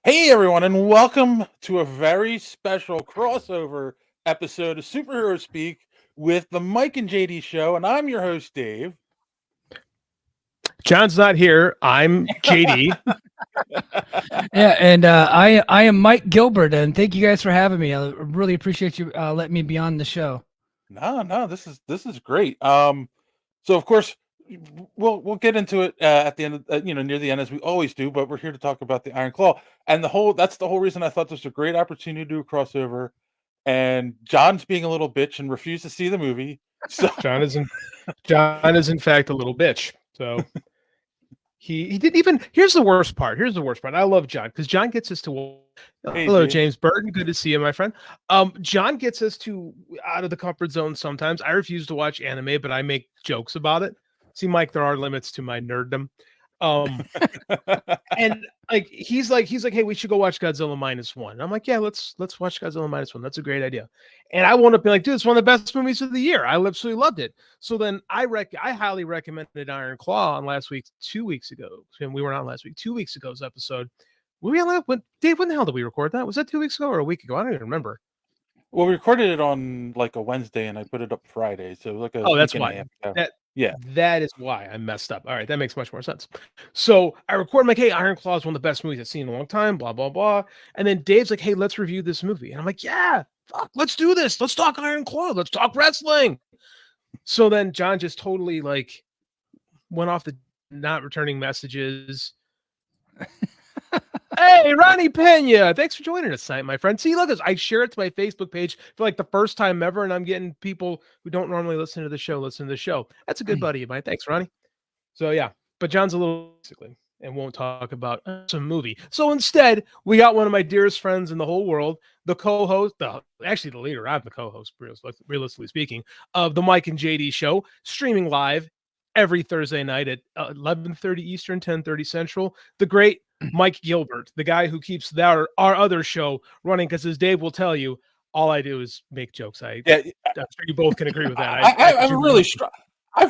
Hey everyone, and welcome to a very special crossover episode of Superhero Speak with the Mike and JD Show, and I'm your host, Dave. John's not here. I'm JD. Yeah, and I am Mike Gilbert, and thank you guys for having me. I really appreciate you letting me be on the show. No, this is great. So of course we'll get into it at the end, of, near the end as we always do. But we're here to talk about the Iron Claw, and that's the whole reason I thought this was a great opportunity to do a crossover. And John's being a little bitch and refused to see the movie. So John is in fact a little bitch. So he didn't even. Here's the worst part. I love John because John gets us to. Hey, Hello, dude. James Burton. Good to see you, my friend. John gets us to out of the comfort zone sometimes. I refuse to watch anime, but I make jokes about it. See, Mike, there are limits to my nerddom. And he's like, hey, we should go watch Godzilla -1. I'm like, yeah, let's watch Godzilla -1. That's a great idea. And I wound up being like, dude, it's one of the best movies of the year. I absolutely loved it. So then I highly recommended Iron Claw on 2 weeks ago. And we were not last week, 2 weeks ago's episode. Dave, when the hell did we record that? Was that 2 weeks ago or a week ago? I don't even remember. Well, we recorded it on like a Wednesday, and I put it up Friday, so like a that's week and a why. half ago. That is why I messed up. All right, that makes much more sense. So I record, I'm like, hey, Iron Claw is one of the best movies I've seen in a long time, blah, blah, blah. And then Dave's like, hey, let's review this movie. And I'm like, yeah, fuck, let's do this. Let's talk Iron Claw. Let's talk wrestling. So then John just totally went off the not returning messages. Hey, Ronnie Pena, thanks for joining us tonight, my friend. See, look, I share it to my Facebook page for the first time ever, and I'm getting people who don't normally listen to the show. That's a good buddy of mine. Thanks, Ronnie. So yeah, but John's a little basically and won't talk about some movie. So instead, we got one of my dearest friends in the whole world, the co-host, the leader. I'm the co-host, realistically speaking, of the Mike and JD Show, streaming live every Thursday night at 11:30 Eastern, 10:30 Central. The great Mike Gilbert, the guy who keeps our other show running, because as Dave will tell you, all I do is make jokes. I'm sure you both can agree with that. I've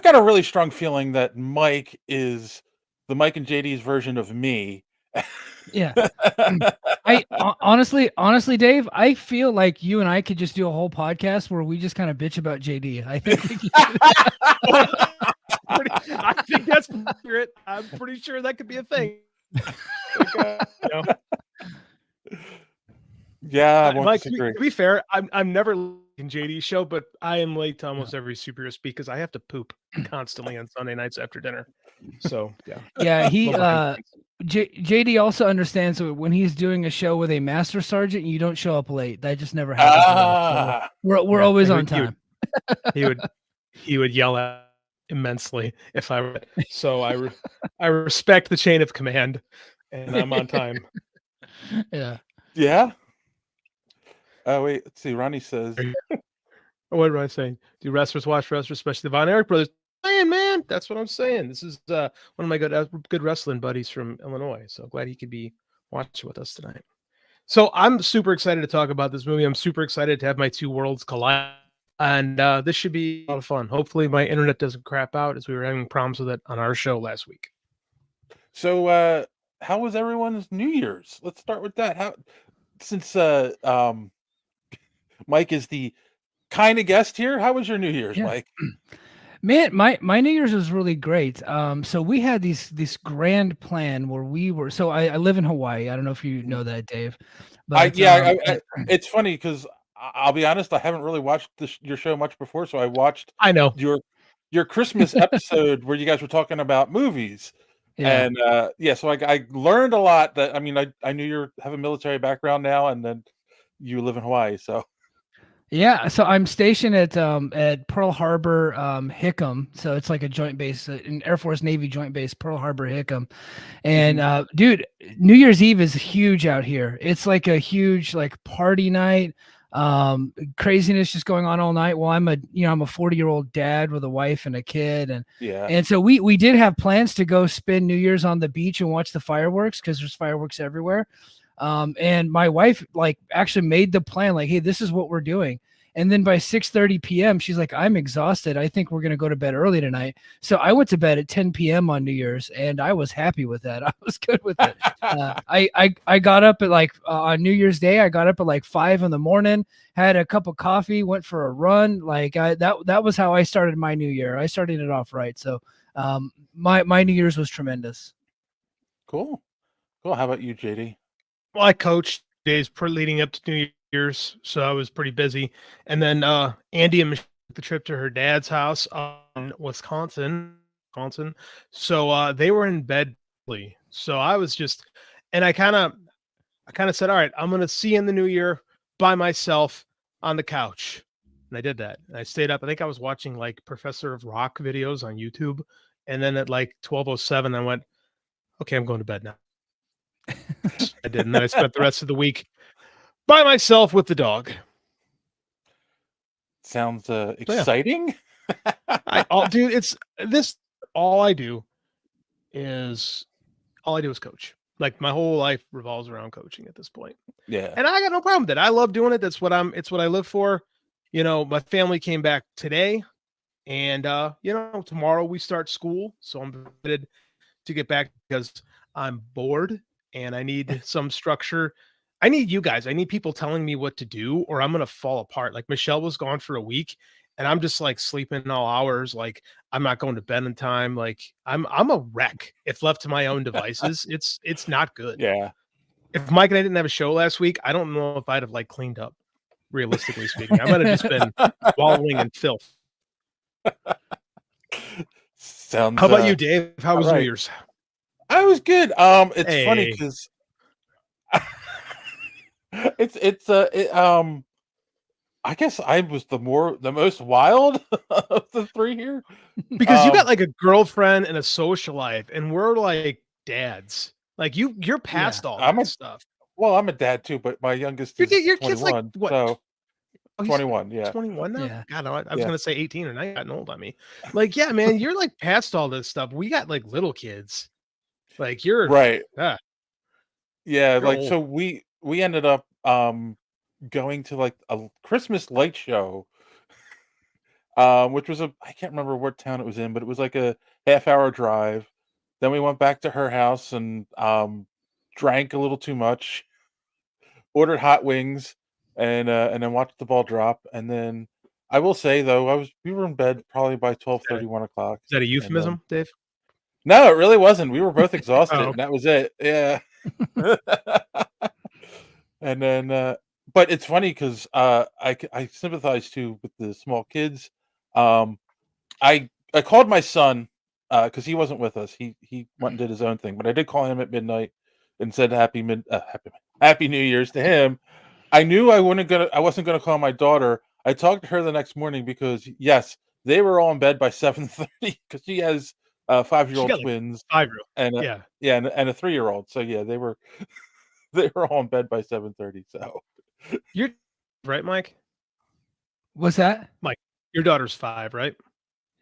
got a really strong feeling that Mike is the Mike and JD's version of me. Yeah. I honestly, Dave, I feel like you and I could just do a whole podcast where we just kind of bitch about JD. I think we I think that's accurate. I'm pretty sure that could be a thing. Yeah, Mike, to be fair, I'm never in JD's show, but I am late to almost every superhero speak because I have to poop constantly on Sunday nights after dinner. So yeah, JD also understands that when he's doing a show with a master sergeant, you don't show up late. That just never happens. We're always on time. He would yell at immensely if I were. So I respect the chain of command, and I'm on time. Yeah. Oh wait, let's see. Ronnie says, "What am I saying? Do wrestlers watch wrestlers, especially the Von Erich brothers?" Man, that's what I'm saying. This is one of my good wrestling buddies from Illinois. So glad he could be watching with us tonight. So I'm super excited to talk about this movie. I'm super excited to have my two worlds collide. And this should be a lot of fun. Hopefully my internet doesn't crap out, as we were having problems with it on our show last week. So how was everyone's New Year's? Let's start with that. Since Mike is the kind of guest here, how was your New Year's, Mike? Man, my New Year's was really great. So we had this grand plan where we were. So I live in Hawaii. I don't know if you know that, Dave. But it's funny because I'll be honest, I haven't really watched your show much before. So I watched. I know your Christmas episode where you guys were talking about movies. Yeah. And so I learned a lot. That I knew you have a military background now, and then you live in Hawaii. So. Yeah, so I'm stationed at Pearl Harbor, Hickam. So it's like a joint base, an Air Force Navy joint base, Pearl Harbor, Hickam. And dude, New Year's Eve is huge out here. It's like a huge party night, craziness just going on all night. Well, I'm a 40-year-old dad with a wife and a kid, and so we did have plans to go spend New Year's on the beach and watch the fireworks because there's fireworks everywhere. And my wife actually made the plan, hey, this is what we're doing. And then by 6:30 p.m., she's like, I'm exhausted. I think we're going to go to bed early tonight. So I went to bed at 10 p.m. on New Year's, and I was happy with that. I was good with it. I got up at like on New Year's Day. I got up at like 5 in the morning, had a cup of coffee, went for a run. Like that was how I started my New Year. I started it off right. So my New Year's was tremendous. Cool. How about you, JD? Well, I coached days leading up to New Year's, so I was pretty busy. And then Andy and Michelle took the trip to her dad's house in Wisconsin. So they were in bed early. So I was just, and I kind of said, all right, I'm gonna see you in the new year by myself on the couch. And I did that. And I stayed up. I think I was watching like Professor of Rock videos on YouTube. And then at like 12:07, I went, okay, I'm going to bed now. I did, and then I spent the rest of the week by myself with the dog. Sounds exciting. Dude, it's this. All I do is coach. Like my whole life revolves around coaching at this point. Yeah, and I got no problem with it. I love doing it. It's what I live for. You know, my family came back today, and tomorrow we start school, so I'm excited to get back because I'm bored and I need some structure. I need you guys. I need people telling me what to do, or I'm gonna fall apart. Like Michelle was gone for a week, and I'm just like sleeping all hours. Like I'm not going to bed in time. Like I'm a wreck if left to my own devices. It's not good. yeah. If Mike and I didn't have a show last week, I don't know if I'd have like cleaned up. Realistically speaking, I might have just been wallowing in filth. Sounds. How about you, Dave? How was right. New Year's? I was good. It's funny because I guess I was the most wild of the three here because you got like a girlfriend and a social life, and we're like dads. Like you're past all that stuff. Well, I'm a dad too, but my youngest is your 21, kid's like what? So 21, yeah. 21 now? Yeah. God, I was gonna say 18 or 19, gotten old on me. Like, yeah, man, you're like past all this stuff. We got like little kids. Like you're right. Yeah, like old. so we ended up going to like a Christmas light show. Which was I can't remember what town it was in, but it was like a half-hour drive. Then we went back to her house and drank a little too much, ordered hot wings, and then watched the ball drop. And then I will say though, we were in bed probably by 12:30, 1 o'clock. Is that a euphemism, Dave? No, it really wasn't. We were both exhausted, Oh. and that was it. Yeah. And then, but it's funny because I sympathize too with the small kids. I called my son because he wasn't with us. He went and did his own thing, but I did call him at midnight and said happy New Year's to him. I knew I wasn't gonna call my daughter. I talked to her the next morning because yes, they were all in bed by 7:30 because she has 5-year-old twins, 5-year-old, and and a 3-year-old. So yeah, they were all in bed by 7:30. So you're right, Mike. What's that? Mike, your daughter's 5, right?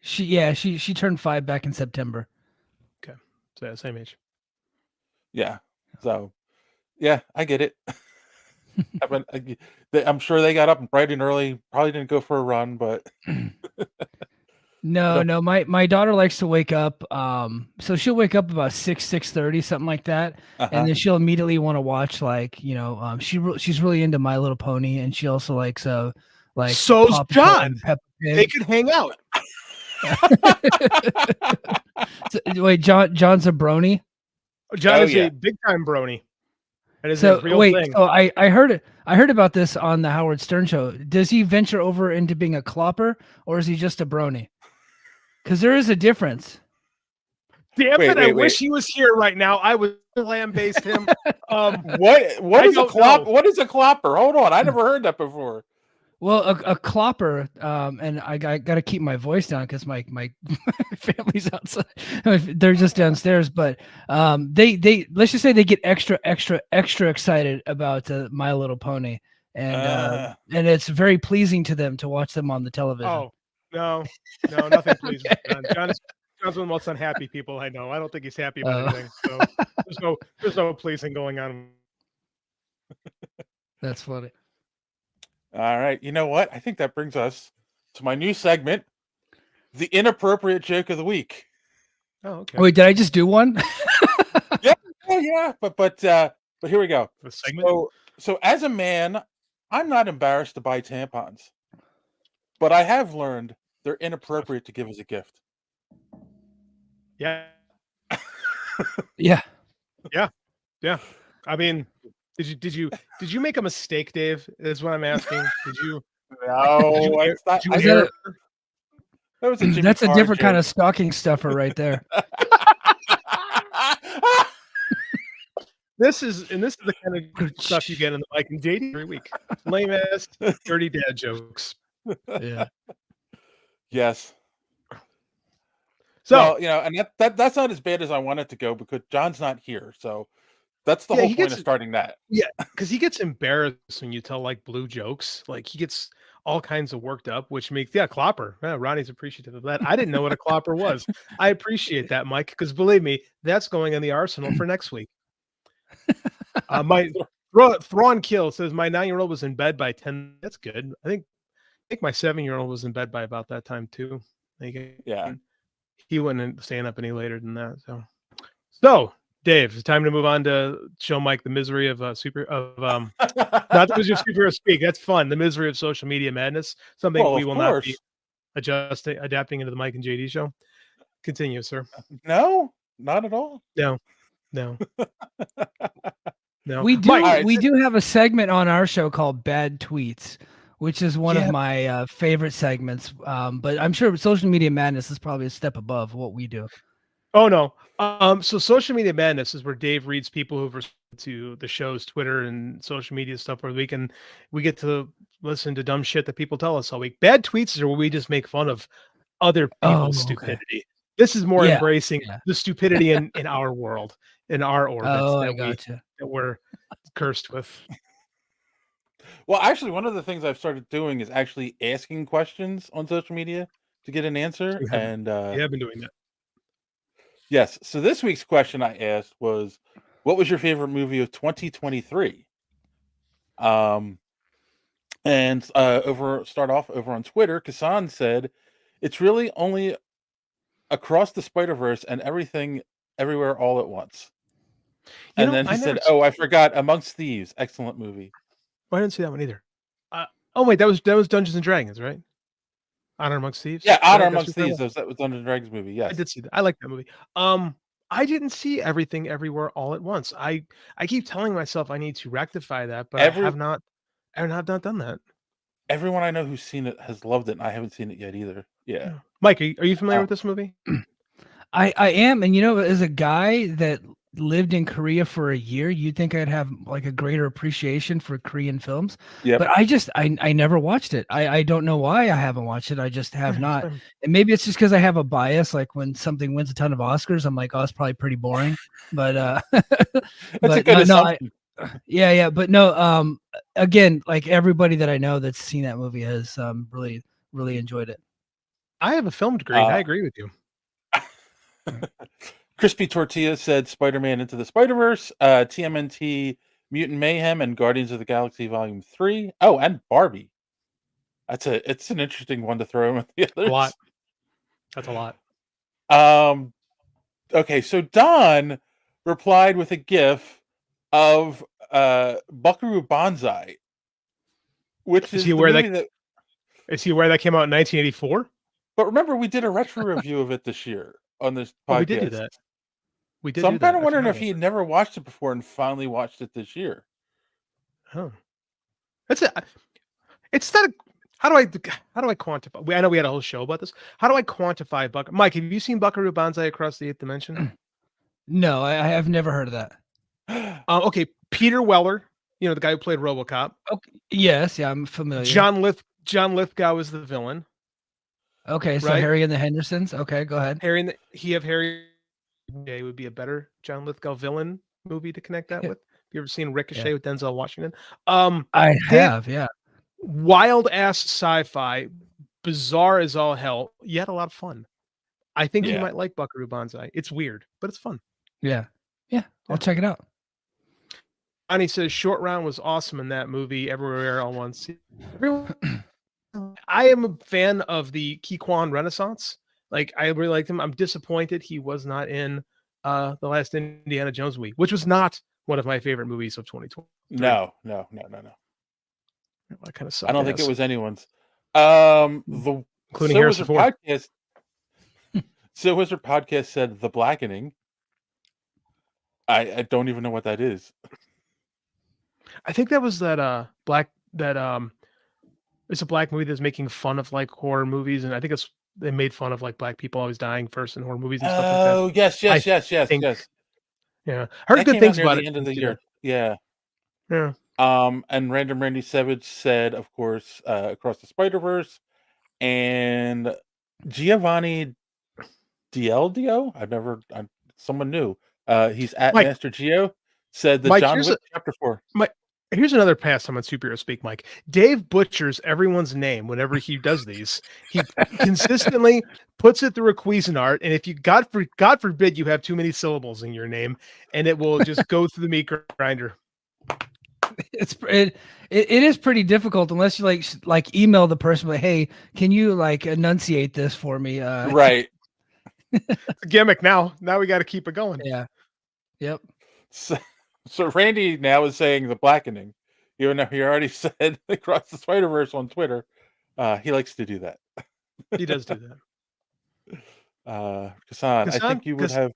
She turned 5 back in September. Okay, so yeah, same age. Yeah, so yeah, I get it. I'm sure they got up bright and early. Probably didn't go for a run, but no. My daughter likes to wake up. So she'll wake up about 6:30, something like that, and then she'll immediately want to watch she's really into My Little Pony, and she also likes like so's Paw Patrol John. and Peppa Pig. They could hang out. Wait, John's a brony. John is a big time brony. That is So a real wait, thing. so I heard about this on the Howard Stern show. Does he venture over into being a clopper, or is he just a brony? Because there is a difference. Damn it! I wish he was here right now. I would lambaste him. What is a clopper? What is a clopper? Hold on, I never heard that before. Well, a clopper, and I got to keep my voice down because my family's outside. They're just downstairs, but they let's just say they get extra excited about My Little Pony, and it's very pleasing to them to watch them on the television. Oh no, nothing pleases John. John's one of the most unhappy people I know. I don't think he's happy about anything. So there's no pleasing going on. That's funny. All right. You know what? I think that brings us to my new segment, the inappropriate joke of the week. Oh, okay. Wait, did I just do one? Yeah, yeah. But here we go. The segment. So as a man, I'm not embarrassed to buy tampons, but I have learned they're inappropriate to give as a gift. Yeah. Yeah. Yeah. I mean, did you make a mistake, Dave? Is what I'm asking. Did you No, it's not. did you Is that err? That was a Jimmy That's a Carr different kind joke. of stocking stuffer right there. This is the kind of stuff you get in the Mike and JD every week. Lame ass, dirty dad jokes. Yeah. Yes. So Well, and that's not as bad as I want it to go because John's not here. So that's the Yeah, whole he point gets- of starting that. yeah, because he gets embarrassed when you tell like blue jokes. Like he gets all kinds of worked up, which makes clopper. Yeah, Ronnie's appreciative of that. I didn't know what a clopper was. I appreciate that, Mike, because believe me, that's going in the arsenal for next week. My Thrawn Kill says my 9-year-old was in bed by 10. That's good. I think my 7-year-old was in bed by about that time too. Yeah. He wouldn't stand up any later than that. So Dave, it's time to move on to show Mike the misery of not the misery of superhero speak. That's fun. The misery of social media madness. Something Well, we of will not be course. adapting into the Mike and JD show. Continue, sir. No, not at all. No. We do Mike, right, we do have a segment on our show called Bad Tweets, which is one Yeah. of my favorite segments. But I'm sure social media madness is probably a step above what we do. Oh no. So social media madness is where Dave reads people who've responded to the show's Twitter and social media stuff where we get to listen to dumb shit that people tell us all week. Bad tweets is where we just make fun of other people's Oh, okay. stupidity. This is more Yeah, embracing yeah. the stupidity in our world, in our orbits Oh, I that gotcha. we're cursed with. Well, actually, one of the things I've started doing is actually asking questions on social media to get an answer. You have- And You have been doing that. yes, so this week's question I asked was, "What was your favorite movie of 2023?" And start off over on Twitter. Kassan said, "It's really only Across the Spider-Verse and Everything Everywhere All at Once." And then he said, "Oh, I forgot, Amongst Thieves, excellent movie." I didn't see that one either. Oh wait, that was Dungeons and Dragons, right? Honor Amongst Thieves. Yeah, Honor Right? That's Amongst what Thieves. That was Dungeons and Dragons movie. Yes, I did see that. I like that movie. I didn't see Everything Everywhere All at Once. I keep telling myself I need to rectify that, but I have not done that. Everyone I know who's seen it has loved it, and I haven't seen it yet either. Yeah. Mike, are you familiar with this movie? I am, and as a guy that lived in Korea for a year, you'd think I'd have like a greater appreciation for Korean films. Yep. But I never watched it. I don't know why I haven't watched it. I just have not. And maybe it's just because I have a bias. Like when something wins a ton of Oscars, I'm like, oh, it's probably pretty boring. But That's a good assumption. Yeah. But no, again, like everybody that I know that's seen that movie has really, really enjoyed it. I have a film degree. And I agree with you. Crispy Tortilla said Spider-Man Into the Spider-Verse, TMNT Mutant Mayhem, and Guardians of the Galaxy Volume 3. Oh, and Barbie. It's an interesting one to throw in with the others. A lot. That's a lot. Okay, so Don replied with a GIF of Buckaroo Banzai, which is he the aware movie that is he aware that came out in 1984? But remember, we did a retro review of it this year on this podcast. Oh, we did do that. We did. So I'm kind of I wondering forgot if he about had never watched it before and finally watched it this year. that. Oh, that's it. It's not. How do I quantify? I know we had a whole show about this. How do I quantify Mike, have you seen Buckaroo Banzai Across the Eighth Dimension? No, I have never heard of that. Okay, Peter Weller, the guy who played RoboCop. Okay. Yes, yeah, I'm familiar. John Lithgow is the villain. Okay, so right? Harry and the Hendersons. Okay, go ahead. Harry would be a better John Lithgow villain movie to connect that with. Have you ever seen Ricochet with Denzel Washington? I have, yeah. Wild ass sci-fi, bizarre as all hell, yet a lot of fun. I think you might like Buckaroo Banzai. It's weird, but it's fun. Yeah. I'll check it out. Ronnie says Short Round was awesome in that movie. Everywhere all once. I am a fan of the Ki Kwan Renaissance. Like I really liked him. I'm disappointed he was not in the last Indiana Jones movie, which was not one of my favorite movies of 2023. No. I kind of suck. I don't think it was anyone's. Including So Harrison Wizard Ford. podcast. So Wizard podcast said The Blackening. I don't even know what that is. I think that was that it's a black movie that's making fun of like horror movies, and I think they made fun of like black people always dying first in horror movies and stuff like that. Oh yes. Yeah, heard That good came things out near about the it. end of the year. Yeah. Yeah. And Random Randy Savage said, of course, Across the Spider-Verse, and Giovanni Dieldio. Someone new. He's at Mike, Master Geo. Said the Mike, John Wick Chapter 4. Here's another pastime on superhero speak, Mike. Dave butchers everyone's name whenever he does these. He consistently puts it through a Cuisinart, and if you God forbid you have too many syllables in your name, and it will just go through the meat grinder. It is pretty difficult unless you like email the person, but hey, can you like enunciate this for me? Right. It's a gimmick now. Now we got to keep it going. Yeah. Yep. So Randy now is saying The Blackening, even though he already said Across the Spider-Verse on Twitter. He likes to do that. He does do that. Kassan, I think you would have.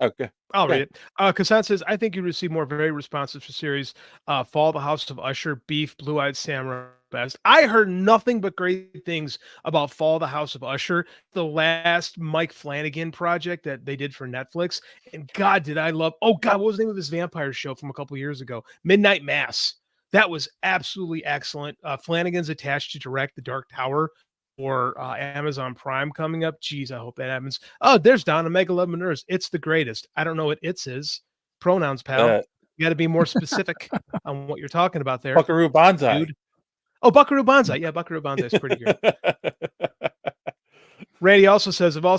Okay. I'll read it. Kassan says, I think you receive more very responsive for series. Fall of the House of Usher, Beef, Blue-Eyed Samurai best. I heard nothing but great things about Fall of the House of Usher, the last Mike Flanagan project that they did for Netflix. And God, did I love, oh God, what was the name of this vampire show from a couple years ago? Midnight Mass. That was absolutely excellent. Flanagan's attached to direct The Dark Tower or Amazon Prime coming up. Geez, I hope that happens. Oh, there's Donna Megalomanirs. It's the greatest. I don't know what it's is. Pronouns, pal. You got to be more specific on what you're talking about there. Buckaroo Banzai. Dude. Oh, Buckaroo Banzai. Yeah, Buckaroo Banzai is pretty good. Randy also says, of all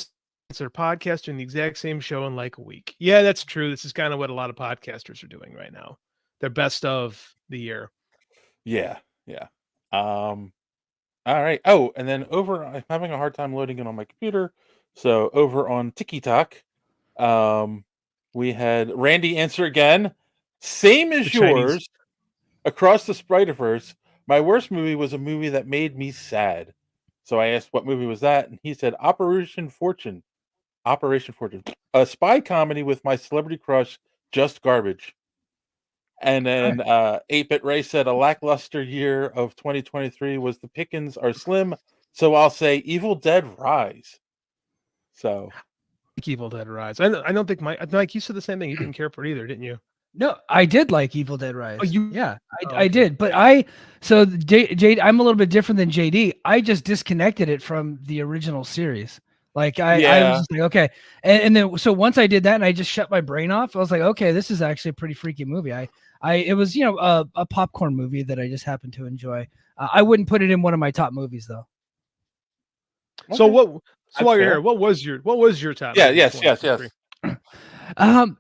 their podcast doing the exact same show in like a week. Yeah, that's true. This is kind of what a lot of podcasters are doing right now. Their best of the year. Yeah. All right. Oh, and then I'm having a hard time loading it on my computer. So over on TikTok, we had Randy answer again. Same as yours. Across the Spider-Verse. My worst movie was a movie that made me sad. So I asked what movie was that, and he said Operation Fortune. A spy comedy with my celebrity crush, just garbage. And then 8-Bit Ray said a lackluster year of 2023 was the pickings are slim, so I'll say Evil Dead Rise. So Evil Dead Rise. I don't think Mike, you said the same thing. You didn't care for it either, didn't you? No, I did like Evil Dead Rise. Oh, yeah, I did. But JD, I'm a little bit different than JD. I just disconnected it from the original series. Like I was just like, okay. And then, so once I did that and I just shut my brain off, I was like, okay, this is actually a pretty freaky movie. It was, a popcorn movie that I just happened to enjoy. I wouldn't put it in one of my top movies though. Okay. So while you're here, what was your top? Yeah, yes.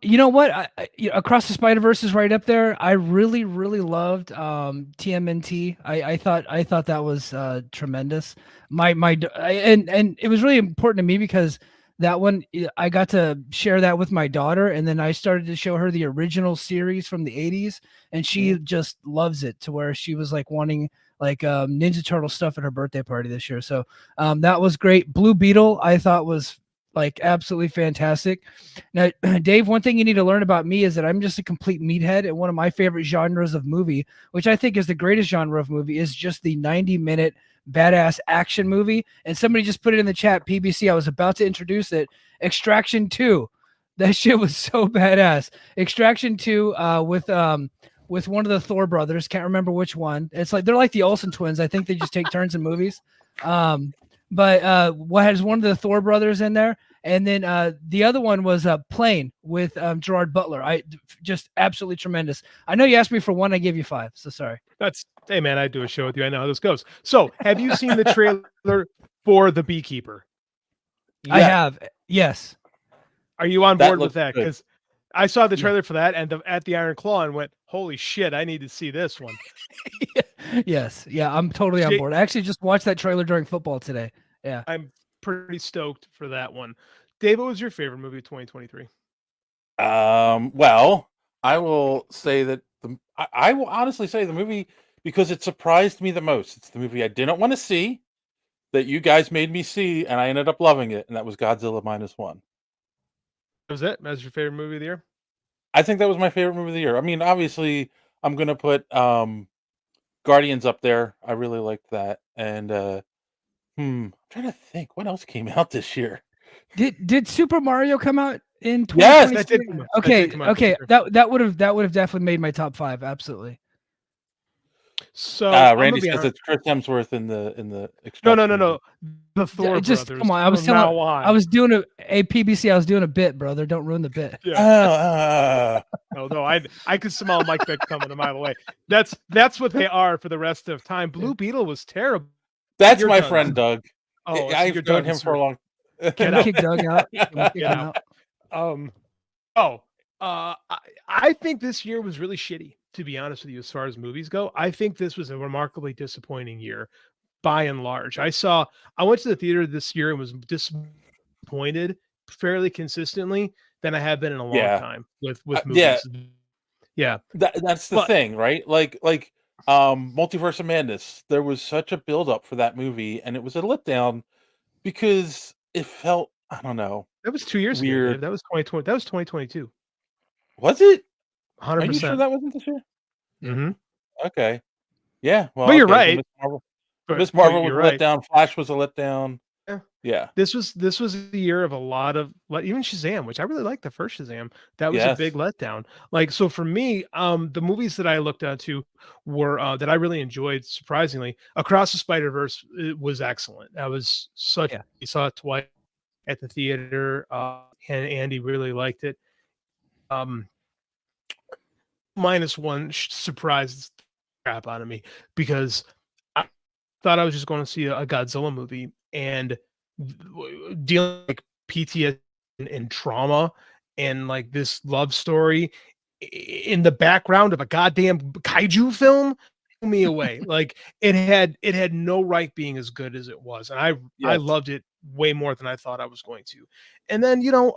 You know what? Across the Spider-Verse is right up there. I really, really loved TMNT. I thought that was tremendous. And it was really important to me because that one I got to share that with my daughter, and then I started to show her the original series from the 80s, and she just loves it to where she was like wanting like Ninja Turtle stuff at her birthday party this year. So that was great. Blue Beetle I thought was like absolutely fantastic. Now, Dave, one thing you need to learn about me is that I'm just a complete meathead, and one of my favorite genres of movie, which I think is the greatest genre of movie, is just the 90-minute badass action movie. And somebody just put it in the chat, PBC. I was about to introduce it. Extraction 2. That shit was so badass. Extraction 2 with one of the Thor brothers. Can't remember which one. It's like they're like the Olsen twins. I think they just take turns in movies. But what has one of the Thor brothers in there, and then the other one was Plane with Gerard Butler. I just absolutely tremendous. I know you asked me for one, I gave you 5. So sorry. Hey man, I do a show with you. I know how this goes. So have you seen the trailer for The Beekeeper? Yeah. I have. Yes. Are you on board with that? Because I saw the trailer for that and at the Iron Claw and went, holy shit, I need to see this one. Yes. Yeah, I'm totally on Jake- board. I actually just watched that trailer during football today. Yeah. I'm pretty stoked for that one. Dave, what was your favorite movie of 2023? Well, I will say that I will honestly say the movie, because it surprised me the most. It's the movie I didn't want to see that you guys made me see, and I ended up loving it, and that was Godzilla -1. That was it? That was your favorite movie of the year? I think that was my favorite movie of the year. I mean, obviously, I'm gonna put Guardians up there. I really liked that, and I'm trying to think what else came out this year. Did Super Mario come out in Yes! 2023? That did come out. That Okay, did come out this okay. year. That would have definitely made my top 5. Absolutely. So I'm Randy gonna be says honest. it's Chris Hemsworth in the No. Extraction movie. The Thor Just brothers. come on. I was from telling. now on. I was doing a PBC. I was doing a bit, brother. Don't ruin the bit. Yeah. No, I could smell Mike Vick coming a mile away. That's what they are for the rest of time. Blue Beetle was terrible. That's You're my done. friend Doug. Oh, so I've you're known done, him for a sir. long. Can Get we out. kick Doug out? Can we kick Get him out. out? I think this year was really shitty, to be honest with you, as far as movies go. I think this was a remarkably disappointing year, by and large. I went to the theater this year and was disappointed fairly consistently than I have been in a long time with movies. Yeah. That's the thing, right? Like Multiverse of Madness. There was such a build-up for that movie, and it was a letdown because it felt, I don't know, That was 2 years ago, weird. Dave. That was 2020. That was 2022. Was it? 100%. Are you sure that wasn't this year? Mm-hmm. Okay. Yeah. Well, But you're okay, right. Miss Marvel was you're a right. letdown. Flash was a letdown. Yeah. This was the year of a lot of, even Shazam, which I really liked the first Shazam. That was a big letdown. Like, so for me, the movies that I looked at to were that I really enjoyed, surprisingly. Across the Spider-Verse was excellent. That was such. We saw it twice at the theater, and Andy really liked it. -1 surprised the crap out of me because I thought I was just going to see a Godzilla movie, and dealing with like PTSD and trauma and like this love story in the background of a goddamn kaiju film blew me away. Like it had no right being as good as it was, and I loved it way more than I thought I was going to. And then in all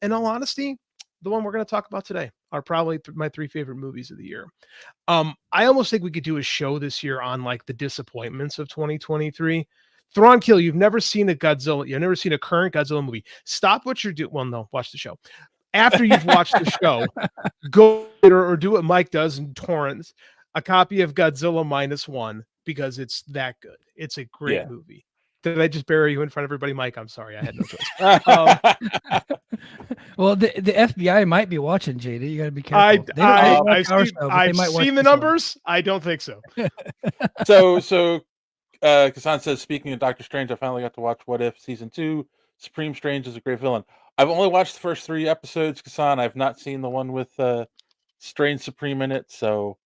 honesty, the one we're going to talk about today are probably my 3 favorite movies of the year. I almost think we could do a show this year on like the disappointments of 2023. Thrawn Kill, you've never seen a Godzilla. You've never seen a current Godzilla movie. Stop what you're doing. Well, no, watch the show. After you've watched the show, go or do what Mike does in torrents, a copy of Godzilla -1 because it's that good. It's a great movie. Did I just bury you in front of everybody, Mike? I'm sorry. I had no choice. Well, the FBI might be watching, JD. You got to be careful. I've seen the numbers. I don't think so. So Kassan says, speaking of Doctor Strange, I finally got to watch What If Season 2. Supreme Strange is a great villain. I've only watched the first 3 episodes, Kassan. I've not seen the one with Strange Supreme in it, so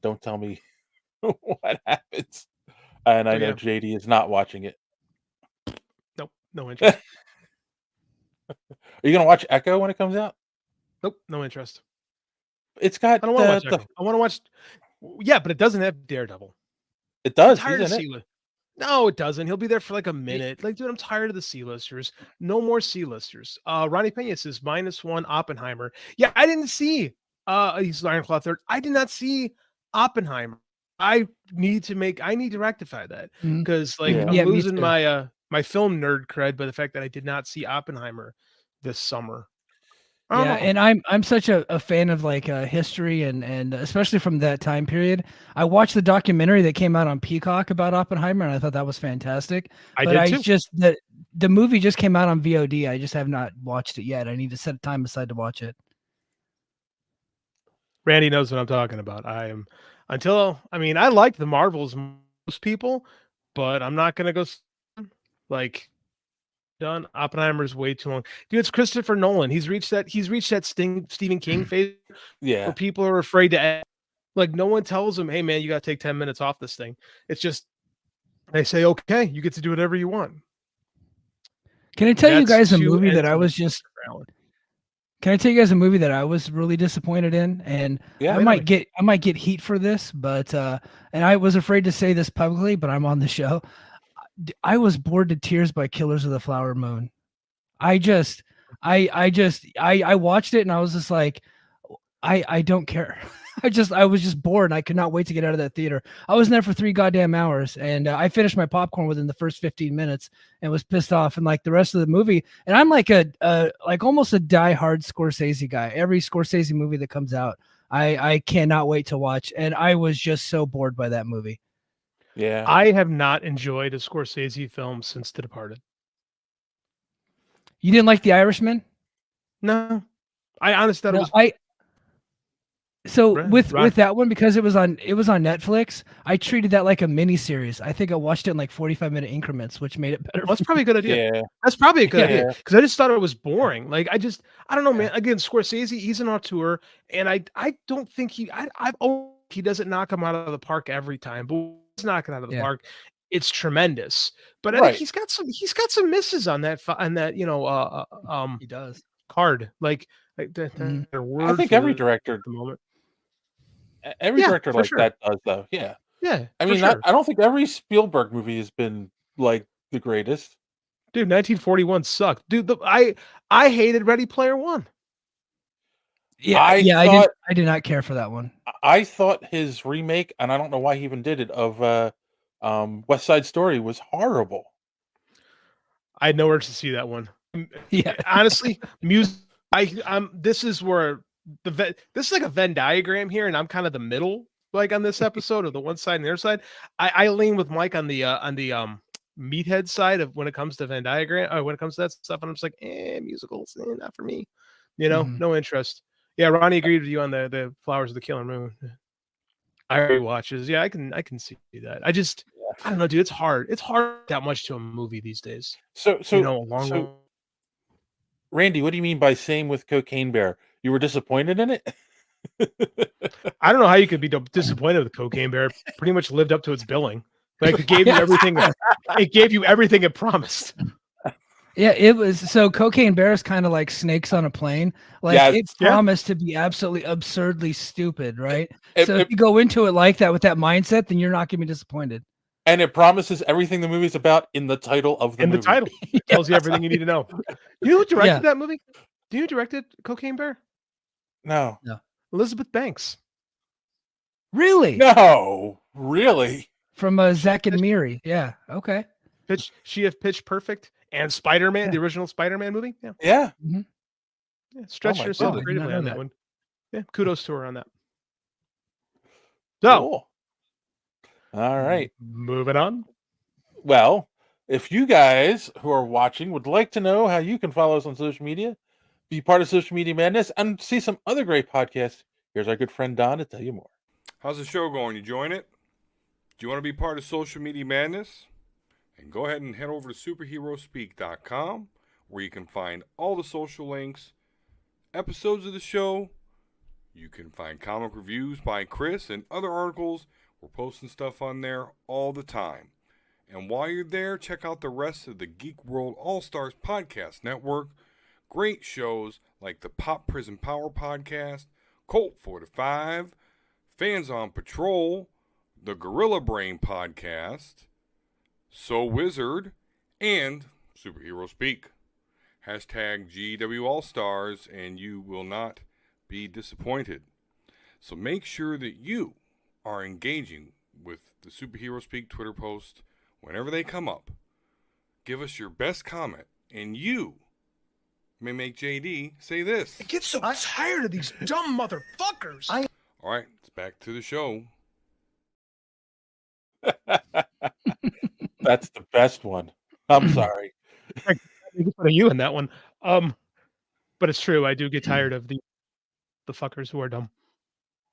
don't tell me what happens. And I know JD is not watching it. Nope, no interest. Are you going to watch Echo when it comes out? Nope, no interest. It's got. I don't want to watch Echo. I want to watch. Yeah, but it doesn't have Daredevil. It does. I'm tired of C-list. No, it doesn't. He'll be there for like a minute. Like, dude, I'm tired of the C-listers. No more C-listers. Ronnie Pena says -1 Oppenheimer. Yeah, I didn't see. He's Iron Claw third. I did not see Oppenheimer. I need to rectify that because I'm losing my film nerd cred by the fact that I did not see Oppenheimer this summer. Yeah, and I'm such a fan of like history and especially from that time period. I watched the documentary that came out on Peacock about Oppenheimer, and I thought that was fantastic. The movie just came out on VOD. I just have not watched it yet. I need to set time aside to watch it. Randy knows what I'm talking about. I like the Marvels, most people, but I'm not gonna go like. Done. Oppenheimer's way too long, dude. It's Christopher Nolan. He's reached that Stephen King phase. Where people are afraid to act. Like no one tells him, "Hey man, you got to take 10 minutes off this thing." It's just they say, "Okay, you get to do whatever you want." Can I tell you guys a movie that I was just Can I tell you guys a movie that I was really disappointed in? And Yeah. I might get heat for this, but and I was afraid to say this publicly, but I'm on the show. I was bored to tears by Killers of the Flower Moon. I watched it and I was just like, I don't care. I was just bored and I could not wait to get out of that theater. I was in there for 3 goddamn hours and I finished my popcorn within the first 15 minutes and was pissed off. And like the rest of the movie, and I'm like like almost a diehard Scorsese guy. Every Scorsese movie that comes out, I cannot wait to watch. And I was just so bored by that movie. Yeah. I have not enjoyed a Scorsese film since The Departed. You didn't like The Irishman? No, I honestly thought it was. With that one, because it was on Netflix, I treated that like a mini series. I think I watched it in like 45-minute increments, which made it better. That's probably a good idea. Yeah. That's probably a good idea because I just thought it was boring. Like I don't know, man. Again, Scorsese, he's an auteur, and I don't think he doesn't knock him out of the park every time, but he's knocking out of the park. It's tremendous, but I think he's got some misses on that he does card like I think every director at the moment. Every director like that does though. Yeah. Yeah. I mean, I don't think every Spielberg movie has been like the greatest. Dude, 1941 sucked. Dude, I hated Ready Player One. Yeah, I did not care for that one. I thought his remake, and I don't know why he even did it, of West Side Story was horrible. I had nowhere to see that one. Yeah. Honestly, music. This is where this is like a Venn diagram here, and I'm kind of the middle, like on this episode of the one side and the other side. I lean with Mike on the meathead side of when it comes to Venn diagram, or when it comes to that stuff, and I'm just like, musicals, not for me. No interest. Yeah, Ronnie agreed with you on the Flowers of the Killer Moon. I rewatches. Yeah, I can see that. I don't know, dude. It's hard. It's hard that much to a movie these days. So Randy, what do you mean by same with Cocaine Bear? You were disappointed in it? I don't know how you could be disappointed with Cocaine Bear. It pretty much lived up to its billing. Like it gave you everything. It gave you everything it promised. Yeah, it was. So Cocaine Bear is kind of like Snakes on a Plane. Like it promised to be absolutely absurdly stupid, right? So if you go into it like that with that mindset, then you're not going to be disappointed. And it promises everything the movie's about in the title of the movie. In the title. It tells you everything you need to know. You know who directed that movie? Do you know who directed Cocaine Bear? No. Elizabeth Banks. Really? No. Really? From Zack and Miri. Yeah. Okay. She have Pitch Perfect and Spider-Man, the original Spider-Man movie. Yeah. Yeah. Mm-hmm. Stretched herself creatively on that one. Yeah. Kudos to her on that. So. Cool. All right. Moving on. Well, if you guys who are watching would like to know how you can follow us on social media, be part of Social Media Madness, and see some other great podcasts, here's our good friend Don to tell you more. How's the show going? You enjoying it? Do you want to be part of Social Media Madness? And go ahead and head over to superheroespeak.com, where you can find all the social links, episodes of the show. You can find comic reviews by Chris and other articles. We're posting stuff on there all the time. And while you're there, check out the rest of the Geek World All-Stars Podcast Network. Great shows like the Pop Prison Power Podcast, Colt 45, Fans on Patrol, the Gorilla Brain Podcast, So Wizard, and Superhero Speak. Hashtag GW All-Stars, and you will not be disappointed. So make sure that you are engaging with the Superhero Speak Twitter post whenever they come up. Give us your best comment, and you may make JD say this. I get so tired of these dumb motherfuckers. All right, it's back to the show. That's the best one. I'm sorry. I put you in that one. But it's true. I do get tired of the fuckers who are dumb.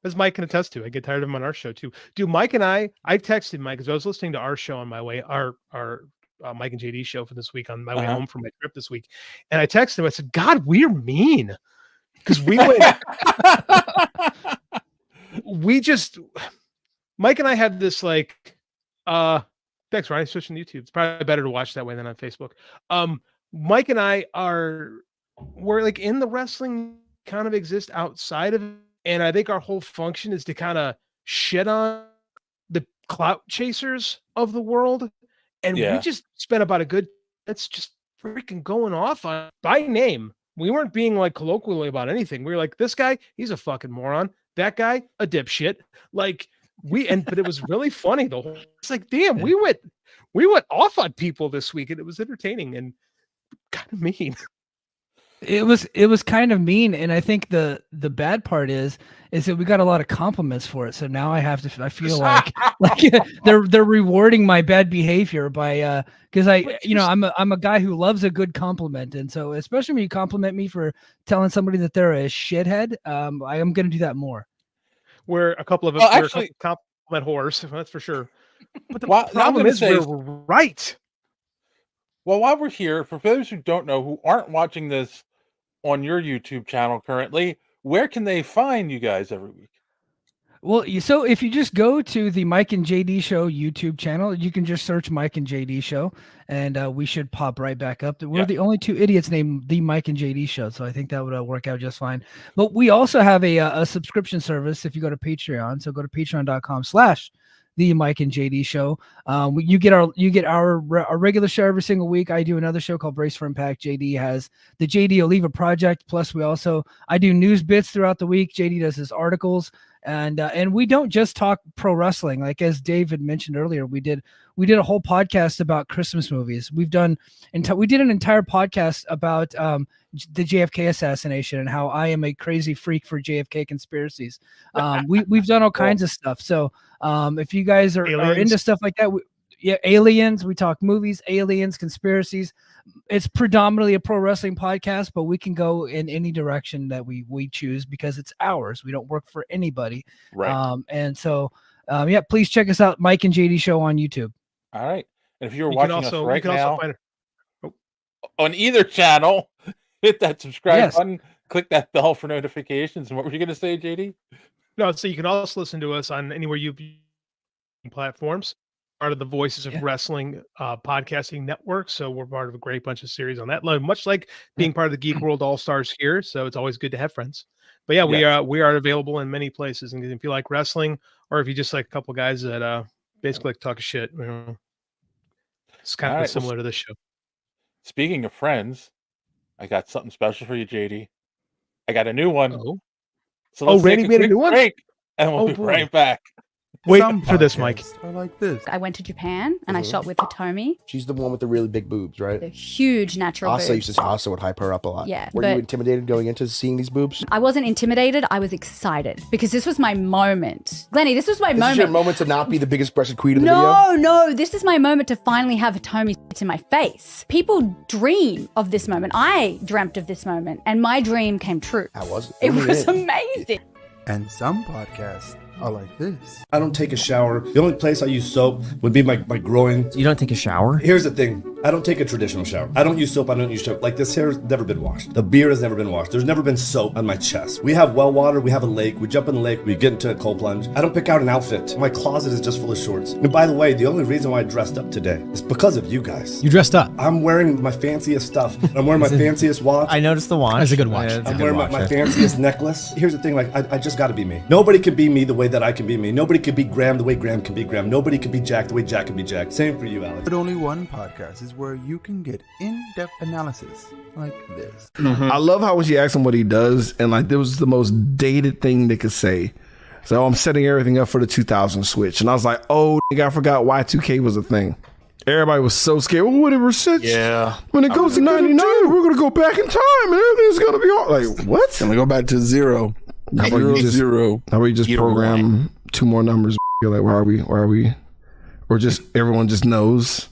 As Mike can attest to, I get tired of them on our show too. Dude, Mike and I texted Mike because I was listening to our show on my way, our Mike and JD show for this week on my way home from my trip this week, and I texted him. I said, "God, we're mean," because we went. Mike and I had this like, thanks, Ryan. Switching to YouTube. It's probably better to watch that way than on Facebook. Mike and I are we're like in the wrestling kind of exist outside of it. And I think our whole function is to kind of shit on the clout chasers of the world. And we just spent about a good, it's just freaking going off on by name. We weren't being like colloquially about anything. We were like, this guy, he's a fucking moron. That guy, a dipshit. Like but it was really funny. It's like, damn, we went off on people this week, and it was entertaining and kind of mean. It was kind of mean, and I think the bad part is that we got a lot of compliments for it. So now I feel like they're rewarding my bad behavior by because I'm a guy who loves a good compliment, and so especially when you compliment me for telling somebody that they're a shithead, I am going to do that more. We're a couple of us compliment whores, that's for sure. But the problem is we're right. Well, while we're here, for those who don't know, who aren't watching this on your YouTube channel currently, where can they find you guys every week? Well, so if you just go to the Mike and JD Show YouTube channel, you can just search Mike and JD Show, and we should pop right back up. We're the only two idiots named the Mike and JD Show, so I think that would work out just fine. But we also have a subscription service if you go to Patreon. So go to patreon.com/the Mike and JD Show. You get our regular show every single week. I do another show called Brace for Impact. JD has the JD Oliva Project. Plus, I do news bits throughout the week. JD does his articles, and we don't just talk pro wrestling. Like as David mentioned earlier, we did a whole podcast about Christmas movies. We did an entire podcast about the JFK assassination and how I am a crazy freak for JFK conspiracies. We've done all kinds of stuff. So if you guys are into stuff like that, aliens, we talk movies, aliens, conspiracies. It's predominantly a pro wrestling podcast, but we can go in any direction that we choose because it's ours. We don't work for anybody. Right. And so, please check us out, Mike and JD Show on YouTube. All right. And if you're watching us right now find on either channel, hit that subscribe button, click that bell for notifications. And what were you going to say, JD? No, so you can also listen to us on anywhere you platforms. Part of the Voices of Wrestling podcasting network. So we're part of a great bunch of series on that, much like being part of the Geek World All-Stars here. So it's always good to have friends. But we are available in many places. And if you like wrestling, or if you just like a couple guys that basically like talk shit, it's kind of similar to this show. Speaking of friends, I got something special for you, JD. I got a new one. Oh. So let's Randy made a new one? Break, and we'll be right back. Wait for this, Mike. I like this. I went to Japan and I shot with Hitomi. She's the one with the really big boobs, right? The huge natural boobs. Asa would hype her up a lot. Yeah. Were you intimidated going into seeing these boobs? I wasn't intimidated. I was excited because this was my moment. Glennie, this was my moment. This is your moment to not be the biggest breasted queen in the video? No. This is my moment to finally have Hitomi to my face. People dream of this moment. I dreamt of this moment and my dream came true. How was it? It was amazing. And some podcasts are like this. I don't take a shower. The only place I use soap would be my groin. You don't take a shower? Here's the thing. I don't take a traditional shower. I don't use soap. I don't use soap. Like, this hair has never been washed. The beard has never been washed. There's never been soap on my chest. We have well water. We have a lake. We jump in the lake. We get into a cold plunge. I don't pick out an outfit. My closet is just full of shorts. And by the way, the only reason why I dressed up today is because of you guys. You dressed up? I'm wearing my fanciest stuff. I'm wearing my fanciest watch. I noticed the watch. That's a good watch. I'm wearing my fanciest necklace. Here's the thing, like, I just gotta be me. Nobody can be me the way that I can be me. Nobody can be Graham the way Graham can be Graham. Nobody can be Jack the way Jack can be Jack. Same for you, Alex. But only one podcast is where you can get in-depth analysis like this. I love how when she asked him what he does, and like there was the most dated thing they could say. So I'm setting everything up for the 2000 Switch, and I was like, oh, I forgot Y2K was a thing. Everybody was so scared. Well, whatever since when it goes to 99, we're gonna go back in time, and everything's gonna be all like what? Gonna go back to zero. How about you just program two more numbers? You're like, where are we? Or just everyone just knows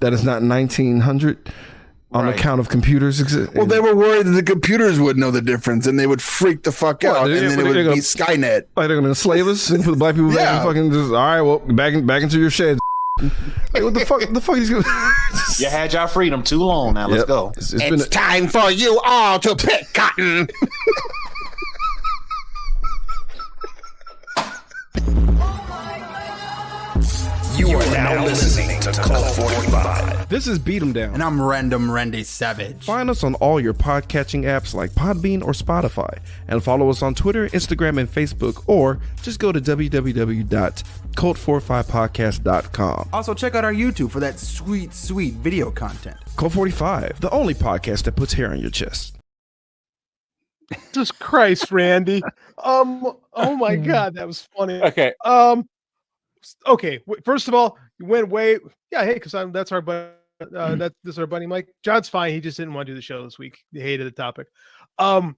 that it's not 1900 on account of computers. Well, they were worried that the computers would know the difference and they would freak the fuck out, and then it would be Skynet. Like they're gonna enslave us and put the black people back and fucking just all right. Well, back into your sheds. Like, what the fuck? The fuck is going? You had your freedom too long. Now let's go. It's time for you all to pick cotton. You are now listening to Cult 45. This is Beat 'em Down. And I'm Random Randy Savage. Find us on all your podcatching apps like Podbean or Spotify, and follow us on Twitter, Instagram, and Facebook, or just go to www.cult45podcast.com. Also, check out our YouTube for that sweet, sweet video content. Cult 45, the only podcast that puts hair on your chest. Jesus Christ, Randy. Oh my God, that was funny. Okay. Okay. First of all, you went way. Yeah. Hey, because that's our buddy. This is our buddy Mike. John's fine. He just didn't want to do the show this week. He hated the topic. Porn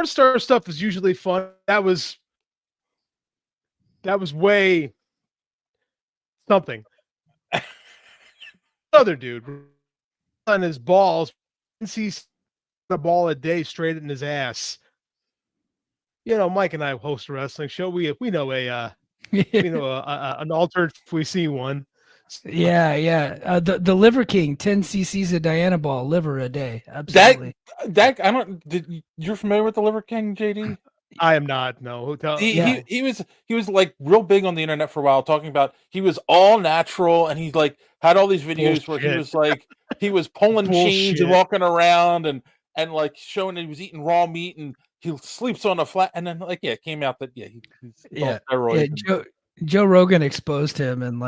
star stuff is usually fun. That was way something. Other dude on his balls, sees a ball a day straight in his ass. You know, Mike and I host a wrestling show. We know an altar if we see one. Yeah. The Liver King, 10 cc's of Diana ball, liver a day. Absolutely. That I don't. You're familiar with the Liver King, JD? I am not. No. He was like real big on the internet for a while, talking about he was all natural, and he like had all these videos where he was like he was pulling chains and walking around and like showing that he was eating raw meat, and he sleeps on a flat, and then it came out that he's on steroids. Joe Rogan exposed him, and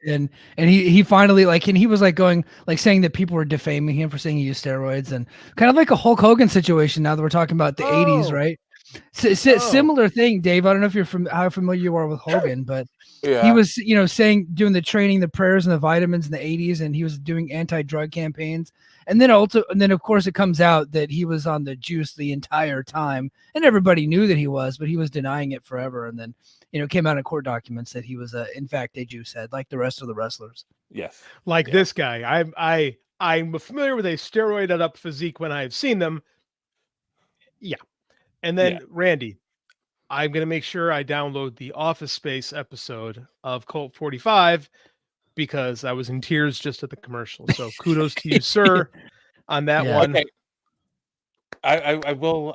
and he finally and he was going saying that people were defaming him for saying he used steroids, and kind of like a Hulk Hogan situation. Now that we're talking about the 80s, right? Similar thing, Dave. I don't know if you're how familiar you are with Hogan, but he was doing the training, the prayers, and the vitamins in the 80s, and he was doing anti-drug campaigns. And then of course it comes out that he was on the juice the entire time, and everybody knew that he was, but he was denying it forever. And then it came out in court documents that he was in fact a juice head, like the rest of the wrestlers. Yes, this guy. I'm familiar with a steroided up physique when I've seen them. Yeah. And then Randy, I'm going to make sure I download the Office Space episode of Cult 45 because I was in tears just at the commercial. So kudos to you, sir, on that one. Okay. I will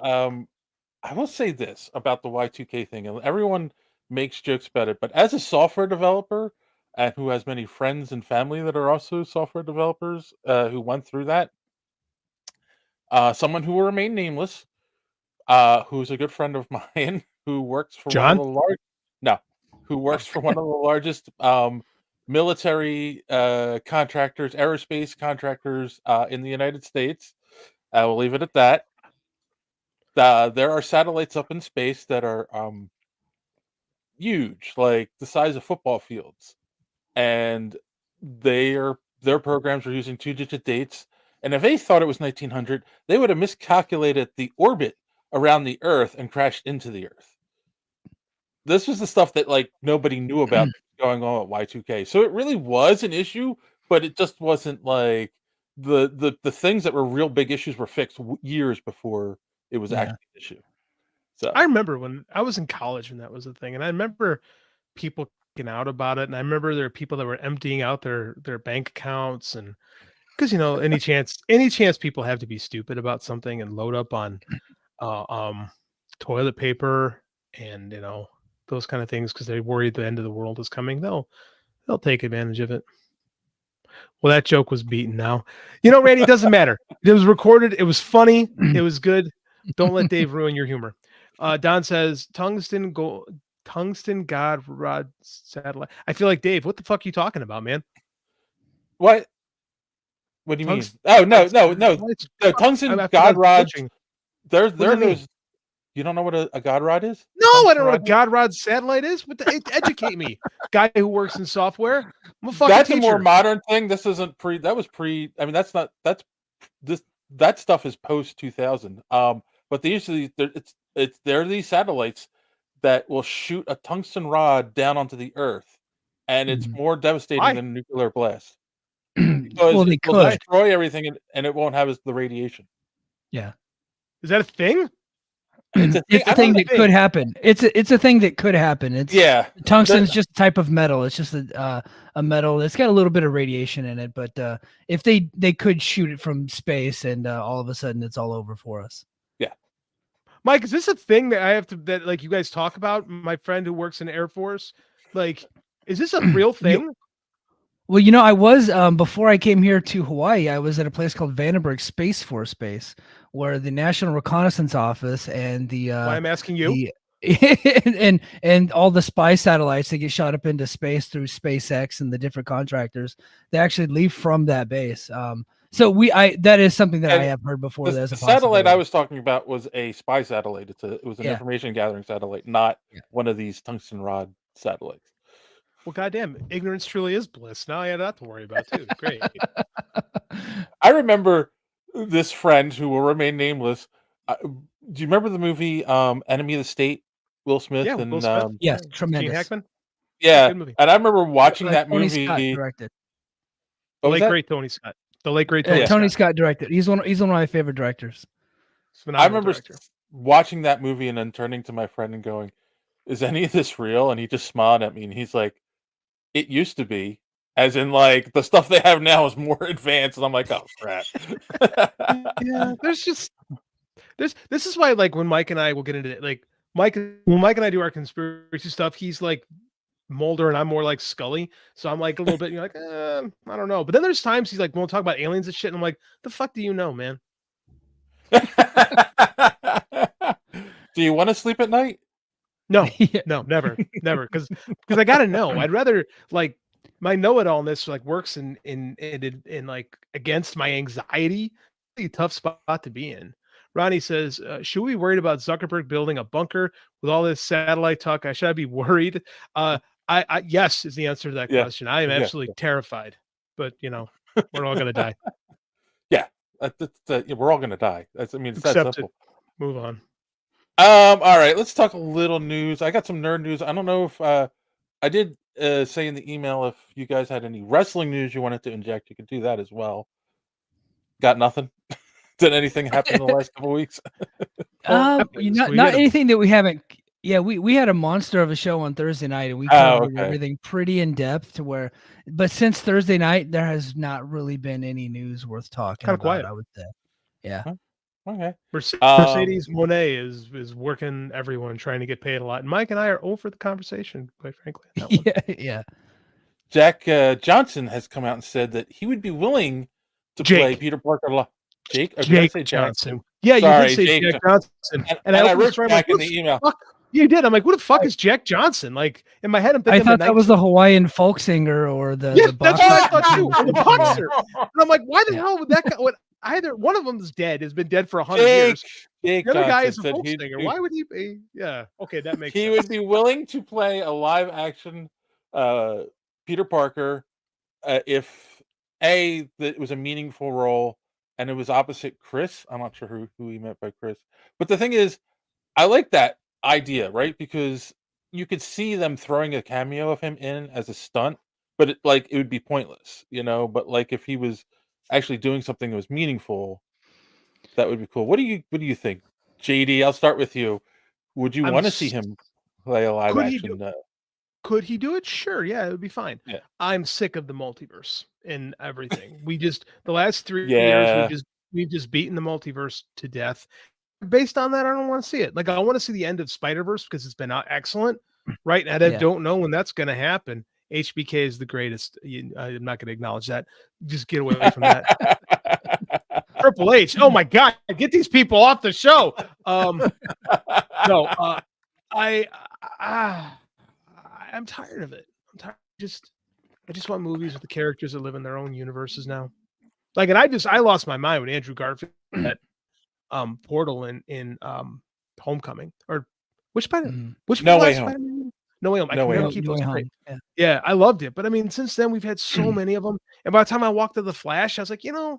say this about the Y2K thing, and everyone makes jokes about it, but as a software developer and who has many friends and family that are also software developers who went through that, someone who will remain nameless, who's a good friend of mine, who works for John? one of the largest military contractors, aerospace contractors in the United States. I will leave it at that. There are satellites up in space that are huge, like the size of football fields, and their programs are using 2-digit dates. And if they thought it was 1900, they would have miscalculated the orbit around the Earth and crashed into the Earth. This was the stuff that nobody knew about going on at Y2K. So it really was an issue, but it just wasn't like the things that were real big issues were fixed years before it was actually an issue. So I remember when I was in college and that was a thing, and I remember people getting out about it, and I remember there were people that were emptying out their bank accounts, and because any chance people have to be stupid about something and load up on toilet paper and those kind of things because they worry the end of the world is coming, they'll take advantage of it. Well, that joke was beaten now. Randy, it doesn't matter. It was recorded. It was funny. It was good. Don't let Dave ruin your humor. Don says tungsten god rod satellite. I feel like, Dave, what the fuck are you talking about, man? What do you mean? Oh, no. Tungsten god rods. They're those. You don't know what a god rod is? No, I don't know what a god rod satellite is. Educate me, guy who works in software. I'm a fucking That's teacher. a more modern thing. This isn't pre. That was pre. I mean, that's not. That's this. That stuff is post 2000. But they're these satellites that will shoot a tungsten rod down onto the Earth, and it's more devastating than a nuclear blast. Because Well, they it will could. destroy everything, and it won't have the radiation. Yeah. Is that a thing? It's a thing that could happen. It's a thing that could happen. It's tungsten's just a type of metal. It's just a metal. It's got a little bit of radiation in it, but if they could shoot it from space, and all of a sudden it's all over for us. Yeah. Mike, is this a thing that I have to that you guys talk about? My friend who works in the Air Force, Is this a real thing? Well, I was before I came here to Hawaii, I was at a place called Vandenberg Space Force Base, where the National Reconnaissance Office and the Why I'm asking you? and all the spy satellites that get shot up into space through SpaceX and the different contractors, they actually leave from that base. So that is something that I have heard before. The satellite I was talking about was a spy satellite. It was an information gathering satellite, not one of these tungsten rod satellites. Well, goddamn, ignorance truly is bliss. Now I have that to worry about too. Great. I remember this friend who will remain nameless. Do you remember the movie Enemy of the State? Will Smith and Will Smith. Yes, tremendous. Gene Hackman. Yeah, good movie. and I remember watching that Tony movie. Scott directed. The late great Tony Scott. The late great Tony. Tony Scott directed. He's one of my favorite directors. I remember watching that movie and then turning to my friend and going, "Is any of this real?" And he just smiled at me and he's like, "It used to be." As in, like, the stuff they have now is more advanced, and I'm like, "Oh crap!" Yeah, this is why, like, when Mike and I will get into it, like when Mike and I do our conspiracy stuff, he's like Mulder and I'm more like Scully, so I'm like a little bit, like, I don't know. But then there's times he's like, we'll talk about aliens and shit, and I'm like, the fuck do you know, man? Do you want to sleep at night? No, no, never, because I gotta know. I'd rather, like, my know-it-allness like works in like against my anxiety. A tough spot to be in. Ronnie says, should we be worried about Zuckerberg building a bunker with all this satellite talk? Should I be worried? I yes is the answer to that question. I am absolutely terrified, but we're all gonna die. Yeah, we're all gonna die. It's that simple. Move on. All right, let's talk a little news. I got some nerd news. I don't know if I did say in the email if you guys had any wrestling news you wanted to inject. You could do that as well. Got nothing? Did anything happen in the last couple of weeks? Not anything that we haven't. Yeah, we had a monster of a show on Thursday night, and we covered everything pretty in depth to where. But since Thursday night, there has not really been any news worth talking about. Quiet, I would say. Yeah. Okay. Mercedes Monet is working everyone trying to get paid a lot, and Mike and I are over the conversation, quite frankly. Yeah. Jack Johnson has come out and said that he would be willing to play Peter Parker. Jake Johnson. Yeah, sorry, you did say Jack Johnson, and I wrote back in the email. You did. I'm like, what the fuck is Jack Johnson? Like in my head, I'm thinking. I thought that was the Hawaiian folk singer or the. Yeah, that's what I thought too. The boxer. And I'm like, why the hell would that guy? Either one of them is dead. Has been dead for 100 years. Jake the other guy is Johnson a folk singer. Why would he be? Yeah. Okay, that makes. He sense. would be willing to play a live action Peter Parker if that was a meaningful role and it was opposite Chris. I'm not sure who he meant by Chris, but the thing is, I like that idea, right? Because you could see them throwing a cameo of him in as a stunt, but it would be pointless, But like if he was actually doing something that was meaningful, that would be cool. What do you think, JD? I'll start with you. Would you want to see him play a live action? Could he do it? Sure. Yeah, it would be fine. Yeah. I'm sick of the multiverse and everything. The last 3 years, we've just beaten the multiverse to death. Based on that, I don't want to see it. Like, I want to see the end of Spider-Verse because it's been excellent, right? And I don't know when that's going to happen. HBK is the greatest. I'm not going to acknowledge that. Just get away from that. Triple H. Oh my God! Get these people off the show. No, I'm tired of it. I'm tired. I just want movies with the characters that live in their own universes now. Like, and I lost my mind when Andrew Garfield at Portal in Homecoming, or which Spider-Man? Which No Way Home? Home. No Way Home. I can never keep those straight. Yeah, I loved it, but I mean, since then we've had so many of them, and by the time I walked to the Flash, I was like, I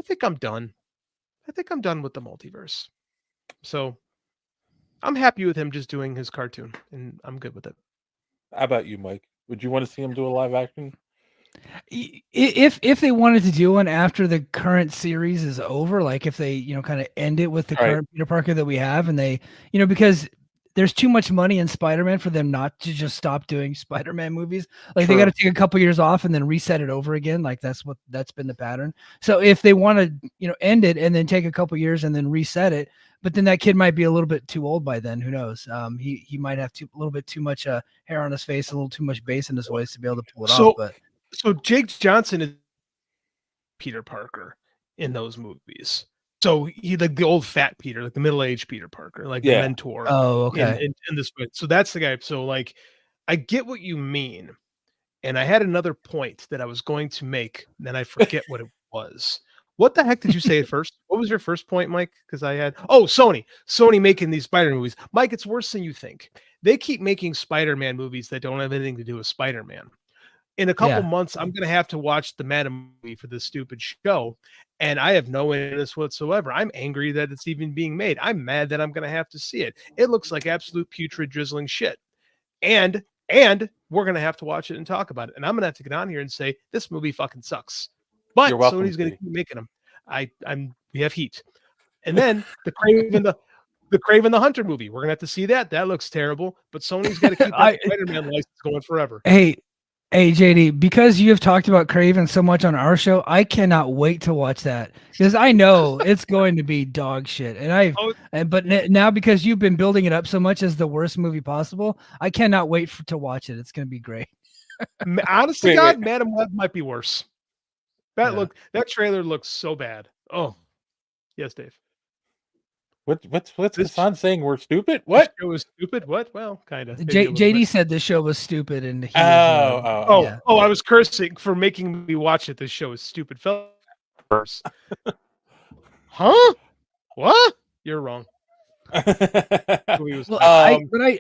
think I'm done. I think I'm done with the multiverse. So I'm happy with him just doing his cartoon, and I'm good with it. How about you, Mike? Would you want to see him do a live action? If they wanted to do one after the current series is over, like if they kind of end it with the current Peter Parker that we have, and they because there's too much money in Spider-Man for them not to just stop doing Spider-Man movies. Like, they got to take a couple years off and then reset it over again. Like, that's been the pattern. So if they want to, end it and then take a couple years and then reset it, but then that kid might be a little bit too old by then. Who knows? He might have a little bit too much hair on his face, a little too much bass in his voice to be able to pull it off. But so Jake Johnson is Peter Parker in those movies. So he like the old fat Peter, like the middle-aged Peter Parker, like the mentor. Oh, okay. In this way. So that's the guy. So like, I get what you mean. And I had another point that I was going to make, and then I forget what it was. What the heck did you say at first? What was your first point, Mike? Because I had Sony making these Spider movies. Mike, it's worse than you think. They keep making Spider-Man movies that don't have anything to do with Spider-Man. In a couple months, I'm going to have to watch the Madam movie for this stupid show, and I have no interest whatsoever. I'm angry that it's even being made. I'm mad that I'm going to have to see it. It looks like absolute putrid, drizzling shit. And we're going to have to watch it and talk about it. And I'm going to have to get on here and say, this movie fucking sucks. But Sony's going to keep making them. We have heat. And then the Craven the Hunter movie. We're going to have to see that. That looks terrible. But Sony's got to keep that Spider-Man license going forever. Hey, JD, because you have talked about Craven so much on our show, I cannot wait to watch that because I know it's going to be dog shit. But now because you've been building it up so much as the worst movie possible, I cannot wait to watch it. It's going to be great. Honest to God, Madam Web might be worse. That trailer looks so bad. Oh, yes, Dave. What's Hassan saying? We're stupid? What? It was stupid? What? Well, kind of. JD said this show was stupid, and I was cursing for making me watch it. This show is stupid. Huh? What? You're wrong. Well,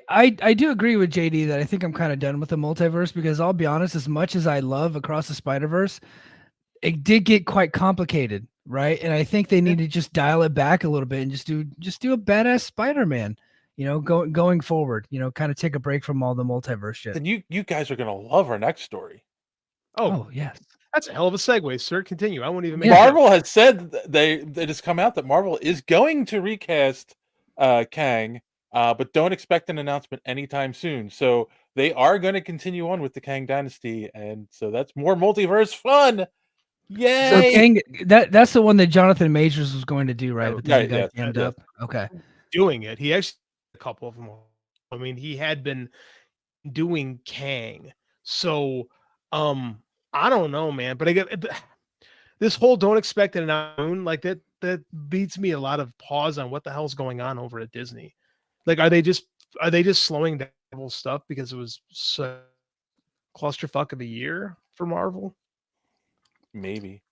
I do agree with JD that I think I'm kind of done with the multiverse because I'll be honest, as much as I love Across the Spider-Verse, it did get quite complicated. Right. And I think they need to just dial it back a little bit and just do a badass Spider-Man, going forward, kind of take a break from all the multiverse shit. Then you guys are going to love our next story. Oh, yes. That's a hell of a segue, sir. Continue. I won't even make Marvel has said they just come out that Marvel is going to recast Kang, but don't expect an announcement anytime soon. So they are going to continue on with the Kang Dynasty. And so that's more multiverse fun. Yay! So Kang, that's the one that Jonathan Majors was going to do, right? But then he got jammed up. Okay. Doing it. He actually a couple of them. I mean, he had been doing Kang. So I don't know, man. But I get this whole don't expect an announcement like that beats me a lot of pause on what the hell's going on over at Disney. Like, are they just slowing down Marvel stuff because it was so clusterfuck of a year for Marvel? Maybe.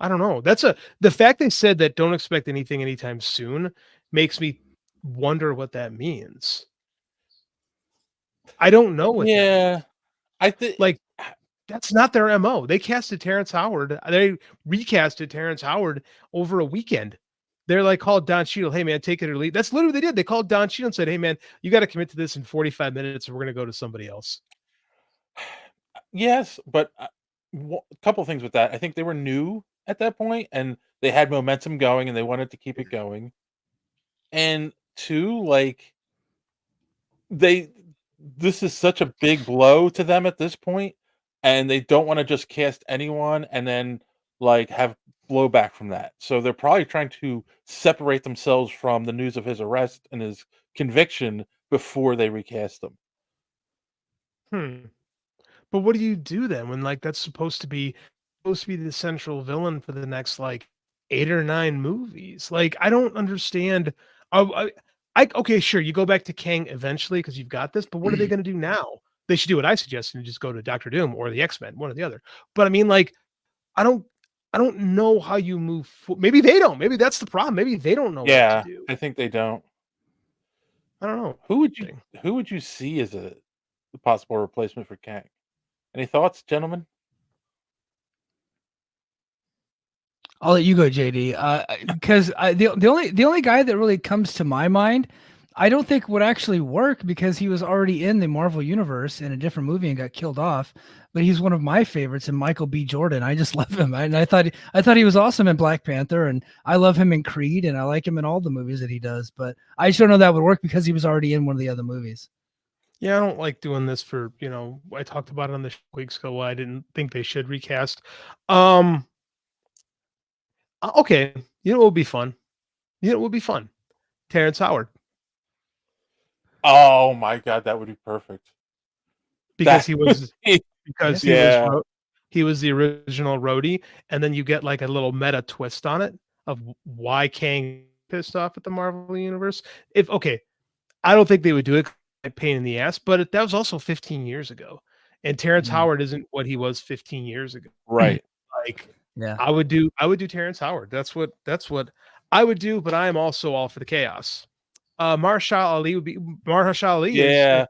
I don't know. The fact they said that don't expect anything anytime soon makes me wonder what that means. I don't know what I think like that's not their MO. They casted Terrence Howard. They recasted Terrence Howard over a weekend. They're like called Don Cheadle, hey man, take it or leave. That's literally what they did. They called Don Cheadle and said, hey man, you got to commit to this in 45 minutes or we're going to go to somebody else. Yes, but a couple of things with that. I think they were new at that point and they had momentum going and they wanted to keep it going. And two, like this is such a big blow to them at this point, and they don't want to just cast anyone and then like have blowback from that. So they're probably trying to separate themselves from the news of his arrest and his conviction before they recast him. But what do you do then when like that's supposed to be the central villain for the next like 8 or 9 movies? Like I don't understand. Okay, sure, you go back to Kang eventually because you've got this, but what are they going to do now? They should do what I suggested and just go to Doctor Doom or the X-Men, one or the other. But I mean, like, I don't know how you move. Maybe they don't. Maybe that's the problem. Maybe they don't know what to do. I think they don't. I don't know. Who would you see as a possible replacement for Kang? Any thoughts, gentlemen? I'll let you go, JD. Because the only guy that really comes to my mind, I don't think would actually work because he was already in the Marvel universe in a different movie and got killed off. But he's one of my favorites, and Michael B. Jordan. I just love him, and I thought he was awesome in Black Panther, and I love him in Creed, and I like him in all the movies that he does. But I just don't know that would work because he was already in one of the other movies. Yeah, I don't like doing this for, I talked about it on the show weeks ago why I didn't think they should recast. Okay, it will be fun. It will be fun. Terrence Howard. Oh my god, that would be perfect. Because That he was yeah. he was the original roadie, and then you get like a little meta twist on it of why Kang pissed off at the Marvel universe. I don't think they would do it, a pain in the ass, but that was also 15 years ago, and Terrence Howard isn't what he was 15 years ago. Right. Like, yeah, I would do Terrence Howard. That's what I would do. But I am also all for the chaos. Marshall Ali would be Marshall Ali. Yeah.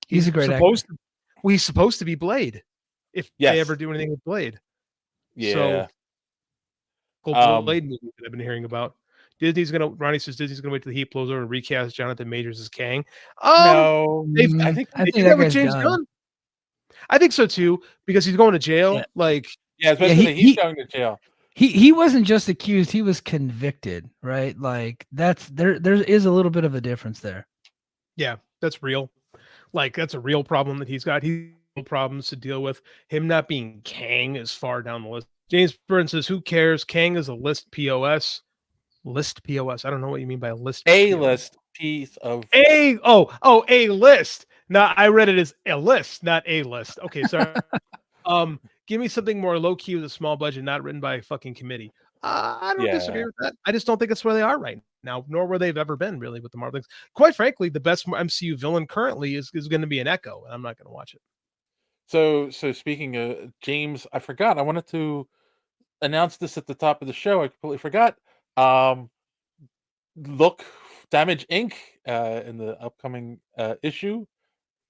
He's a great supposed to, he's supposed to be Blade if Yes. they ever do anything with Blade. Yeah. So, Blade movie that I've been hearing about. Ronnie says Disney's gonna wait till the heat blows over and recast Jonathan Majors as Kang. No, I think that that with guy's James done. Gunn. I think so too, because he's going to jail. Yeah. Like, yeah, especially he's going to jail. He wasn't just accused; he was convicted, right? Like there is a little bit of a difference there. yeah, that's real. Like, that's a real problem that he's got. He's got problems to deal with. Him not being Kang is far down the list. James Burns says, "Who cares? Kang is a list POS." List POS. I don't know what you mean by list. A-list piece of a list. No, I read it as a list, not a list. Okay, sorry. Give me something more low key with a small budget, not written by a fucking committee. I don't disagree with that. I just don't think that's where they are right now, nor where they've ever been really with the Marvel things. Quite frankly, the best MCU villain currently is going to be an Echo, and I'm not going to watch it. So speaking of James, I forgot. I wanted to announce this at the top of the show. I completely forgot. Look, Damage Inc. In the upcoming issue,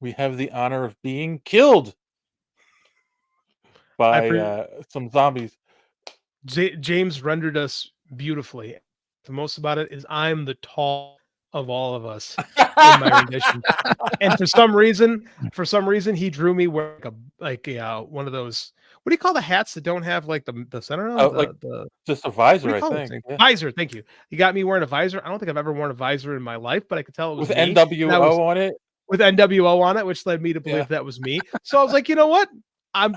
we have the honor of being killed by some zombies. James rendered us beautifully. The most about it is I'm the tall of all of us in my rendition, and for some reason, he drew me wearing like one of those. What do you call the hats that don't have like the center on? Just a visor, I think. Yeah. Visor, thank you. He got me wearing a visor. I don't think I've ever worn a visor in my life, but I could tell it was with me. NWO on it. With NWO on it, which led me to believe that was me. So I was like, you know what? I'm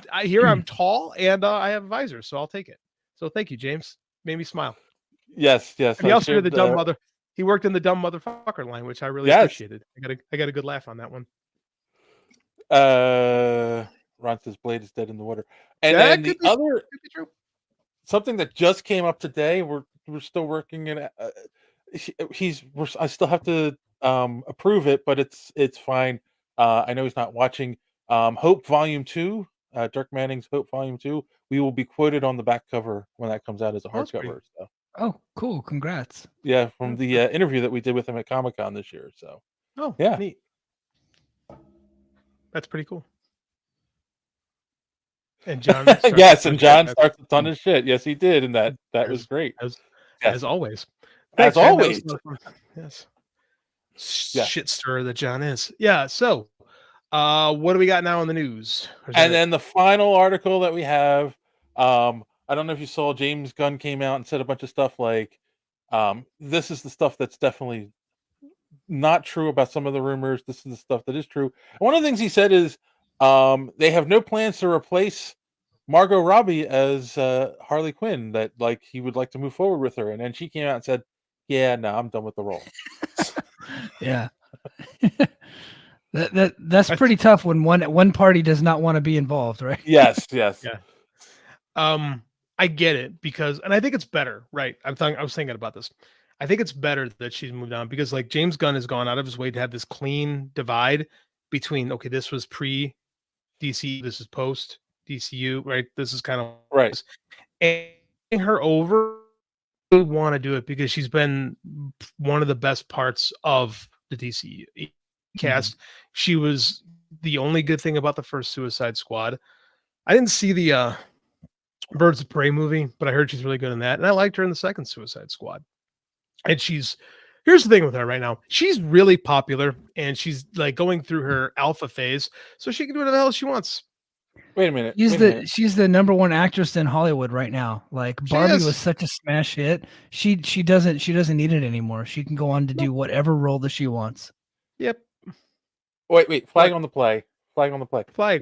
tall and I have a visor, so I'll take it. So thank you, James. Made me smile. Yes. And he also did the dumb mother. He worked in the dumb motherfucker line, which I really appreciated. I got a good laugh on that one. Ron says Blade is dead in the water. And then the other something that just came up today, we're still working in. I still have to approve it, but it's fine. I know he's not watching. Hope Volume 2, Dirk Manning's Hope Volume 2. We will be quoted on the back cover when that comes out as a hardcover. So. Oh, cool! Congrats. Yeah, from the interview that we did with him at Comic-Con this year. So. Oh, yeah, neat. That's pretty cool. And John, John starts a ton of shit. Yes, he did, and that was great. As always. As always. Yes. Shit stirrer that John is. Yeah. So, what do we got now in the news? And then the final article that we have, I don't know if you saw, James Gunn came out and said a bunch of stuff like, this is the stuff that's definitely not true about some of the rumors. This is the stuff that is true. And one of the things he said is they have no plans to replace Margot Robbie as Harley Quinn, that like he would like to move forward with her. And then she came out and said, yeah, no, I'm done with the role. Yeah. That's pretty tough when one party does not want to be involved, right? Yes. Yeah. I get it because, and I think it's better, right? I was thinking about this. I think it's better that she's moved on because like James Gunn has gone out of his way to have this clean divide between, okay, this was pre DC, this is post DCU, right? This is kind of right. And her over, I want to do it because she's been one of the best parts of the DCU cast. Mm-hmm. She was the only good thing about the first Suicide Squad. I didn't see the Birds of Prey movie, but I heard she's really good in that. And I liked her in the second Suicide Squad. And here's the thing with her right now. She's really popular and she's like going through her alpha phase. So she can do whatever the hell she wants. Wait a minute. She's the number one actress in Hollywood right now. Like Barbie was such a smash hit. She doesn't need it anymore. She can go on to do whatever role that she wants. Yep. Wait. Flag on the play. Flag.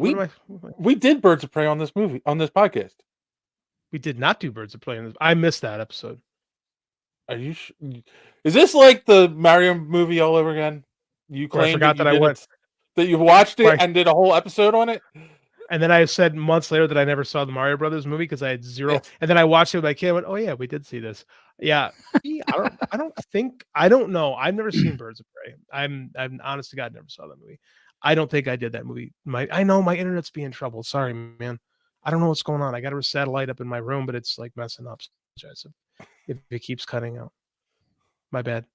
We did Birds of Prey on this podcast. We did not do Birds of Prey. I missed that episode. Are you? Is this like the Mario movie all over again? You Where I claimed forgot that that I you went. that you watched it Right. and did a whole episode on it. And then I said months later that I never saw the Mario Brothers movie because I had zero. Yeah. And then I watched it with my kid. I went, "Oh yeah, we did see this." Yeah, I don't know. I've never seen Birds of Prey. I'm honest to God, never saw that movie. I don't think I did that movie. I know my internet's being trouble. Sorry, man. I don't know what's going on. I got a satellite up in my room, but it's like messing up. If it keeps cutting out, my bad.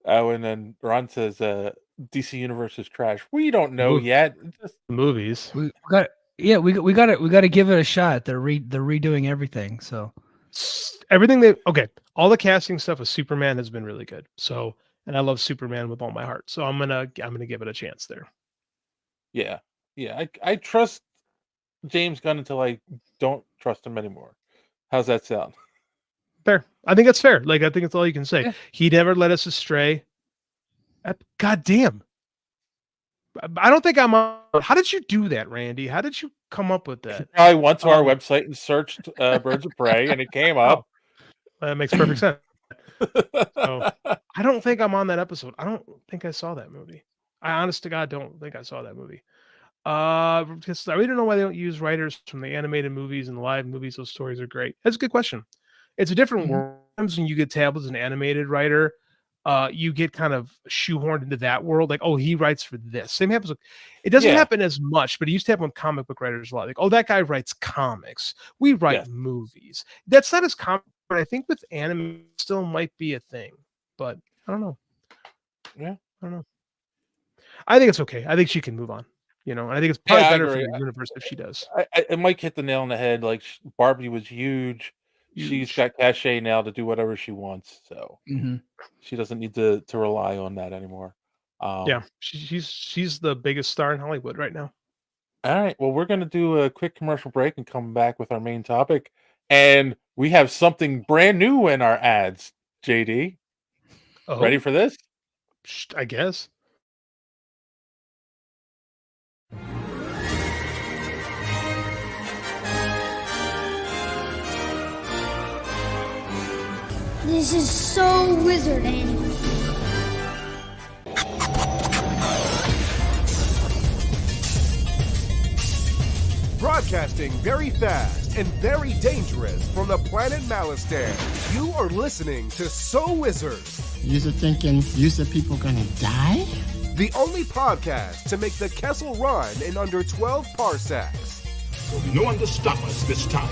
Oh, and then Ron says DC Universe is trash. We don't know Ooh. yet. Movies. We got to give it a shot. They're redoing everything. So everything all the casting stuff with Superman has been really good. So, and I love Superman with all my heart. So I'm gonna give it a chance there. Yeah. I trust James Gunn until I don't trust him anymore. How's that sound? Fair. I think that's fair. Like, I think that's all you can say. Yeah. He never led us astray. God damn. I don't think I'm on. How did you do that, Randy? How did you come up with that? I went to our website and searched Birds of Prey, and it came up. That makes perfect sense. So, I don't think I'm on that episode. I don't think I saw that movie. I honest to God don't think I saw that movie. Because I really don't know why they don't use writers from the animated movies and the live movies. Those stories are great. That's a good question. It's a different world. Sometimes when you get tabbed as an animated writer, you get kind of shoehorned into that world. Like, oh, he writes for this. Same happens with, it doesn't happen as much, but it used to happen with comic book writers a lot. Like, oh, that guy writes comics. We write movies. That's not as common, but I think with anime it still might be a thing. But I don't know. Yeah. I don't know. I think it's okay. I think she can move on. And I think it's probably better for the universe if she does. Mike hit the nail on the head. Like, Barbie was huge. She's got cachet now to do whatever she wants. So she doesn't need to rely on that anymore. Yeah, she's the biggest star in Hollywood right now. All right. Well, we're going to do a quick commercial break and come back with our main topic. And we have something brand new in our ads, JD. Oh, ready for this? I guess. This is so wizarding. Broadcasting very fast and very dangerous from the planet Malistan. You are listening to So Wizard. You're thinking people gonna die? The only podcast to make the Kessel run in under 12 parsecs. There'll be no one to stop us this time.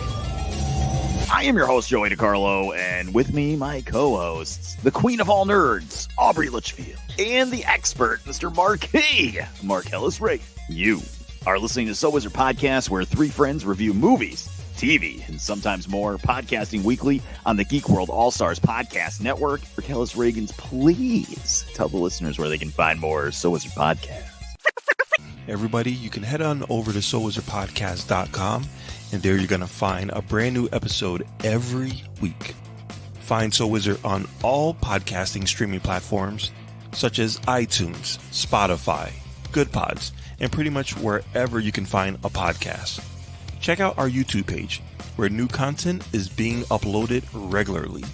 I am your host, Joey DiCarlo, and with me, my co-hosts, the queen of all nerds, Aubrey Litchfield, and the expert, Mr. Marquis, Marcellus Ray. You are listening to So Wizard Podcast, where three friends review movies, TV, and sometimes more, podcasting weekly on the Geek World All-Stars Podcast Network. Marcellus Reagans, please tell the listeners where they can find more So Wizard Podcasts. Everybody, you can head on over to SoWizardPodcast.com, and there you're going to find a brand new episode every week. Find So Wizard on all podcasting streaming platforms, such as iTunes, Spotify, Good Pods, and pretty much wherever you can find a podcast. Check out our YouTube page, where new content is being uploaded regularly.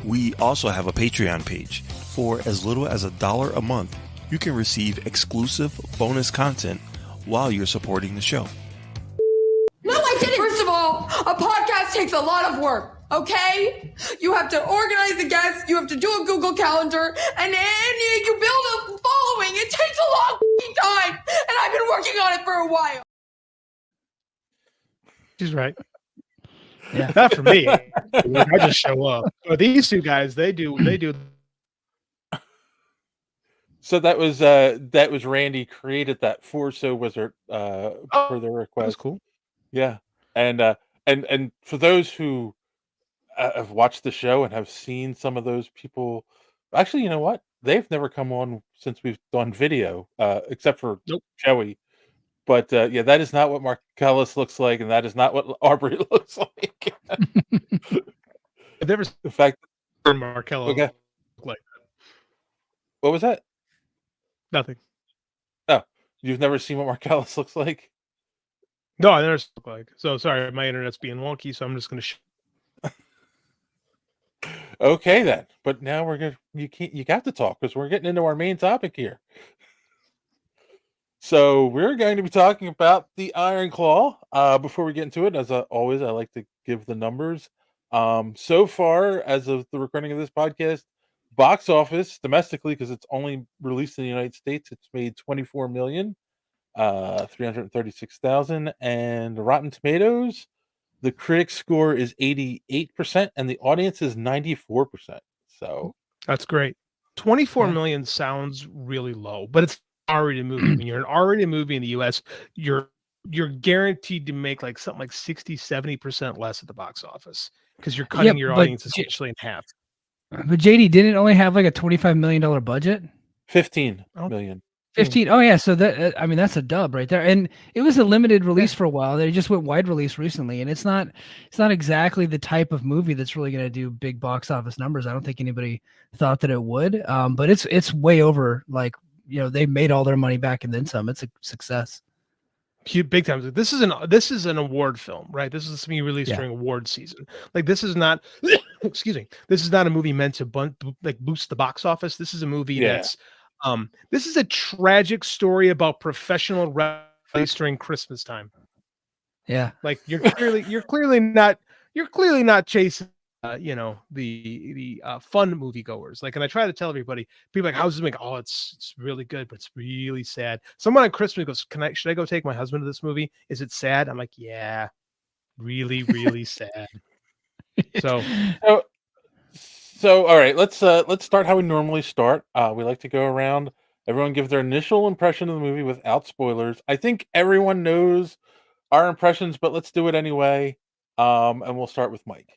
We also have a Patreon page. For as little as $1 a month, you can receive exclusive bonus content while you're supporting the show. No, I didn't. First of all, a podcast takes a lot of work, okay? You have to organize the guests, you have to do a Google Calendar, and then you build a following. It takes a long time, and I've been working on it for a while. She's right. Yeah, not for me. I just show up. But these two guys, they do. So that was Randy created that for So Wizard for their request. That's cool. Yeah, and for those who have watched the show and have seen some of those people, actually, you know what? They've never come on since we've done video, except for Joey. But yeah, that is not what Marcellus looks like, and that is not what Aubrey looks like. I've never seen the fact Marcellus okay. like that. What was that? Nothing. Oh, you've never seen what Marcellus looks like? No, I never look like. So sorry, my internet's being wonky, so I'm just going to. Okay then, but now you got to talk because we're getting into our main topic here. So we're going to be talking about the Iron Claw. Before we get into it, as always, I like to give the numbers. So far, as of the recording of this podcast, box office domestically, because it's only released in the United States, it's made 24 million, 336,000, and Rotten Tomatoes, the critic score is 88%, and the audience is 94%. So that's great. 24 Yeah. million sounds really low, but it's an R-rated movie. When you're an R-rated movie in the US, you're guaranteed to make like something like 60-70% less at the box office because you're cutting your audience essentially in half. But JD didn't it only have like a $25 million budget. 15 million. 15. Oh yeah, so that I mean that's a dub right there. And it was a limited release for a while. They just went wide release recently, and it's not exactly the type of movie that's really going to do big box office numbers. I don't think anybody thought that it would. But it's way over. Like they made all their money back and then some. It's a success. Big time. This is an award film, right? This is something released during award season. Like this is not excuse me. This is not a movie meant to boost the box office. This is a movie that's this is a tragic story about professional wrestlers during Christmas time. Yeah. Like you're clearly not chasing the fun moviegoers. Like, and I try to tell everybody, people like, how's this make? Oh, it's really good, but it's really sad. Someone on Christmas goes, should I go take my husband to this movie? Is it sad? I'm like, yeah, really, really sad. So all right, let's start how we normally start. We like to go around, everyone give their initial impression of the movie without spoilers. I think everyone knows our impressions, but let's do it anyway. And we'll start with Mike.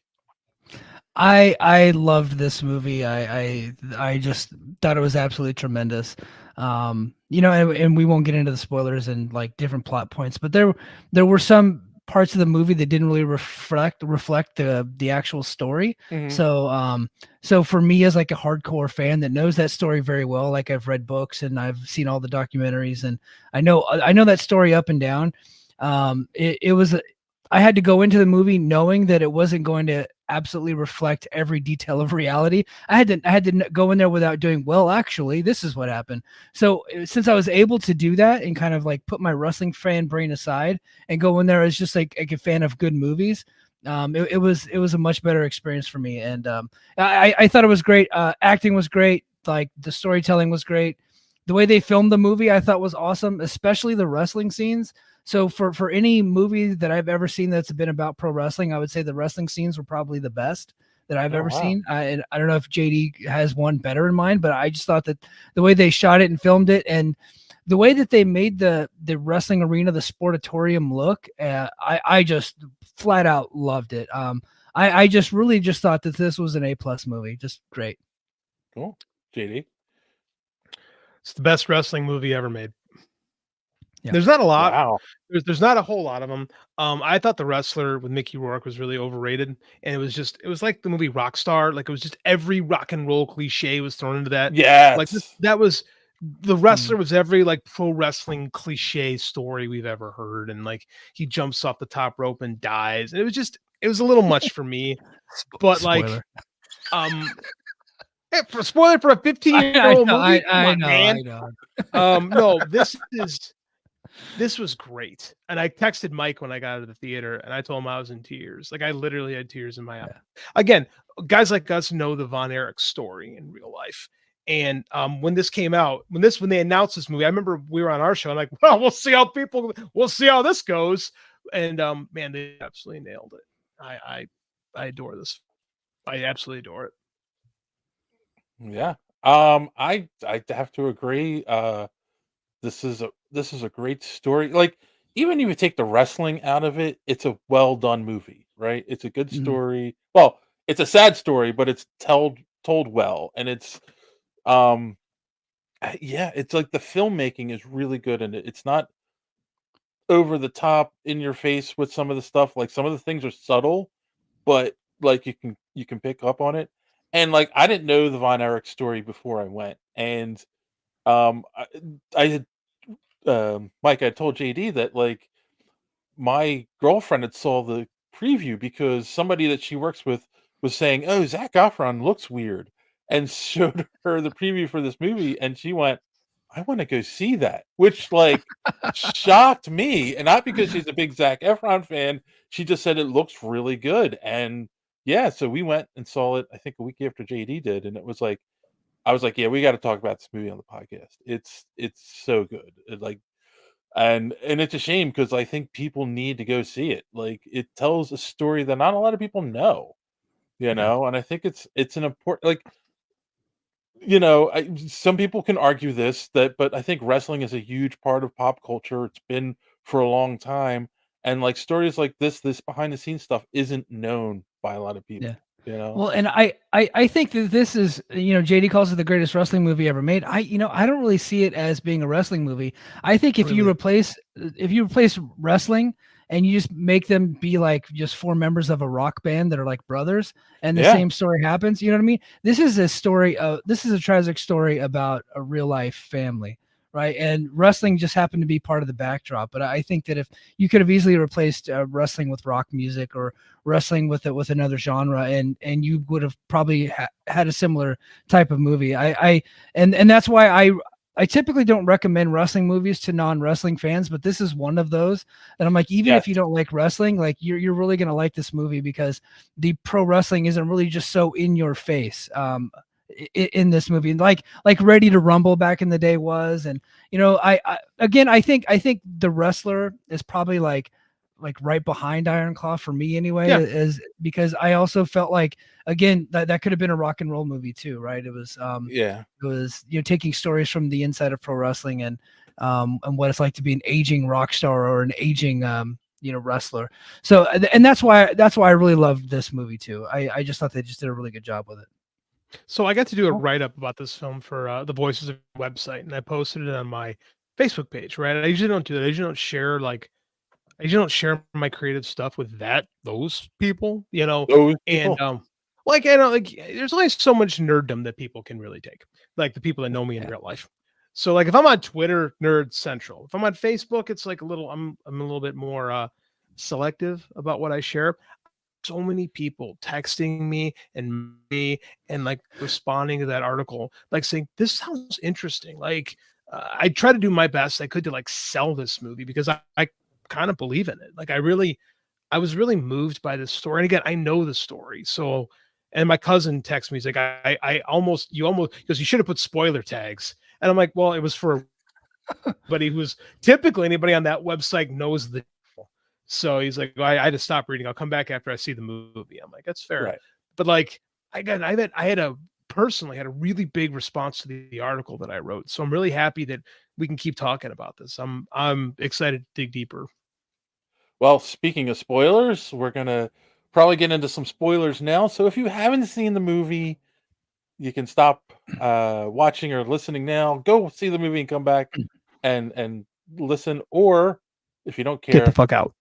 I loved this movie. I just thought it was absolutely tremendous. And we won't get into the spoilers and like different plot points, but there were some parts of the movie that didn't really reflect the actual story. Mhm. So for me as like a hardcore fan that knows that story very well, like I've read books and I've seen all the documentaries and I know that story up and down. I had to go into the movie knowing that it wasn't going to absolutely reflect every detail of reality. I had to go in there without doing, well, actually, this is what happened. So since I was able to do that and kind of like put my wrestling fan brain aside and go in there as just like a fan of good movies, it was a much better experience for me. And I thought it was great. Acting was great. Like the storytelling was great. The way they filmed the movie, I thought was awesome, especially the wrestling scenes. So for any movie that I've ever seen that's been about pro wrestling, I would say the wrestling scenes were probably the best that I've ever seen. And I don't know if JD has one better in mind, but I just thought that the way they shot it and filmed it and the way that they made the wrestling arena, the sportatorium look, I just flat out loved it. I just really just thought that this was an A+ movie. Just great. Cool. JD. It's the best wrestling movie ever made. Yeah. There's not a lot. Wow. There's not a whole lot of them. I thought The Wrestler with Mickey Rourke was really overrated, and it was like the movie Rockstar. Like it was just every rock and roll cliche was thrown into that. Yes. Like that was The Wrestler was every like pro wrestling cliche story we've ever heard, and like he jumps off the top rope and dies, and it was a little much for me. But Spoiler. for spoiler for a 15-year-old movie, I know. no, this was great. And I texted Mike when I got out of the theater and I told him I was in tears. Like I literally had tears in my eye. Again, guys like us know the Von Erich story in real life. And when this came out, when they announced this movie, I remember we were on our show and like, well, we'll see how this goes. And man, they absolutely nailed it. I adore this. I absolutely adore it. Yeah. I have to agree. This is a great story. Like even if you take the wrestling out of it, it's a well done movie, right? It's a good story. Well, it's a sad story, but it's told well, and it's it's like the filmmaking is really good, and it's not over the top in your face with some of the stuff. Like some of the things are subtle, but like you can pick up on it. And like I didn't know the Von Erich story before I went, and I had Mike, I told JD that like my girlfriend had saw the preview because somebody that she works with was saying, "Oh, Zac Efron looks weird," and showed her the preview for this movie, and she went, "I want to go see that," which like shocked me, and not because she's a big Zac Efron fan. She just said it looks really good, and yeah, so we went and saw it. I think a week after JD did, and it was like, I was like, "Yeah, we got to talk about this movie on the podcast. It's so good." Like, and it's a shame because I think people need to go see it. Like, it tells a story that not a lot of people know, you know, and I think it's an important, like, you know, some people can argue this, but I think wrestling is a huge part of pop culture. It's been for a long time, and like stories like this behind the scenes stuff isn't known by a lot of people. Yeah. You know. Well, and I think that this is, JD calls it the greatest wrestling movie ever made. I don't really see it as being a wrestling movie. I think if you replace wrestling and you just make them be like just four members of a rock band that are like brothers, and the same story happens, you know what I mean? This is a tragic story about a real life family, right? And wrestling just happened to be part of the backdrop. But I think that if you could have easily replaced wrestling with rock music or wrestling with another genre, and you would have probably had a similar type of movie. And that's why I typically don't recommend wrestling movies to non-wrestling fans, but this is one of those that I'm like, even if you don't like wrestling, like you're really going to like this movie because the pro wrestling isn't really just so in your face. In this movie, like Ready to Rumble back in the day was, and I think The Wrestler is probably like right behind Iron Claw for me anyway, is because I also felt like, again, that could have been a rock and roll movie too, right? It was it was taking stories from the inside of pro wrestling and what it's like to be an aging rock star or an aging wrestler. So and that's why I really loved this movie too. I just thought they just did a really good job with it. So I got to do a write-up about this film for the Voices of website, and I posted it on my Facebook page, right? I usually don't do that. I usually don't share my creative stuff with those people, there's only so much nerddom that people can really take, like the people that know me in real life. So like if I'm on Twitter, Nerd Central. If I'm on Facebook, it's like I'm a little bit more selective about what I share. So many people texting me and like responding to that article, like saying, "This sounds interesting." Like I try to do my best I could to like sell this movie because I kind of believe in it. Like I was really moved by this story. And again, I know the story. So, and my cousin texts me, he's like, because you should have put spoiler tags. And I'm like, well, it was for anybody who's typically anybody on that website knows the. So he's like, well, I had to stop reading. I'll come back after I see the movie. I'm like, that's fair. Right. But like, I personally had a really big response to the article that I wrote. So I'm really happy that we can keep talking about this. I'm excited to dig deeper. Well, speaking of spoilers, we're going to probably get into some spoilers now. So if you haven't seen the movie, you can stop watching or listening now. Go see the movie and come back and listen. Or if you don't care, get the fuck out.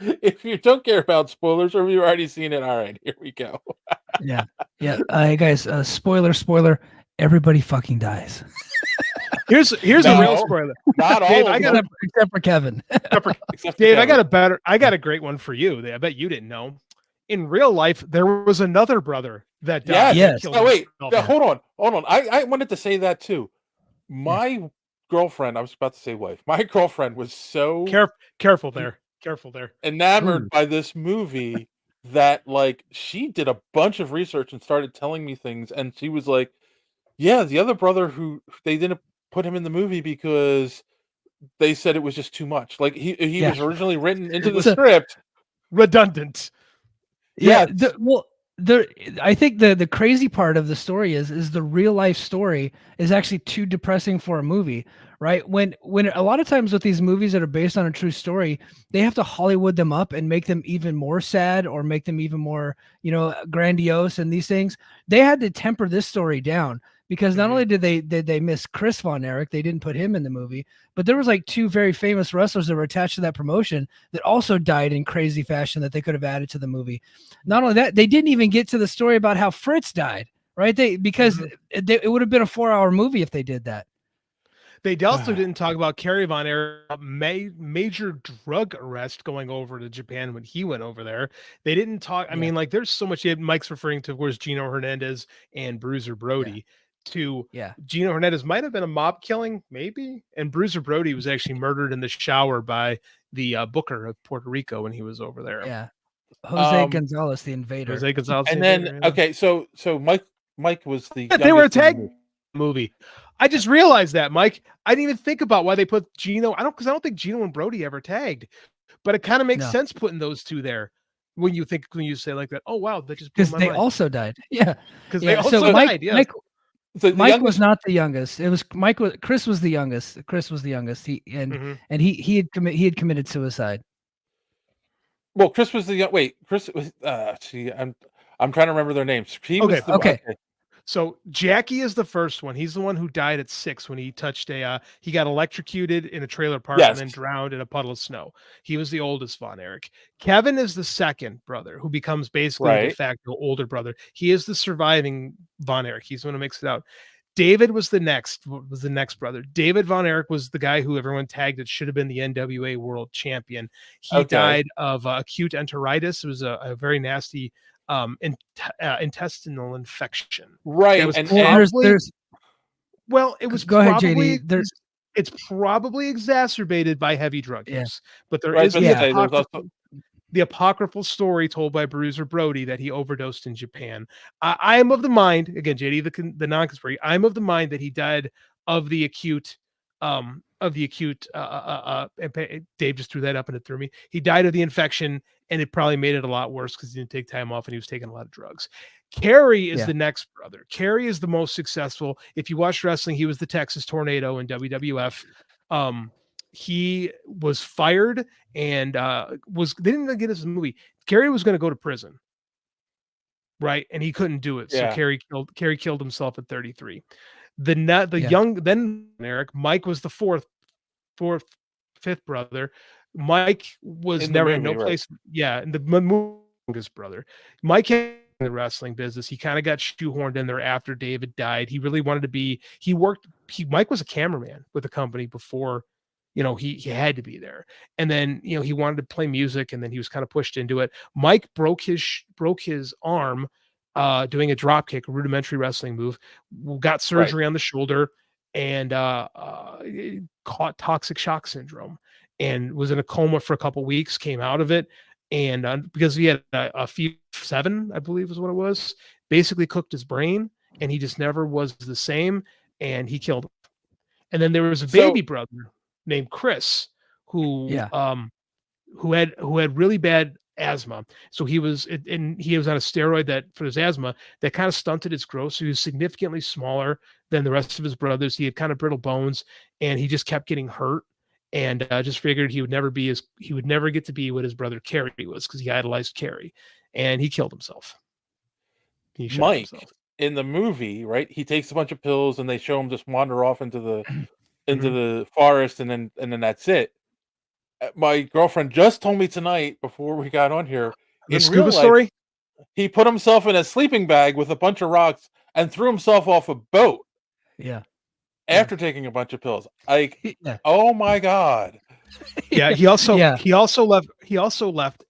If you don't care about spoilers or you've already seen it, all right, here we go. Yeah. Guys, spoiler. Everybody fucking dies. Here's a real spoiler. Not all Dave, of them. Except for Kevin. Dave, I got a great one for you. I bet you didn't know. In real life, there was another brother that died. Yes. Oh wait, hold on. I wanted to say that too. My girlfriend, I was about to say wife. My girlfriend was so careful there. Enamored by this movie that like she did a bunch of research and started telling me things, and she was like, yeah, the other brother who they didn't put him in the movie because they said it was just too much. Like he was originally written into the script. Redundant. Yeah. I think the crazy part of the story is the real life story is actually too depressing for a movie, right? When a lot of times with these movies that are based on a true story, they have to Hollywood them up and make them even more sad or make them even more, grandiose and these things. They had to temper this story down because not only did they miss Chris Von Erich, they didn't put him in the movie, but there was like two very famous wrestlers that were attached to that promotion that also died in crazy fashion that they could have added to the movie. Not only that, they didn't even get to the story about how Fritz died, right? Because it would have been a 4-hour movie if they did that. They also didn't talk about Kerry Von Erich, major drug arrest going over to Japan when he went over there. They didn't talk. I mean, like, there's so much. Mike's referring to, of course, Gino Hernandez and Bruiser Brody. Gino Hernandez might have been a mob killing, maybe, and Bruiser Brody was actually murdered in the shower by the Booker of Puerto Rico when he was over there. Yeah, Jose Gonzalez, the Invader. Jose Gonzalez, and the then Invader, yeah. okay, so Mike was the they were a youngest in the tag movie. movie. I just realized that, Mike. I didn't even think about why they put Gino. I don't think Gino and Brody ever tagged, but it kind of makes sense putting those two there when you say like that. Oh wow, that just blew Because my they mind. also died. Yeah, because they also died. Yeah. Mike was not the youngest. It was Chris was the youngest. Chris was the youngest. He had committed suicide. Well, Chris was the wait. Chris was. I'm trying to remember their names. He was the, okay. So Jackie is the first one. He's the one who died at 6 when he touched he got electrocuted in a trailer park and then drowned in a puddle of snow. He was the oldest Von Erich. Kevin is the second brother who becomes basically the de facto older brother. He is the surviving Von Erich. He's the one who makes it out. David was the next brother. David Von Erich was the guy who everyone tagged it should have been the NWA world champion. He died of acute enteritis. It was a very nasty intestinal infection. Right. It was and it was go ahead, JD. It's probably exacerbated by heavy drug use, but there is the apocryphal story told by Bruiser Brody that he overdosed in Japan. I am of the mind, again, JD, the non-conspiracy, I'm of the mind that he died of the acute Dave just threw that up and it threw me. He died of the infection, and it probably made it a lot worse because he didn't take time off and he was taking a lot of drugs. Kerry is the next brother. Kerry is the most successful. If you watch wrestling, he was the Texas Tornado in WWF. He was fired and they didn't even get us a movie. Kerry was going to go to prison, right? And he couldn't do it. So Kerry killed himself at 33. Young then Eric, Mike was the fifth brother. Mike was never in no place. Yeah, and the youngest brother. Mike had in the wrestling business. He kind of got shoehorned in there after David died. He really wanted to be. Mike was a cameraman with the company before. He had to be there. And then, he wanted to play music, and then he was kind of pushed into it. Mike broke his arm doing a drop kick, a rudimentary wrestling move, got surgery on the shoulder, and caught toxic shock syndrome and was in a coma for a couple weeks, came out of it. And because he had a fever 7, I believe is what it was, basically cooked his brain, and he just never was the same, and he killed him. And then there was a baby brother named Chris who had really bad asthma. So he was on a steroid that for his asthma that kind of stunted his growth. So he was significantly smaller than the rest of his brothers. He had kind of brittle bones, and he just kept getting hurt. And just figured he would never get to be what his brother Kerry was, because he idolized Kerry, and he killed himself. He shot himself. In the movie, right? He takes a bunch of pills, and they show him just wander off into the forest, and then that's it. My girlfriend just told me tonight before we got on here. The scuba story? He put himself in a sleeping bag with a bunch of rocks and threw himself off a boat. Yeah. After taking a bunch of pills. Oh my God. Yeah, he also left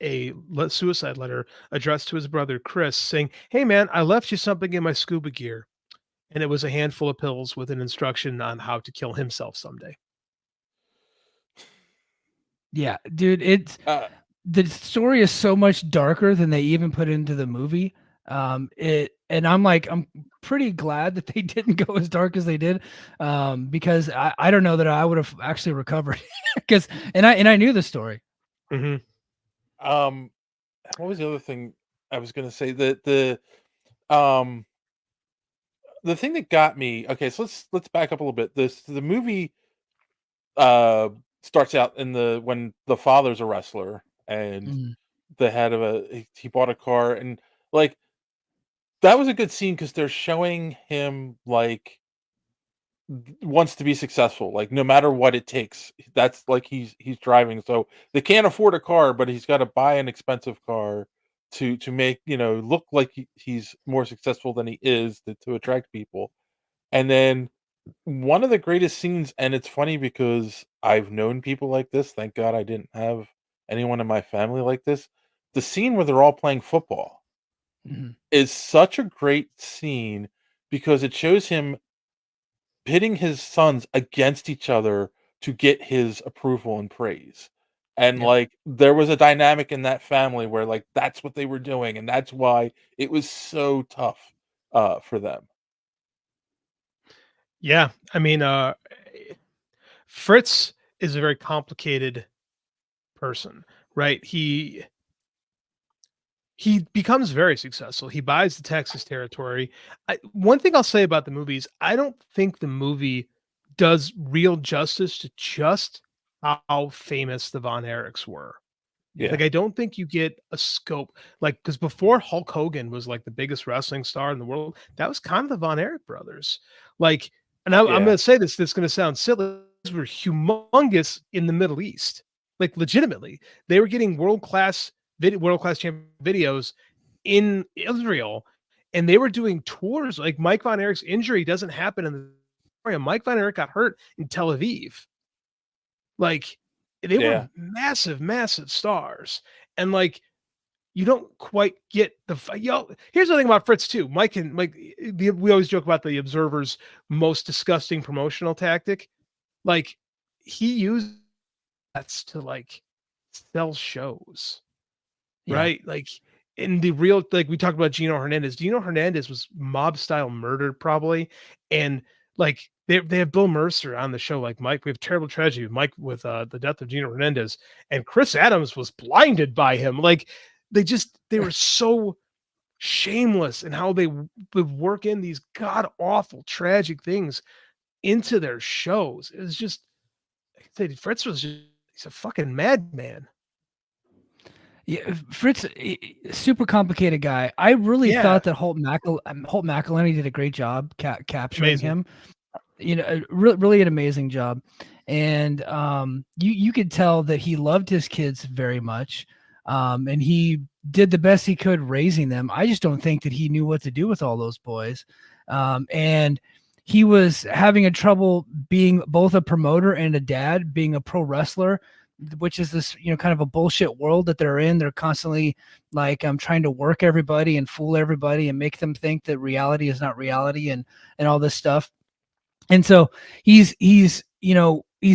a suicide letter addressed to his brother Chris saying, "Hey man, I left you something in my scuba gear." And it was a handful of pills with an instruction on how to kill himself someday. Yeah, dude, the story is so much darker than they even put into the movie. I'm pretty glad that they didn't go as dark as they did, because I don't know that I would have actually recovered because I knew the story. Mm-hmm. What was the other thing I was going to say? The thing that got me. Okay, so let's back up a little bit. The movie starts out when the father's a wrestler, and the head of he bought a car, and like that was a good scene because they're showing him like wants to be successful, like no matter what it takes. That's like he's driving, so they can't afford a car, but he's got to buy an expensive car to make look like he's more successful than he is to attract people. And then one of the greatest scenes, and it's funny because I've known people like this. Thank God I didn't have anyone in my family like this. The scene where they're all playing football Mhm. is such a great scene because it shows him pitting his sons against each other to get his approval and praise. And Yep. like there was a dynamic in that family where like that's what they were doing, and that's why it was so tough for them. Yeah, I mean, Fritz is a very complicated person, right? He becomes very successful. He buys the Texas territory. One thing I'll say about the movies, I don't think the movie does real justice to just how famous the Von Erichs were. Yeah. Like, I don't think you get a scope, like, because before Hulk Hogan was like the biggest wrestling star in the world, that was kind of the Von Erich brothers. Like, and I'm Yeah. going to say this, that's going to sound silly. These were humongous in the Middle East. Like, legitimately, they were getting world-class champion videos in Israel, and they were doing tours. Like, Mike Von Erich's injury doesn't happen in the area. Mike Von Erich got hurt in Tel Aviv. Like, they Yeah. were massive, massive stars. And like, you don't quite get the here's the thing about Fritz too. We always joke about the Observer's most disgusting promotional tactic. Like, he used that to like sell shows. Yeah. Right? Like, in the real, like, we talked about Gino Hernandez. Gino Hernandez was mob style murdered probably, and like they have Bill Mercer on the show. Like, Mike, we have Terrible Tragedy with Mike with the death of Gino Hernandez, and Chris Adams was blinded by him. Like, they were so shameless in how they would work in these god awful tragic things into their shows. It was just, Fritz was just, he's a fucking madman. Yeah, Fritz, super complicated guy. I really Yeah. thought that Holt McElhenney did a great job capturing Amazing. him. You know, really an amazing job. And you could tell that he loved his kids very much. And he did the best he could raising them. I just don't think that he knew what to do with all those boys. And he was having a trouble being both a promoter and a dad, being a pro wrestler, which is this, kind of a bullshit world that they're in. They're constantly like, trying to work everybody and fool everybody and make them think that reality is not reality and all this stuff. And so he's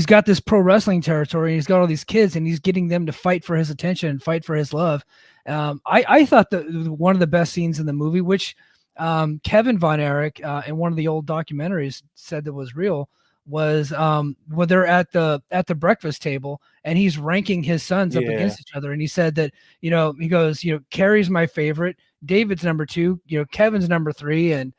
got this pro wrestling territory, and he's got all these kids, and he's getting them to fight for his attention and fight for his love. I thought that one of the best scenes in the movie, which Kevin Von Erich in one of the old documentaries said that was real, was when they're at the breakfast table and he's ranking his sons up against each other. And he said that, he goes, Carrie's my favorite, David's number 2, Kevin's number 3, and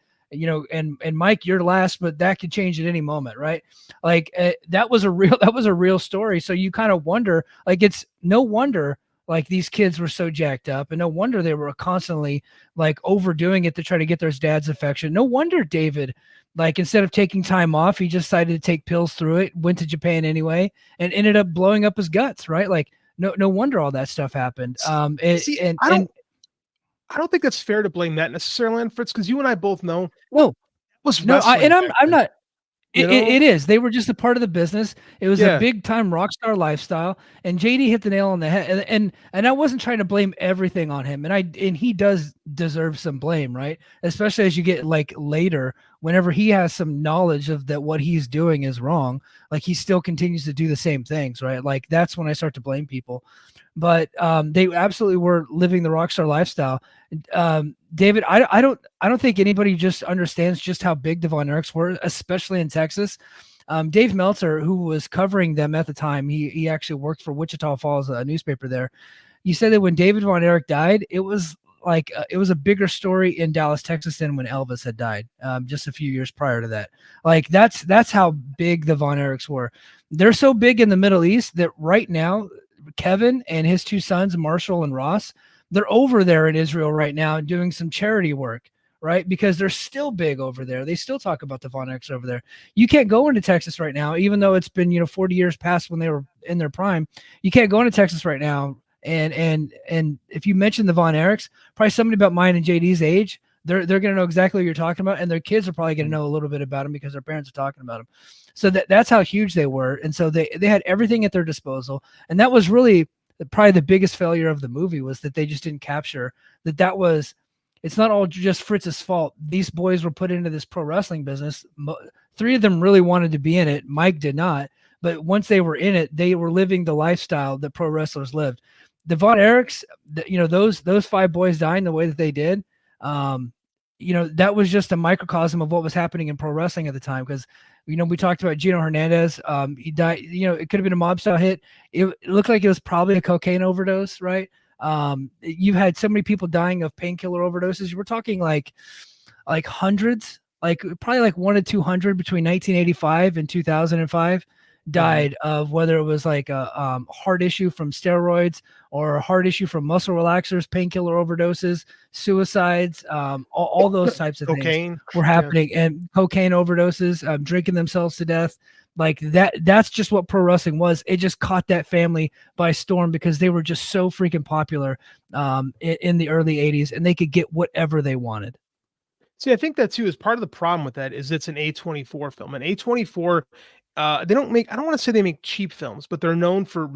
Mike, you're last, but that could change at any moment, right? Like that was a real story. So you kind of wonder, like, it's no wonder like these kids were so jacked up, and no wonder they were constantly like overdoing it to try to get their dad's affection. No wonder David, like, instead of taking time off, he just decided to take pills through it, went to Japan anyway, and ended up blowing up his guts, right? Like, no wonder all that stuff happened. I don't think that's fair to blame that necessarily on Fritz, because you and I both know. No, was no, wrestling I'm back not. then. It is. They were just a part of the business. It was Yeah. a big time rock star lifestyle, and JD hit the nail on the head. And I wasn't trying to blame everything on him, and he does deserve some blame, right? Especially as you get like later, whenever he has some knowledge of that what he's doing is wrong, like he still continues to do the same things, right? Like that's when I start to blame people. But they absolutely were living the rock star lifestyle. David, I don't think anybody just understands just how big the Von Erichs were, especially in Texas. Dave Meltzer, who was covering them at the time, he actually worked for Wichita Falls, a newspaper there. He said that when David Von Erich died, it was like it was a bigger story in Dallas, Texas than when Elvis had died just a few years prior to that. Like that's how big the Von Erichs were. They're so big in the Middle East that right now, Kevin and his 2 sons, Marshall and Ross, they're over there in Israel right now doing some charity work, right? Because they're still big over there. They still talk about the Von Erichs over there. You can't go into Texas right now, even though it's been, 40 years past when they were in their prime. You can't go into Texas right now. And if you mention the Von Erichs, probably somebody about mine and JD's age, they're going to know exactly what you're talking about, and their kids are probably going to know a little bit about them because their parents are talking about them. So that's how huge they were, and so they had everything at their disposal, and that was really probably the biggest failure of the movie, was that they just didn't capture that was. It's not all just Fritz's fault. These boys were put into this pro wrestling business. 3 of them really wanted to be in it. Mike did not. But once they were in it, they were living the lifestyle that pro wrestlers lived. The Von Erichs, those 5 boys dying the way that they did, that was just a microcosm of what was happening in pro wrestling at the time. Because, we talked about Gino Hernandez. He died, it could have been a mob style hit. It looked like it was probably a cocaine overdose, right? You've had so many people dying of painkiller overdoses. We're talking like hundreds, probably like 100 to 200 between 1985 and 2005 died of whether it was like a heart issue from steroids or a heart issue from muscle relaxers, painkiller overdoses, suicides, all those types of cocaine things were happening, and cocaine overdoses, drinking themselves to death. Like that's just what pro wrestling was. It just caught that family by storm because they were just so freaking popular in the early 80s, and they could get whatever they wanted. See, I think that too is part of the problem with that is it's an A24 film. And A24, they don't make, I don't want to say they make cheap films, but they're known for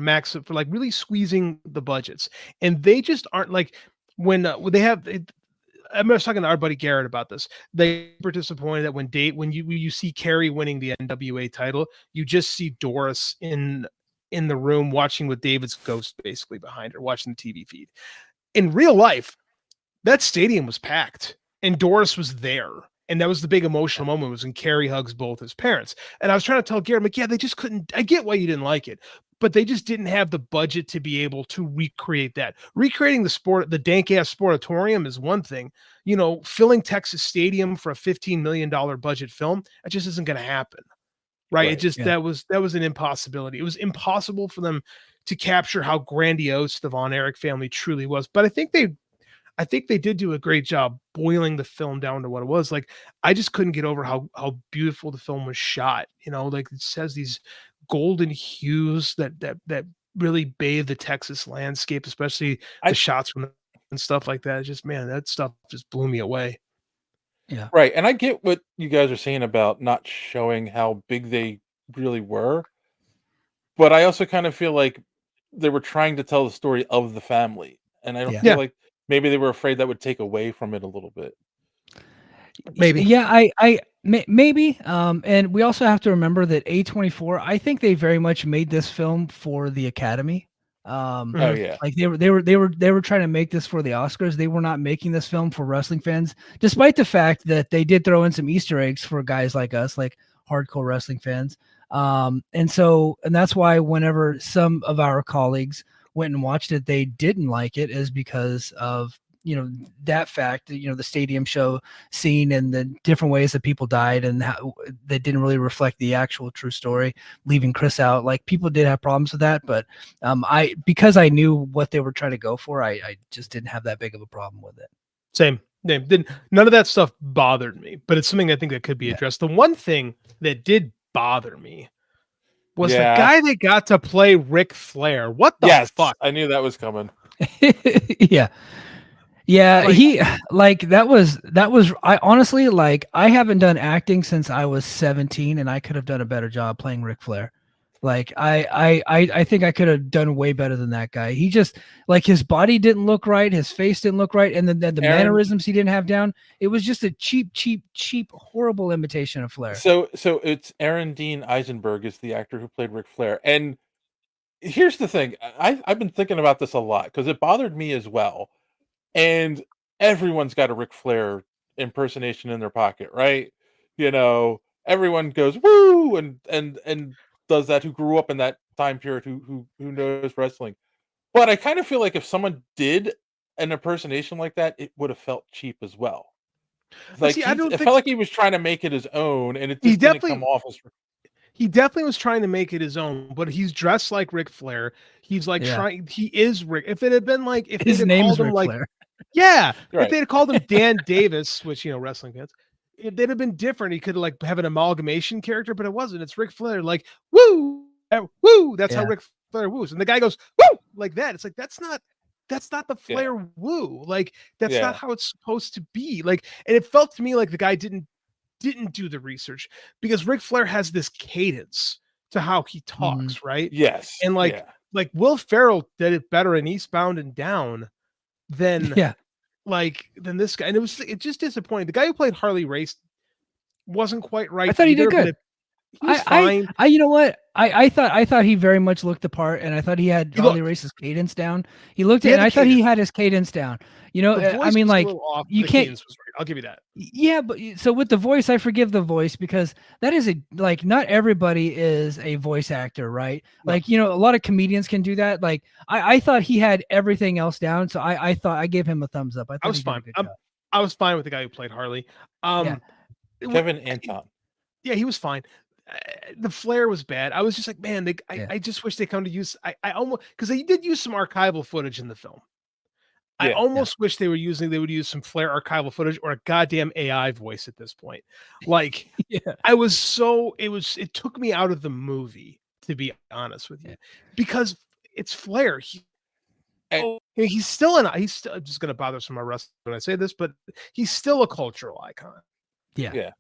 like really squeezing the budgets. And they just aren't like when they have I was talking to our buddy Garrett about this. They were disappointed that when you see Kerry winning the NWA title, you just see Doris in the room watching with David's ghost basically behind her, watching the TV feed. In real life, that stadium was packed and Doris was there. And that was the big emotional moment, was when Kerry hugs both his parents. And I was trying to tell Garrett, I'm like, yeah, they just couldn't. I get why you didn't like it, but they just didn't have the budget to be able to recreate that. Recreating the dank ass sportatorium is one thing. Filling Texas Stadium for a $15 million budget film, that just isn't going to happen. Right. It just, that was an impossibility. It was impossible for them to capture how grandiose the Von Erich family truly was. But I think they did do a great job boiling the film down to what it was. Like, I just couldn't get over how beautiful the film was shot. Like it says these golden hues that really bathe the Texas landscape, especially the shots from and stuff like that. It's just, man, that stuff just blew me away. Yeah. Right. And I get what you guys are saying about not showing how big they really were. But I also kind of feel like they were trying to tell the story of the family. And I don't feel like maybe they were afraid that would take away from it a little bit. Maybe. Yeah, maybe. And we also have to remember that A24, I think they very much made this film for the Academy. Like they were trying to make this for the Oscars. They were not making this film for wrestling fans, despite the fact that they did throw in some Easter eggs for guys like us, like hardcore wrestling fans. And that's why whenever some of our colleagues went and watched it, they didn't like it, is because of that fact, the stadium show scene and the different ways that people died and how that didn't really reflect the actual true story, leaving Chris out. Like, people did have problems with that, but because I knew what they were trying to go for, I just didn't have that big of a problem with it. Same. None of that stuff bothered me, but it's something I think that could be addressed. The one thing that did bother me was the guy that got to play Ric Flair. What the fuck? I knew that was coming. Yeah, that was I honestly, I haven't done acting since I was 17, and I could have done a better job playing Ric Flair. Like, I think I could have done way better than that guy. He just, his body didn't look right, his face didn't look right, and then the mannerisms he didn't have down. It was just a cheap, horrible imitation of Flair. So it's Aaron Dean Eisenberg is the actor who played Ric Flair. And here's the thing. I've been thinking about this a lot because it bothered me as well. And everyone's got a Ric Flair impersonation in their pocket, right? Everyone goes woo and does that, who grew up in that time period, who knows wrestling. But I kind of feel like if someone did an impersonation like that, it would have felt cheap as well. Like, it felt like he was trying to make it his own, and it just didn't come off as. He definitely was trying to make it his own, but he's dressed like Ric Flair. He's trying. He is Rick. If it had been like, if his name is Ric Flair. Yeah, right. If they'd called him Dan Davis, which wrestling fans, they'd have been different. He could have an amalgamation character, but it wasn't. It's Ric Flair, like woo, woo. That's how Ric Flair woos, and the guy goes woo like that. It's like, that's not that's not the Flair woo. Like that's Yeah. not how it's supposed to be. Like, and it felt to me like the guy didn't do the research, because Ric Flair has this cadence to how he talks, right? Yes. And like Will Ferrell did it better in Eastbound and Down than than this guy. And it just disappointing. The guy who played Harley Race wasn't quite right. I thought he did either, good. He was fine. I you know what? I thought he very much looked the part, and I thought he had Harley Race's cadence down. He looked at, and I thought he had his cadence down. You know, I mean, like you can't. I'll give you that. Yeah, but so with the voice, I forgive the voice, because that is not everybody is a voice actor, right? No. Like, you know, a lot of comedians can do that. Like I thought he had everything else down, so I thought I gave him a thumbs up. I was fine. I was fine with the guy who played Harley. Kevin Anton. Yeah, he was fine. The Flair was bad. I was just like, man, I just wish they come to use. I almost, because they did use some archival footage in the film. I almost wish they would use some Flair archival footage or a goddamn AI voice at this point. Like, it took me out of the movie, to be honest with you, because it's Flair. He's still I'm just going to bother some of my wrestlers when I say this, but he's still a cultural icon. Yeah.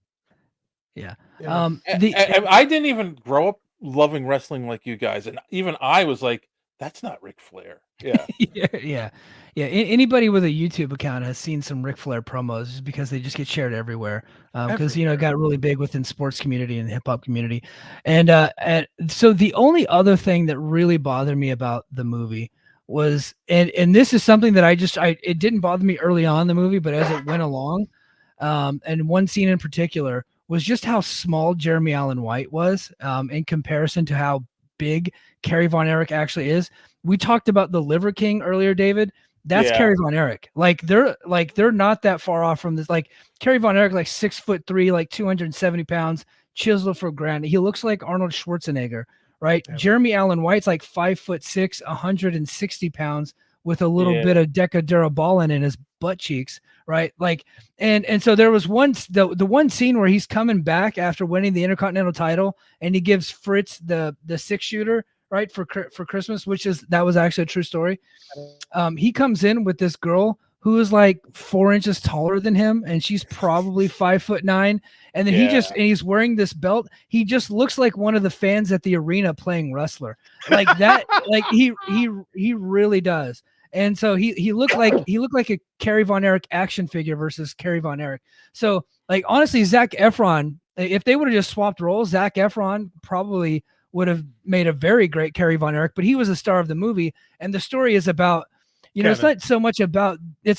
I didn't even grow up loving wrestling like you guys, and even I was like, that's not Ric Flair. Yeah. Anybody with a YouTube account has seen some Ric Flair promos, just because they just get shared everywhere. Because you know, it got really big within sports community and hip hop community, and so the only other thing that really bothered me about the movie was, and this is something that it didn't bother me early on in the movie, but as it went along, and one scene in particular was just how small Jeremy Allen White was, in comparison to how big Kerry Von Erich actually is. We talked about the Liver King earlier, David. That's Kerry Von Erich. Like they're not that far off from this. Like Kerry Von Erich, like 6'3", like 270 pounds, chiseled for granite. He looks like Arnold Schwarzenegger, right? Yeah. Jeremy Allen White's like 5'6", 160 pounds, with a little bit of Decaduraballin in his butt cheeks, right? Like, and so there was the one scene where he's coming back after winning the Intercontinental title, and he gives Fritz the 6-shooter, right, for Christmas, that was actually a true story. He comes in with this girl who is like 4 inches taller than him, and she's probably 5'9", and then he's wearing this belt. He just looks like one of the fans at the arena playing wrestler, like that. Like he really does. And so he looked like a Kerry Von Erich action figure versus Kerry Von Erich. So, like, honestly, Zac Efron, if they would have just swapped roles, Zac Efron probably would have made a very great Kerry Von Erich, but he was the star of the movie. And the story is about, you know, it's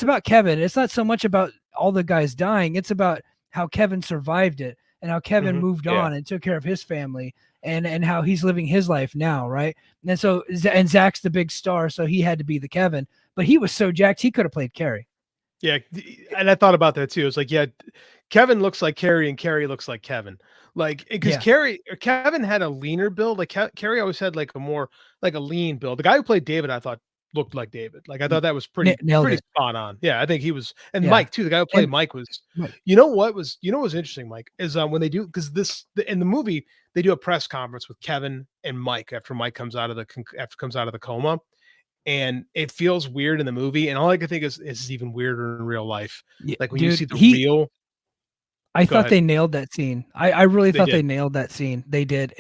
about Kevin. It's not so much about all the guys dying. It's about how Kevin survived it, and how Kevin moved on and took care of his family, and how he's living his life now, right? And so, and Zach's the big star, so he had to be the Kevin, but he was so jacked he could have played Kerry. Yeah, and I thought about that too. It's like, Kevin looks like Kerry, and Kerry looks like Kevin. Like, because Kevin had a leaner build. Like Kerry always had like a lean build. The guy who played David, I thought, looked like David. Like, I thought that was pretty spot on. Yeah, I think he was, and Mike too. The guy who played Mike was. You know what was interesting, Mike, is when they do, because in the movie they do a press conference with Kevin and Mike after Mike comes out of the coma, and it feels weird in the movie, and all I can think is it's even weirder in real life. Like when you see the real. I thought they nailed that scene. I really thought they nailed that scene. They did.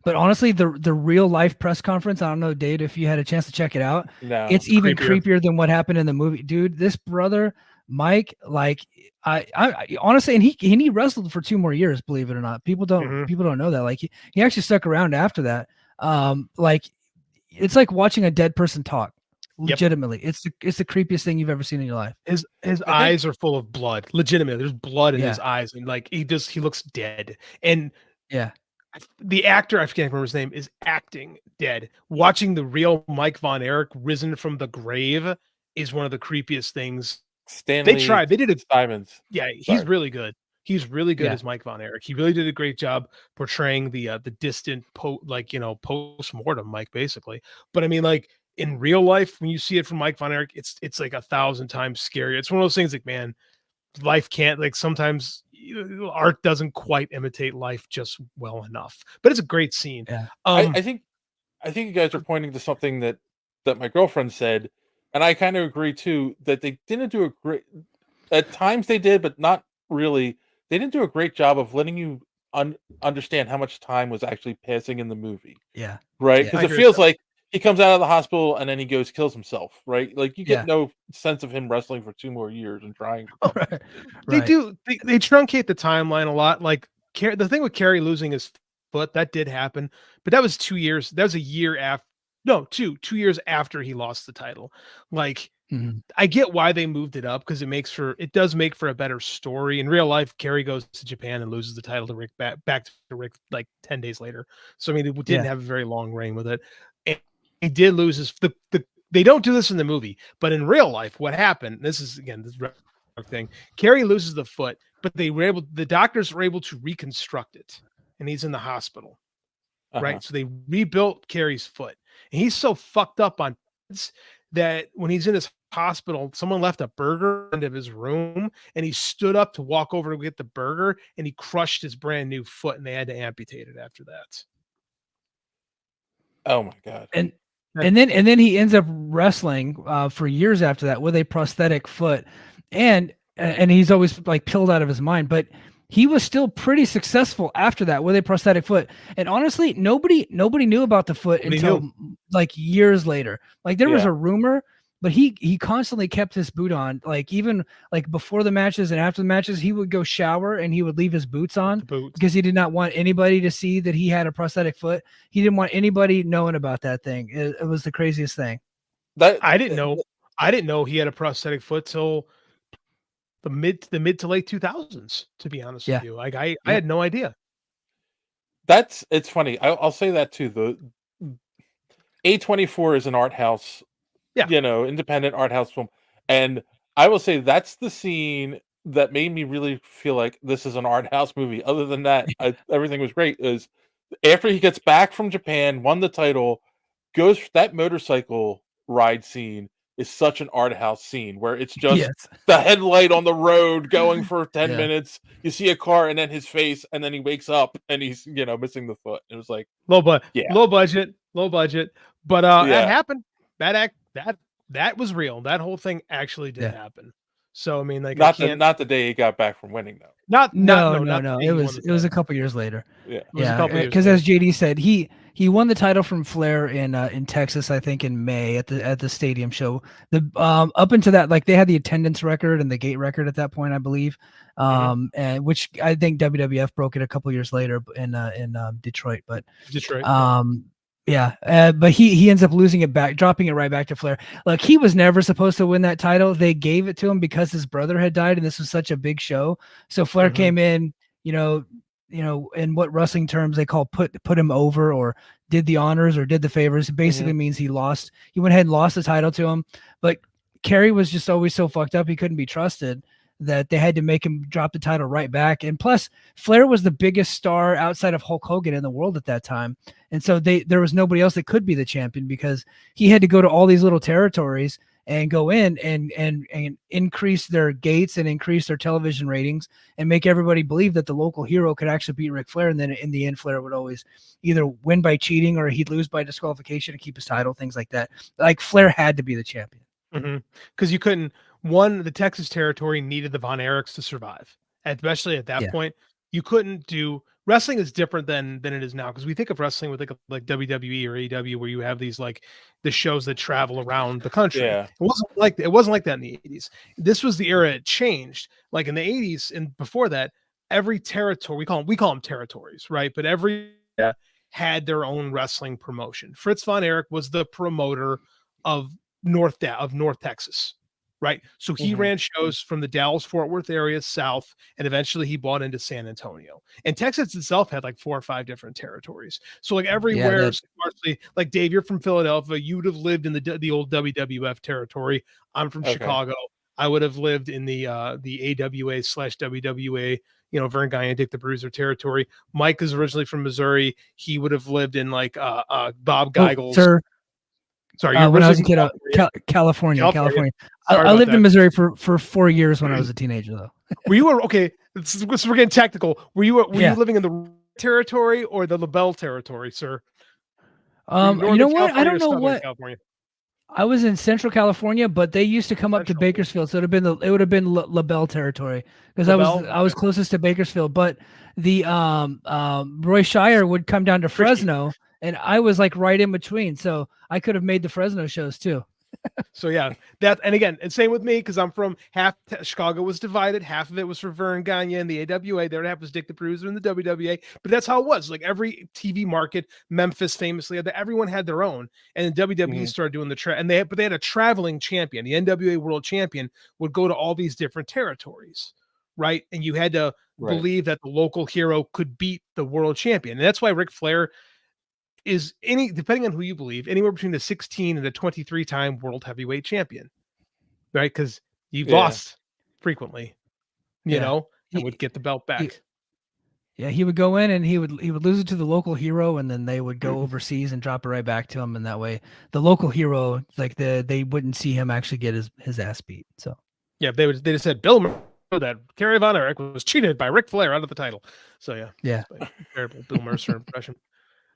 But honestly, the real life press conference, I don't know, Dave, if you had a chance to check it out. No, it's even creepier than what happened in the movie. Dude, this brother, Mike, like I honestly, and he wrestled for 2 more years, believe it or not. People don't know that. Like he actually stuck around after that. Like it's like watching a dead person talk. Legitimately, it's the creepiest thing you've ever seen in your life. His eyes are full of blood. Legitimately, there's blood in his eyes, and like he looks dead. And the actor, I can't remember his name, is acting dead. Watching the real Mike Von Erich risen from the grave is one of the creepiest things. Stanley, they tried. They did it. Simons. Yeah, he's really good. He's really good as Mike Von Erich. He really did a great job portraying the distant post-mortem Mike, basically. But I mean, like, in real life, when you see it from Mike Von Erich, it's like 1,000 times scarier. It's one of those things like, man, life can't, like, sometimes art doesn't quite imitate life just well enough. But it's a great scene. I think you guys are pointing to something that my girlfriend said, and I kind of agree too that they didn't do a great. At times they did, but not really. They didn't do a great job of letting you understand how much time was actually passing in the movie. Yeah. Right? Yeah. Because it feels like he comes out of the hospital and then he goes kills himself. Right? Like you get Yeah. no sense of him wrestling for 2 more years and trying. They do. They truncate the timeline a lot. Like the thing with Kerry losing his foot, that did happen, but that was 2 years. That was a year after. No, 2 years after he lost the title. Like I get why they moved it up because it does make for a better story. In real life, Kerry goes to Japan and loses the title to Rick back to Rick like 10 days later. So I mean, they didn't have a very long reign with it. And he did lose his they don't do this in the movie, but in real life, what happened? This is again this thing. Kerry loses the foot, but the doctors were able to reconstruct it, and he's in the hospital. Right. So they rebuilt Kerry's foot. And he's so fucked up on that when he's in his hospital, someone left a burger into his room and he stood up to walk over to get the burger and he crushed his brand new foot and they had to amputate it after that. Oh my God. And then he ends up wrestling for years after that with a prosthetic foot. And he's always like pilled out of his mind, but he was still pretty successful after that with a prosthetic foot. And honestly, nobody knew about the foot until like years later. Like there was a rumor, but he constantly kept his boot on. Like even like before the matches and after the matches, he would go shower and he would leave his boots on because he did not want anybody to see that he had a prosthetic foot. He didn't want anybody knowing about that thing. It was the craziest thing. I didn't know he had a prosthetic foot till the mid to late 2000s, to be honest with you. Like I had no idea. It's funny. I'll say that too. The A24 is an art house, independent art house film. And I will say that's the scene that made me really feel like this is an art house movie. Other than that, everything was great. Is after he gets back from Japan, won the title, goes that motorcycle ride scene is such an art house scene where it's just the headlight on the road going for 10 minutes. You see a car and then his face, and then he wakes up and he's missing the foot. It was like low budget, but that happened. That was real. That whole thing actually did happen. So I mean, like not the day he got back from winning though. No. It was a couple years later. Yeah. Because as JD said, he won the title from Flair in Texas, I think in May at the stadium show. The up until that, like they had the attendance record and the gate record at that point, I believe. And which I think WWF broke it a couple years later in Detroit. But but he ends up losing it back, dropping it right back to Flair. Like he was never supposed to win that title. They gave it to him because his brother had died, and this was such a big show. So Flair came in, in what wrestling terms they call put him over or did the honors or did the favors. It basically means he lost. He went ahead and lost the title to him. But Kerry was just always so fucked up he couldn't be trusted that they had to make him drop the title right back. And plus, Flair was the biggest star outside of Hulk Hogan in the world at that time. And so there was nobody else that could be the champion because he had to go to all these little territories and go in and increase their gates and increase their television ratings and make everybody believe that the local hero could actually beat Ric Flair. And then in the end, Flair would always either win by cheating or he'd lose by disqualification to keep his title, things like that. Like Flair had to be the champion. Because you couldn't. The Texas territory needed the Von Erichs to survive, especially at that point. You couldn't do wrestling is different than it is now because we think of wrestling with like WWE or AEW where you have these like the shows that travel around the country. It wasn't like that in the 80s. This was the era it changed. Like in the 80s and before that, every territory we call them territories, right? But every had their own wrestling promotion. Fritz Von Erich was the promoter of North Texas. Right. So he ran shows from the Dallas-Fort Worth area south, and eventually he bought into San Antonio. And Texas itself had like 4 or 5 different territories. So like everywhere, like Dave, you're from Philadelphia. You would have lived in the old WWF territory. I'm from Chicago. I would have lived in the AWA/WWA, Vern Guy and Dick the Bruiser territory. Mike is originally from Missouri. He would have lived in like Bob Geigel's. Sorry, when I was a kid, California. I lived in Missouri for 4 years when I was a teenager, though. Okay? So we're getting technical. Were you living in the territory or the LaBelle territory, sir? You know what? I don't know what. I was in Central California, but they used to come up to Bakersfield, so it would have been LaBelle territory because I was closest to Bakersfield. But the Roy Shire would come down to Fresno, and I was like right in between, so I could have made the Fresno shows too. So yeah, and again, and same with me because I'm from Chicago was divided. Half of it was for Vern Gagne and the AWA. The other half was Dick the Bruiser and the WWA. But that's how it was. Like every TV market, Memphis famously, everyone had their own. And the WWE started doing but they had a traveling champion. The NWA World Champion would go to all these different territories, right? And you had to believe that the local hero could beat the world champion, and that's why Ric Flair is depending on who you believe, anywhere between the 16 and the 23-time world heavyweight champion, right? Because he lost frequently, you know, and would get the belt back. He would go in and he would lose it to the local hero, and then they would go overseas and drop it right back to him, and that way the local hero, like they wouldn't see him actually get his ass beat. So yeah, they just said Bill Murray that Kerry Von Erich was cheated by Ric Flair out of the title. So yeah, terrible Bill Mercer impression.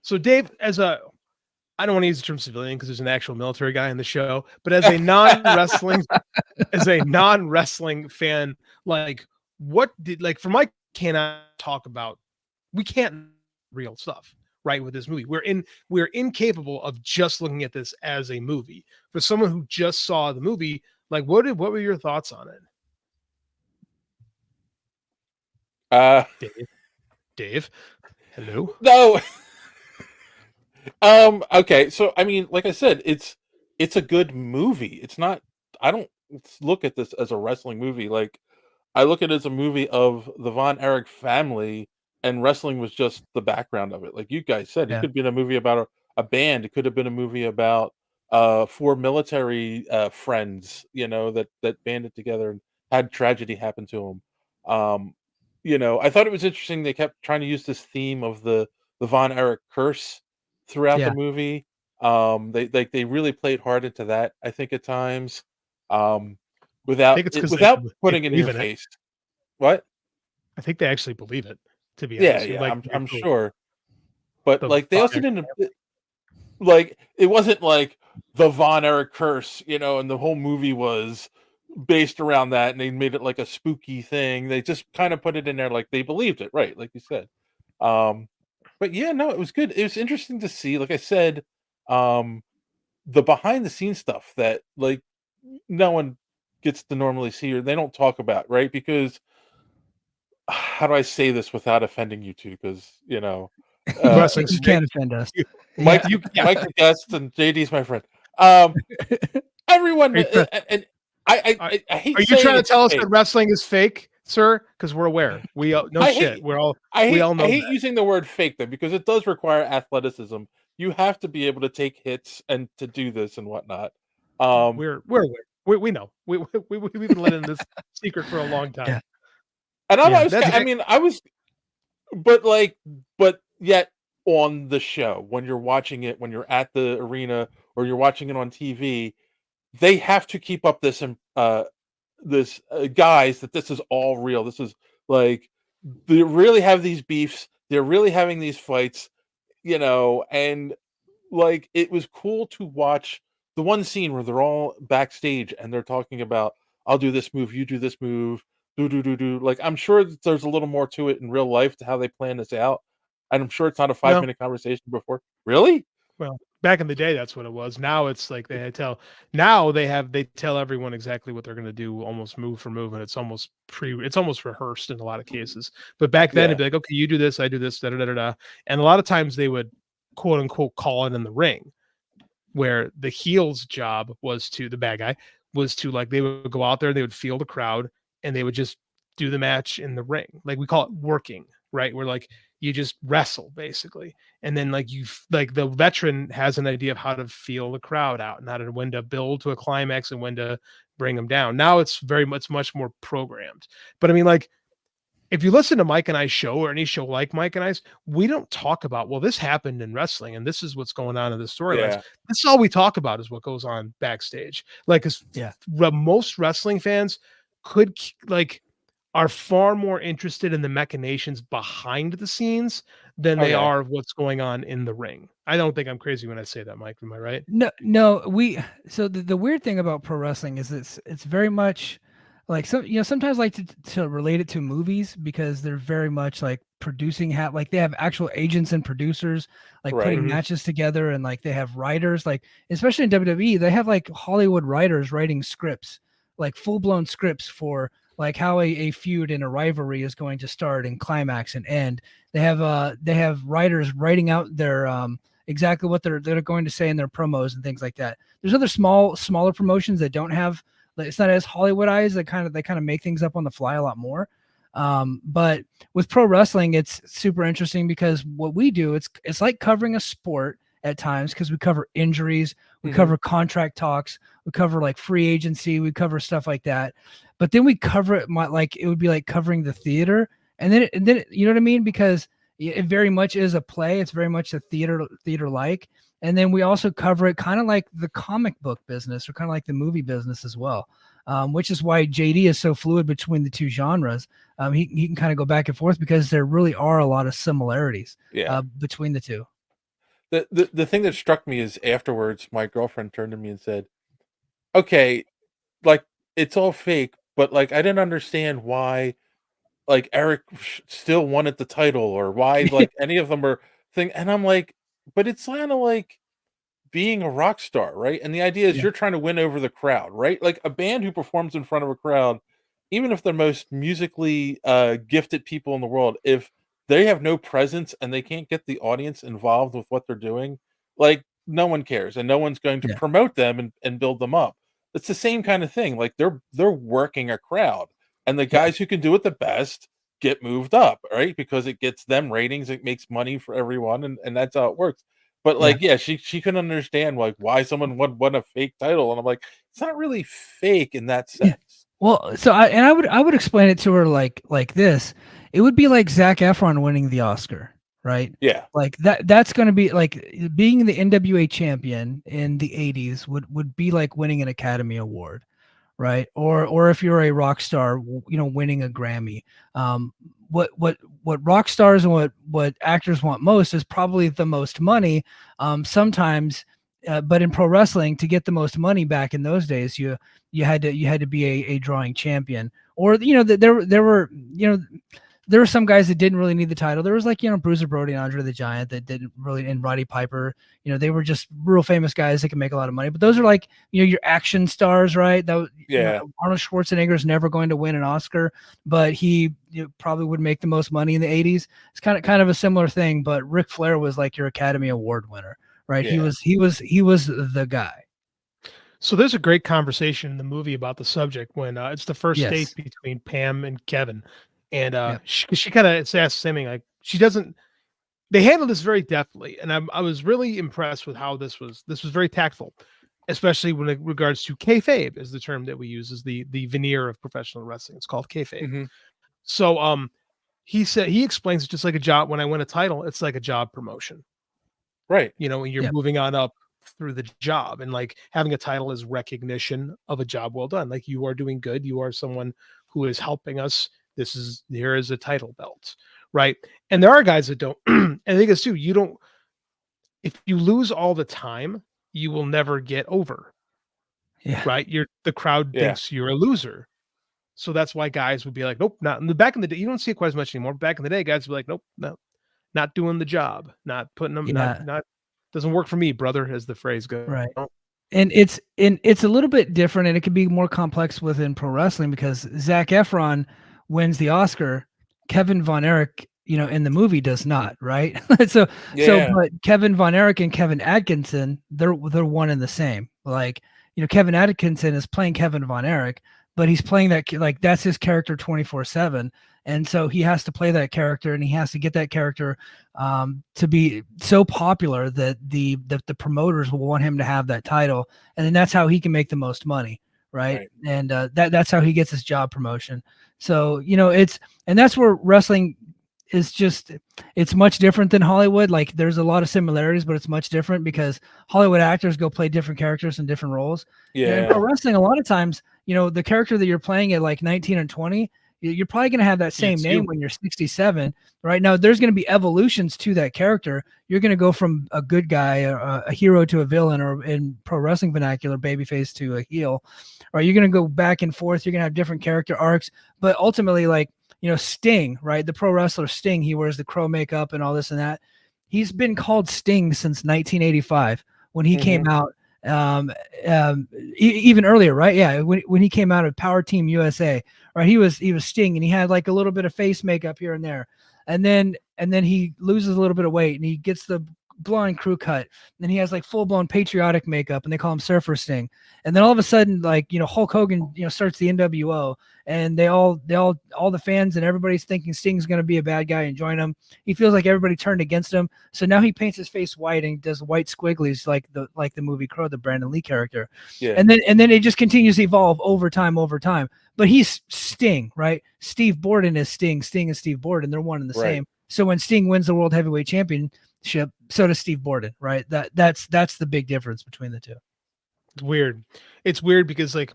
So Dave, I don't want to use the term civilian because there's an actual military guy in the show, but as a non-wrestling fan, like for Mike cannot talk about, we can't real stuff, right? With this movie, we're incapable of just looking at this as a movie. For someone who just saw the movie, like what were your thoughts on it? Dave, hello. No. Okay, so I mean, like I said, it's a good movie. It's not. I don't look at this as a wrestling movie. Like I look at it as a movie of the Von Erich family, and wrestling was just the background of it. Like you guys said, it could have been a movie about a band. It could have been a movie about 4 military friends, you know, that banded together and had tragedy happen to them. You know, I thought it was interesting. They kept trying to use this theme of the Von Erich curse throughout the movie. They really played hard into that, I think, at times. Without putting it in your face. What? I think they actually believe it, to be honest. Yeah, I'm sure. But like they also didn't like it wasn't like the Von Erich curse, you know, and the whole movie was based around that, and they made it like a spooky thing. They just kind of put it in there like they believed it, right? Like you said. But yeah, no, it was good. It was interesting to see, like I said, the behind the scenes stuff that like no one gets to normally see or they don't talk about, right? Because how do I say this without offending you two? Because you know, you can't offend us. Mike, Mike the guest, and JD's my friend. Everyone, and I hate. Are you trying to tell us that wrestling is fake, sir? Because we're aware. We all know shit. I hate using the word fake though, because it does require athleticism. You have to be able to take hits and to do this and whatnot. We're aware. We know. We've been letting this secret for a long time. Yeah. And but yet on the show, when you're watching it, when you're at the arena or you're watching it on TV, they have to keep up this guise that this is all real. This is like they really have these beefs. They're really having these fights, you know, and like it was cool to watch the one scene where they're all backstage and they're talking about, I'll do this move, you do this move, do. Like I'm sure that there's a little more to it in real life to how they plan this out. And I'm sure it's not a 5-minute conversation before. Really? Well, back in the day, that's what it was. Now it's like they tell everyone exactly what they're going to do, almost move for move, and it's almost rehearsed in a lot of cases. But back then, it'd be like, okay, you do this, I do this, da da da da, and a lot of times they would quote unquote call it in the ring, where the heel's job was to the bad guy was to like they would go out there, they would feel the crowd, and they would just do the match in the ring. Like we call it working, right? Where like you just wrestle basically, and then like the veteran has an idea of how to feel the crowd out and how to when to build to a climax and when to bring them down. Now it's much more programmed. But I mean, like if you listen to Mike and I's show or any show like Mike and I's, we don't talk about, well, this happened in wrestling and this is what's going on in the storylines. Yeah. This is all we talk about is what goes on backstage. Like, most wrestling fans are far more interested in the machinations behind the scenes than they Okay. are of what's going on in the ring. I don't think I'm crazy when I say that, Mike. Am I right? No. So the weird thing about pro wrestling is it's very much like sometimes like to relate it to movies because they're very much like producing like they have actual agents and producers like Right. putting matches together, and like they have writers, like especially in WWE they have like Hollywood writers writing scripts, like full-blown scripts for like how a feud and a rivalry is going to start and climax and end. They have writers writing out their exactly what they're going to say in their promos and things like that. There's other smaller promotions that don't have, it's not as Hollywoodized. They kind of make things up on the fly a lot more. But with pro wrestling, it's super interesting because what we do, it's like covering a sport at times because we cover injuries, we cover contract talks, we cover like free agency, we cover stuff like that. But then we cover it like it would be like covering the theater, and then you know what I mean, because it very much is a play. It's very much a theater like, and then we also cover it kind of like the comic book business or kind of like the movie business as well. Which is why JD is so fluid between the two genres. He can kind of go back and forth because there really are a lot of similarities between the two. The thing that struck me is afterwards, my girlfriend turned to me and said, "Okay, like it's all fake, but like I didn't understand why like Erich still wanted the title or why like any of them are thing." And I'm like, but it's kind of like being a rock star, right? And the idea is you're trying to win over the crowd, right? Like a band who performs in front of a crowd, even if they're most musically gifted people in the world, if they have no presence and they can't get the audience involved with what they're doing, like no one cares and no one's going to promote them and build them up. It's the same kind of thing. Like they're working a crowd, and the guys who can do it the best get moved up, right? Because it gets them ratings, it makes money for everyone, and that's how it works. But like, she couldn't understand like why someone would want a fake title, and I'm like, it's not really fake in that sense. Well, so I would explain it to her like this. It would be like Zac Efron winning the Oscar, right? Yeah. Like that's going to be like being the NWA champion in the 80s would be like winning an Academy Award, right? Or if you're a rock star, winning a Grammy. What rock stars and what actors want most is probably the most money. Sometimes, but in pro wrestling, to get the most money back in those days, you had to be a drawing champion, or there were some guys that didn't really need the title. There was like, Bruiser Brody and Andre the Giant that didn't really, and Roddy Piper, they were just real famous guys that can make a lot of money. But those are like, your action stars, right? That Arnold Schwarzenegger is never going to win an Oscar, but he probably would make the most money in the 80s. It's kind of a similar thing, but Ric Flair was like your Academy Award winner, right? Yeah. He was the guy. So there's a great conversation in the movie about the subject when it's the first date between Pam and Kevin. And she kind of says something like they handled this very deftly, and I was really impressed with how this was very tactful, especially when it regards to kayfabe, is the term that we use, is the veneer of professional wrestling. It's called kayfabe. So he explains it just like a job. When I win a title, it's like a job promotion, right? When you're moving on up through the job, and like having a title is recognition of a job well done. Like, you are doing good, you are someone who is helping us. Here is a title belt, right? And there are guys that don't. And I think it's too, if you lose all the time, you will never get over. Yeah. Right? The crowd thinks you're a loser. So that's why guys would be like, nope, not in the back in the day. You don't see it quite as much anymore. Back in the day, guys would be like, nope, no, not doing the job, not putting them, not doesn't work for me, brother, as the phrase goes. Right. And it's a little bit different, and it can be more complex within pro wrestling because Zac Efron wins the Oscar. Kevin Von Erich, in the movie does not, right? So but Kevin Von Erich and Kevin Atkinson, they're one and the same. Like, Kevin Atkinson is playing Kevin Von Erich, but he's playing that, like, that's his character 24/7. And so he has to play that character, and he has to get that character to be so popular that the promoters will want him to have that title. And then that's how he can make the most money. Right. And that's how he gets his job promotion. So, and that's where wrestling is it's much different than Hollywood. Like, there's a lot of similarities, but it's much different because Hollywood actors go play different characters in different roles. Yeah. And pro wrestling, a lot of times, the character that you're playing at like 19 and 20, you're probably going to have that same it's name you. when you're 67. Right now, there's going to be evolutions to that character. You're going to go from a good guy, a hero to a villain, or in pro wrestling vernacular, babyface to a heel. Or you're going to go back and forth. You're going to have different character arcs. But ultimately, like, Sting, right? The pro wrestler Sting, he wears the crow makeup and all this and that. He's been called Sting since 1985 when he came out. Even earlier, right? Yeah, when he came out of Power Team USA, right? He was Sting, and he had like a little bit of face makeup here and there, and then he loses a little bit of weight, and he gets the blonde crew cut. And then he has like full blown patriotic makeup, and they call him Surfer Sting. And then all of a sudden, like, Hulk Hogan, starts the NWO, and all the fans and everybody's thinking Sting's going to be a bad guy and join him. He feels like everybody turned against him, so now he paints his face white and does white squigglies like the movie Crow, the Brandon Lee character. Yeah. And then it just continues to evolve over time. But he's Sting, right? Steve Borden is Sting. Sting is Steve Borden. They're one and the same. So when Sting wins the World Heavyweight Championship, so does Steve Borden, right? That's the big difference between the two. It's weird. It's weird because, like,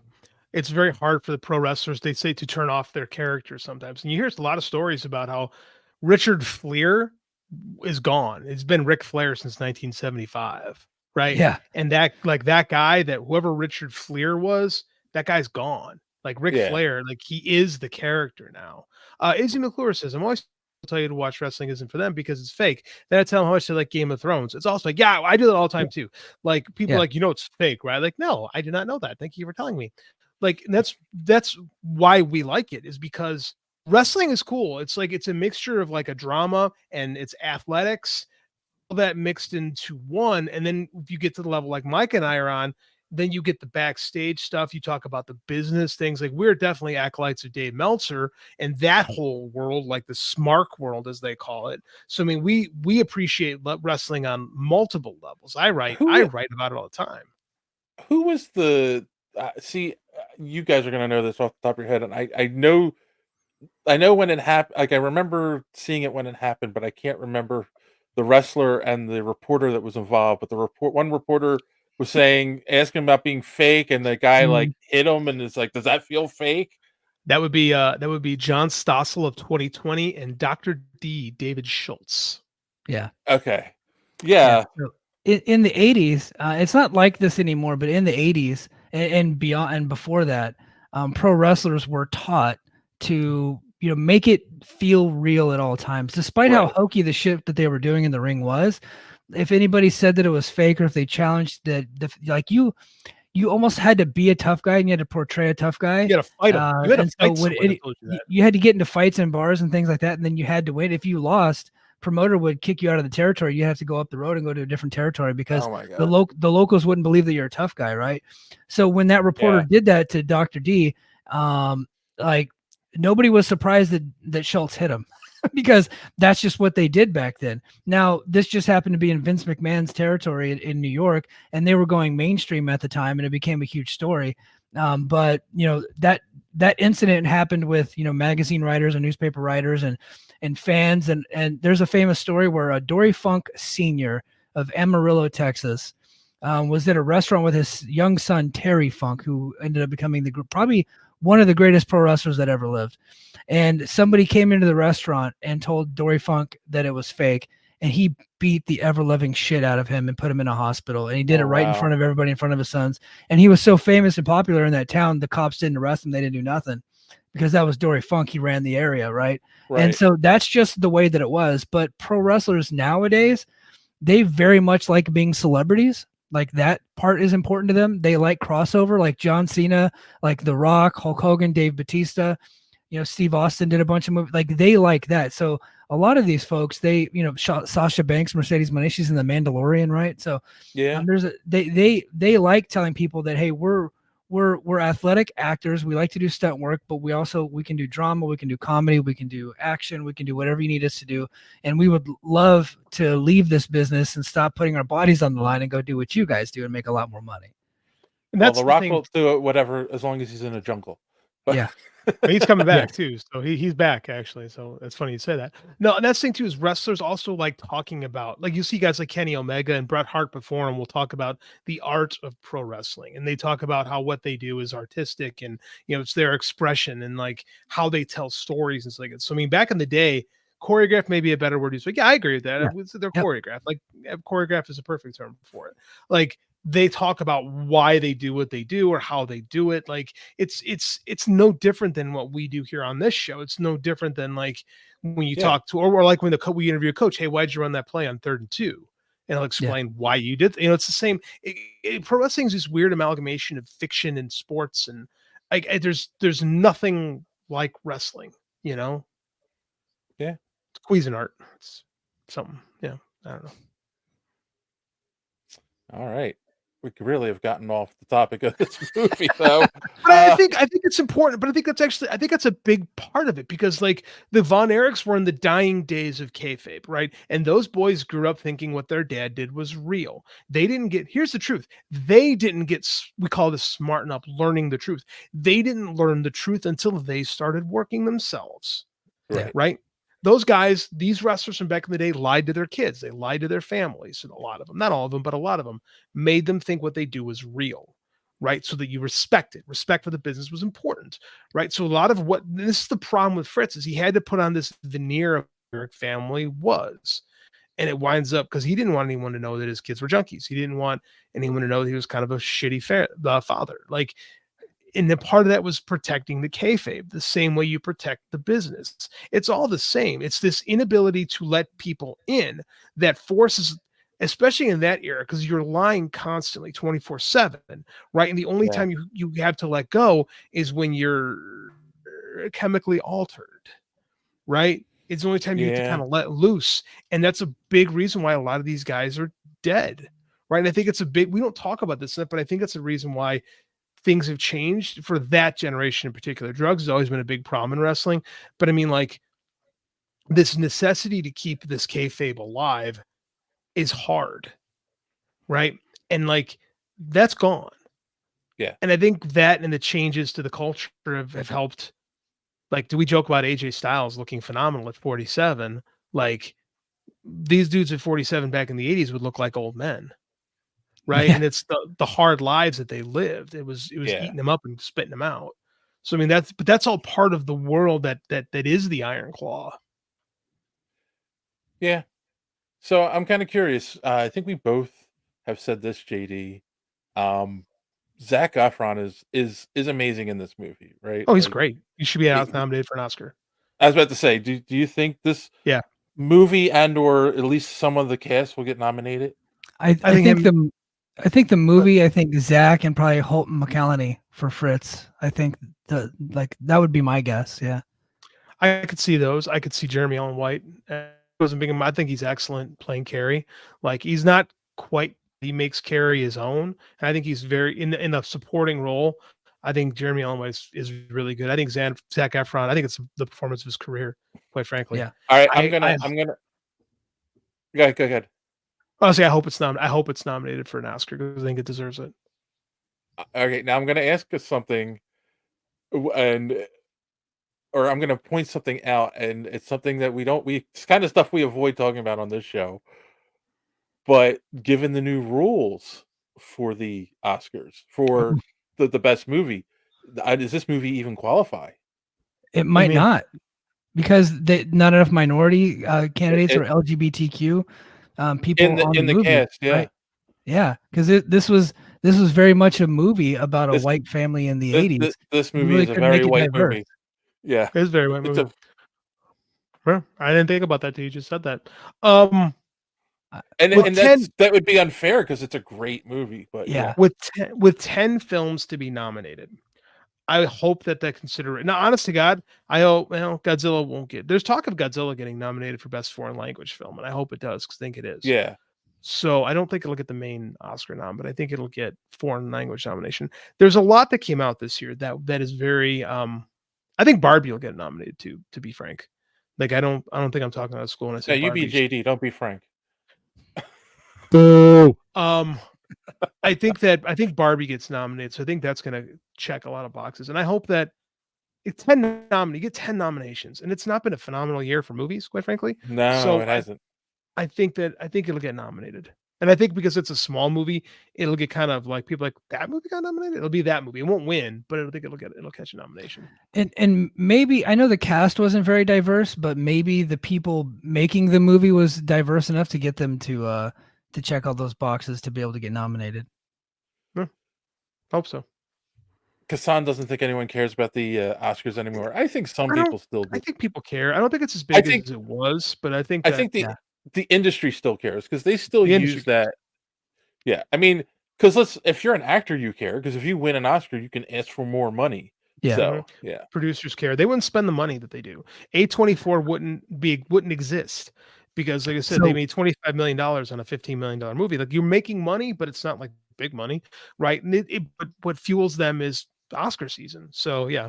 it's very hard for the pro wrestlers, they say, to turn off their characters sometimes. And you hear a lot of stories about how Richard Fleer is gone. It's been Ric Flair since 1975, right? Yeah. And that guy, that whoever Richard Fleer was, that guy's gone. Like Ric Flair, like, he is the character now. Izzy McClure says, I'm always tell you to watch wrestling isn't for them because it's fake. Then I tell them how much they like Game of Thrones. It's also like, yeah, I do that all the time too. Like, people are like, it's fake, right? Like, no, I did not know that. Thank you for telling me. Like, that's why we like it, is because wrestling is cool. It's like, it's a mixture of like a drama and it's athletics, all that mixed into one. And then if you get to the level like Mike and I are on, then you get the backstage stuff. You talk about the business things. Like, we're definitely acolytes of Dave Meltzer and that whole world, like the SMARC world, as they call it. So, I mean, we appreciate wrestling on multiple levels. I write about it all the time. Who was the see? You guys are gonna know this off the top of your head, and I know when it happened. Like, I remember seeing it when it happened, but I can't remember the wrestler and the reporter that was involved. But one reporter was asking about being fake, and the guy like hit him, and it's like, does that feel fake? That would be John Stossel of 2020 and Dr. D, David Schultz. Yeah. Okay. Yeah. So in the 80s, it's not like this anymore, but in the 80s and beyond and before that, pro wrestlers were taught to make it feel real at all times, despite how hokey the shit that they were doing in the ring was. If anybody said that it was fake, or if they challenged that, like, you almost had to be a tough guy and you had to portray a tough guy. You had to fight him. You had to fight someone. You had to get into fights in bars and things like that, and then you had to win. If you lost, promoter would kick you out of the territory. You have to go up the road and go to a different territory because the locals wouldn't believe that you're a tough guy, right? So when that reporter did that to Dr. D, like, nobody was surprised that Schultz hit him. Because that's just what they did back then. Now, this just happened to be in Vince McMahon's territory in New York, and they were going mainstream at the time, and it became a huge story. But that incident happened with magazine writers and newspaper writers and fans, and there's a famous story where Dory Funk Sr. of Amarillo, Texas, was at a restaurant with his young son Terry Funk, who ended up becoming probably one of the greatest pro wrestlers that ever lived. And somebody came into the restaurant and told Dory Funk that it was fake, and he beat the ever-loving shit out of him and put him in a hospital. And he did it right in front of everybody, in front of his sons. And he was so famous and popular in that town, the cops didn't arrest him. They didn't do nothing because that was Dory Funk. He ran the area, right? And so that's just the way that it was. But pro wrestlers nowadays, they very much like being celebrities. Like, that part is important to them. They like crossover, like John Cena, like The Rock, Hulk Hogan, Dave Bautista. Steve Austin did a bunch of movies. Like, they like that. So a lot of these folks, they, Sasha Banks, Mercedes Moné, she's in The Mandalorian, right? So they like telling people that, hey, we're athletic actors. We like to do stunt work, but we can do drama, we can do comedy, we can do action, we can do whatever you need us to do. And we would love to leave this business and stop putting our bodies on the line and go do what you guys do and make a lot more money. And that's The Rock will do it, whatever, as long as he's in a jungle. Yeah. But he's coming back too, so he's back actually. So that's funny you say that. No, and that's the thing too is wrestlers also like talking about, like, you see guys like Kenny Omega and Bret Hart before him will talk about the art of pro wrestling, and they talk about how what they do is artistic, and it's their expression and like how they tell stories and stuff like that. So I mean, back in the day, choreograph may be a better word to use. Like, yeah, I agree with that. They're choreographed. Like, choreographed is a perfect term for it. Like, they talk about why they do what they do or how they do it. Like, it's no different than what we do here on this show. It's no different than like when you talk to, or like when we interview a coach, hey, why'd you run that play on 3rd and 2? And I'll explain why you did. It's the same. Pro wrestling is this weird amalgamation of fiction and sports, and like there's nothing like wrestling. Yeah, it's Cuisinart. It's something. Yeah, I don't know. All right. We could really have gotten off the topic of this movie, though. But I think it's important. But I think that's a big part of it, because like the Von Erichs were in the dying days of kayfabe, right? And those boys grew up thinking what their dad did was real. They didn't get. Here's the truth. They didn't get. We call this smarten up, learning the truth. They didn't learn the truth until they started working themselves. Right. Those guys, these wrestlers from back in the day, lied to their kids. They lied to their families. And a lot of them, not all of them, but a lot of them, made them think what they do was real, right? So that you respect it. Respect for the business was important, right? So a lot of this is the problem with Fritz, is he had to put on this veneer of Eric family was. And it winds up because he didn't want anyone to know that his kids were junkies. He didn't want anyone to know that he was kind of a shitty father. Like, and then part of that was protecting the kayfabe, the same way you protect the business. It's all the same. It's this inability to let people in that forces, especially in that era, because you're lying constantly 24/7, right? And the only time you have to let go is when you're chemically altered, right? It's the only time you get to kind of let loose. And that's a big reason why a lot of these guys are dead, right? And I think we don't talk about this enough, but I think that's the reason why things have changed for that generation in particular. Drugs has always been a big problem in wrestling, but I mean, like, this necessity to keep this kayfabe alive is hard, right? And like, that's gone. Yeah. And I think that and the changes to the culture have helped. Like, do we joke about AJ Styles looking phenomenal at 47? Like, these dudes at 47 back in the 80s would look like old men. Right. And it's the hard lives that they lived. It was eating them up and spitting them out. So I mean, that's all part of the world that is the Iron Claw. Yeah. So I'm kind of curious. I think we both have said this, JD. Zac Efron is amazing in this movie, right? Oh, he's great. He should be nominated for an Oscar. I was about to say, do you think this movie and or at least some of the cast will get nominated? I think the movie, I think Zach and probably Holton McCallany for Fritz. I think that would be my guess. Yeah. I could see those. I could see Jeremy Allen White. I think he's excellent playing Carrie. Like, he's not quite, he makes Carrie his own. And I think he's very in a supporting role. I think Jeremy Allen White is really good. I think Zac Efron, I think it's the performance of his career, quite frankly. Yeah. All right. I'm gonna go ahead. Honestly, I hope it's nominated for an Oscar, because I think it deserves it. Okay, now I'm going to ask us something, or I'm going to point something out, and it's something that it's kind of stuff we avoid talking about on this show. But given the new rules for the Oscars for the best movie, does this movie even qualify? It might not, because not enough minority candidates or LGBTQ people in the movie, cast. Yeah, right? Yeah, because this was very much a movie about a white family in the 80s. This movie is a very white movie. Yeah, it's a very white movie. Well, I didn't think about that till you just said that. And that would be unfair because it's a great movie. But with 10 films to be nominated, I hope that consider it. Now, honest to God, I hope Godzilla won't get. There's talk of Godzilla getting nominated for Best Foreign Language Film, and I hope it does, because I think it is. Yeah. So I don't think it'll get the main Oscar nom, but I think it'll get foreign language nomination. There's a lot that came out this year that is very. I think Barbie will get nominated too. To be frank, like I don't think I'm talking out of school when I say. Yeah, you be JD. Don't be Frank. Boo. I think Barbie gets nominated, so I think that's going to check a lot of boxes, and I hope that It's you get 10 nominations, and it's not been a phenomenal year for movies, quite frankly. No, So it hasn't. I think it'll get nominated. And I think because it's a small movie, it'll get kind of like people like that movie got nominated. It'll be that movie. It won't win, but it'll catch a nomination. And maybe I know the cast wasn't very diverse, but maybe the people making the movie was diverse enough to get them to check all those boxes to be able to get nominated. Hope so. Kassan doesn't think anyone cares about the Oscars anymore. I think some people still do. I think people care. I don't think it's as big as it was, but I think the industry still cares because they still use that. Yeah, I mean, because if you're an actor, you care because if you win an Oscar, you can ask for more money. Yeah. So yeah, producers care. They wouldn't spend the money that they do. A24 wouldn't exist because, like I said, they made $25 million on a $15 million movie. Like you're making money, but it's not like big money, right? And but what fuels them is Oscar season. So yeah.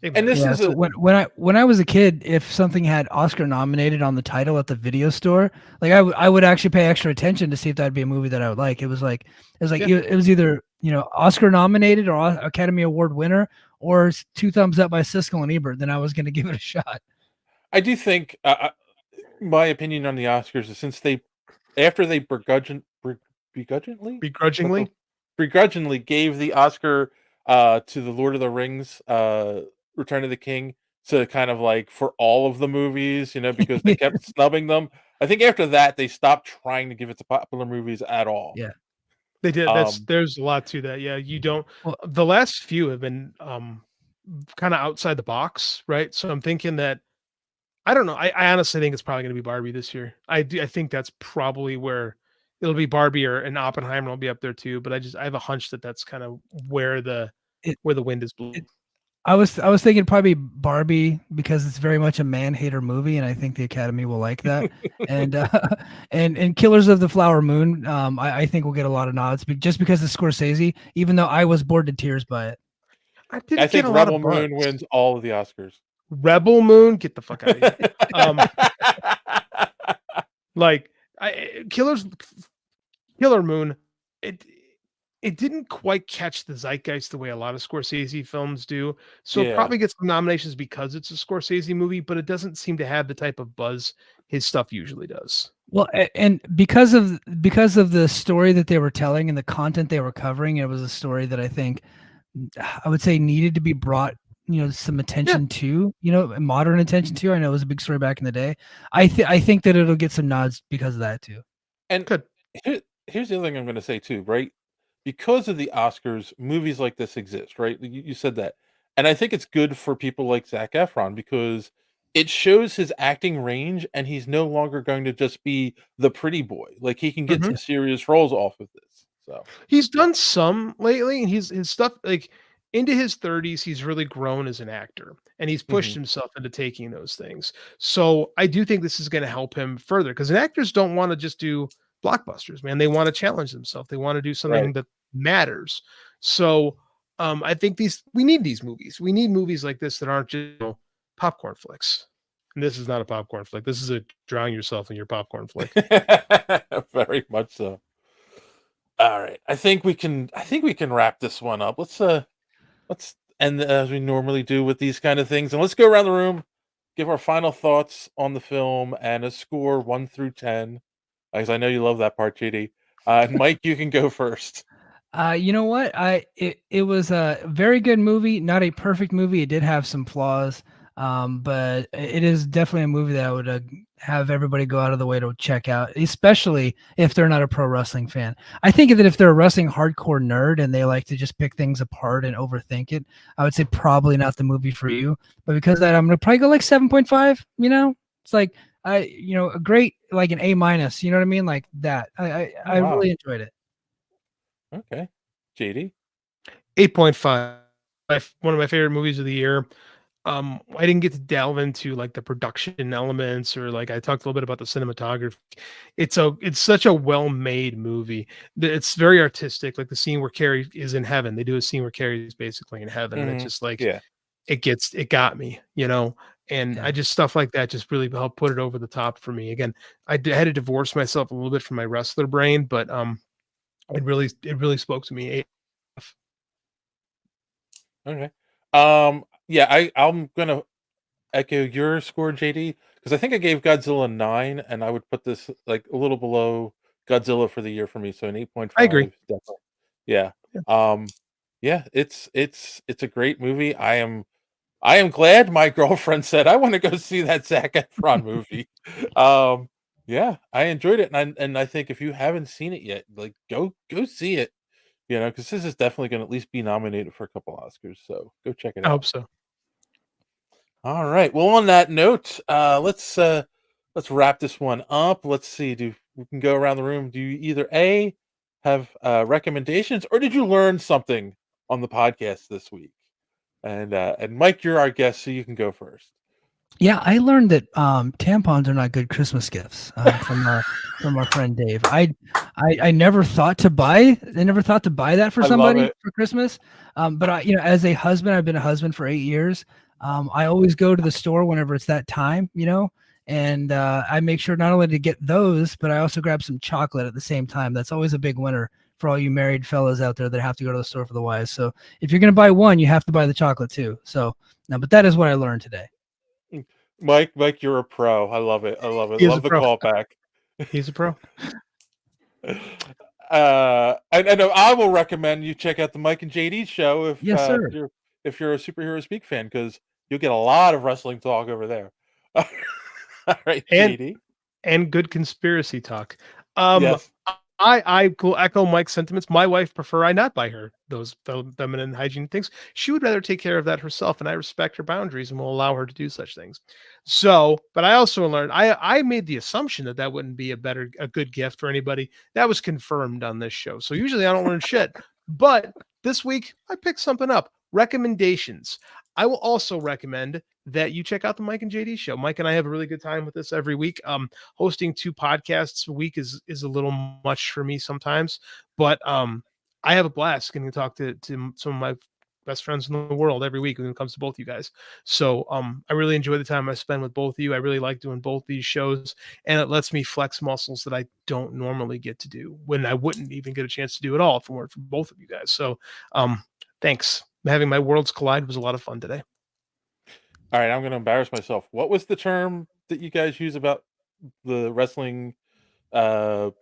And this is when I was a kid, if something had Oscar nominated on the title at the video store, like I would actually pay extra attention to see if that'd be a movie that I would like. It was either Oscar nominated or Academy Award winner or 2 thumbs up by Siskel and Ebert. Then I was going to give it a shot. I do think my opinion on the Oscars is since after they begrudgingly gave the Oscar to the Lord of the Rings Return of the King to kind of like for all of the movies, because they kept snubbing them. I think after that they stopped trying to give it to popular movies at all. Yeah, they did. There's a lot to that. Yeah, you don't. The last few have been kind of outside the box, right? So I'm thinking that I don't know. I honestly think it's probably going to be Barbie this year. I think that's probably where it'll be Barbie and Oppenheimer will be up there too. But I have a hunch that that's kind of where the wind is blowing. I was thinking probably Barbie because it's very much a man-hater movie, and I think the Academy will like that. and Killers of the Flower Moon, I think will get a lot of nods just because it's Scorsese. Even though I was bored to tears by it. I think Rebel Moon wins all of the Oscars. Rebel Moon, get the fuck out of here. Killer Moon, it didn't quite catch the zeitgeist the way a lot of Scorsese films do. So it probably gets some nominations because it's a Scorsese movie, but it doesn't seem to have the type of buzz his stuff usually does. Well, and because of the story that they were telling and the content they were covering, it was a story that I would say needed to be brought some attention to, modern attention to. I know it was a big story back in the day. I think that it'll get some nods because of that too. And here's the other thing I'm going to say too, right? Because of the Oscars, movies like this exist, right? You said that. And I think it's good for people like Zac Efron because it shows his acting range and he's no longer going to just be the pretty boy. Like he can get some serious roles off of this. So he's done some lately and his stuff like into his 30s, he's really grown as an actor and he's pushed himself into taking those things. So I do think this is going to help him further because actors don't want to just do blockbusters, man. They want to challenge themselves. They want to do something that matters. So I think we need these movies. We need movies like this that aren't just popcorn flicks. And this is not a popcorn flick. This is a drown yourself in your popcorn flick. Very much so. All right. I think we can wrap this one up. Let's end as we normally do with these kind of things. And let's go around the room, give our final thoughts on the film and a score 1 through 10. Because I know you love that part, JD. Mike, you can go first. You know what? It was a very good movie, not a perfect movie. It did have some flaws, but it is definitely a movie that I would have everybody go out of the way to check out, especially if they're not a pro wrestling fan. I think that if they're a wrestling hardcore nerd and they like to just pick things apart and overthink it, I would say probably not the movie for you. But because of that, I'm gonna probably go like 7.5. It's like a great, like an A-. You know what I mean? Like that. I really enjoyed it. Okay. JD? 8.5. One of my favorite movies of the year. I didn't get to delve into like the production elements or like I talked a little bit about the cinematography. It's such a well-made movie. It's very artistic. Like the scene where Carrie is in heaven. They do a scene where Carrie is basically in heaven, and it's just like it got me, and I just stuff like that just really helped put it over the top for me. Again, I had to divorce myself a little bit from my wrestler brain, but it really spoke to me. Okay. Yeah, I'm gonna echo your score, JD, because I think I gave Godzilla 9, and I would put this like a little below Godzilla for the year for me. So an 8.5, I agree. definitely. Yeah. Yeah. Yeah, it's a great movie. I am glad my girlfriend said I want to go see that Zac Efron movie. Yeah, I enjoyed it, and I think if you haven't seen it yet, like go see it. Because this is definitely going to at least be nominated for a couple Oscars. So go check it I out. hope so. All right. Well, on that note, let's wrap this one up. Let's see. We can go around the room? Do you either A, have recommendations, or did you learn something on the podcast this week? And Mike, you're our guest, so you can go first. Yeah, I learned that tampons are not good Christmas gifts from our friend Dave. I never thought to buy. I never thought to buy that for I love somebody it. for Christmas. But as a husband, I've been a husband for 8 years. I always go to the store whenever it's that time, and I make sure not only to get those, but I also grab some chocolate at the same time. That's always a big winner for all you married fellas out there that have to go to the store for the wives. So if you're gonna buy one, you have to buy the chocolate too. So no, but that is what I learned today. Mike, you're a pro. I love it. He is Love a the pro. callback. He's a pro. I know I will recommend you check out the Mike and JD show if Yes, sir. if you're a Superhero Speak fan, because you'll get a lot of wrestling talk over there. All right, JD. And good conspiracy talk. Yes. I will echo Mike's sentiments. My wife prefer I not buy her those feminine hygiene things. She would rather take care of that herself, and I respect her boundaries and will allow her to do such things. So, but I also learned I made the assumption that wouldn't be a good gift for anybody. That was confirmed on this show. So usually I don't learn shit, but this week I picked something up. Recommendations. I will also recommend that you check out the Mike and JD show. Mike and I have a really good time with this every week. Hosting 2 podcasts a week is a little much for me sometimes, but I have a blast getting to talk to some of my best friends in the world every week when it comes to both you guys. So I really enjoy the time I spend with both of you. I really like doing both these shows, and it lets me flex muscles that I don't normally get to do when I wouldn't even get a chance to do it all if it weren't for both of you guys. So thanks. Having my worlds collide was a lot of fun today. All right, I'm going to embarrass myself. What was the term that you guys use about the wrestling? The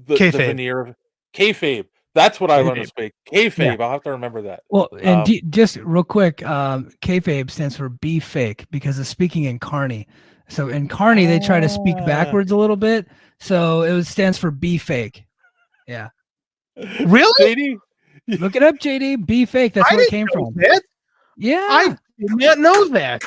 veneer of kayfabe. That's what I learned to speak. Kayfabe. Yeah. I'll have to remember that. Well, and just real quick, kayfabe stands for be fake because it's speaking in Carney. So in Carney, they try to speak backwards a little bit. So it stands for be fake. Yeah. Really? JD? Look it up, JD. Be fake. That's where it came from. Yeah. I did not know that.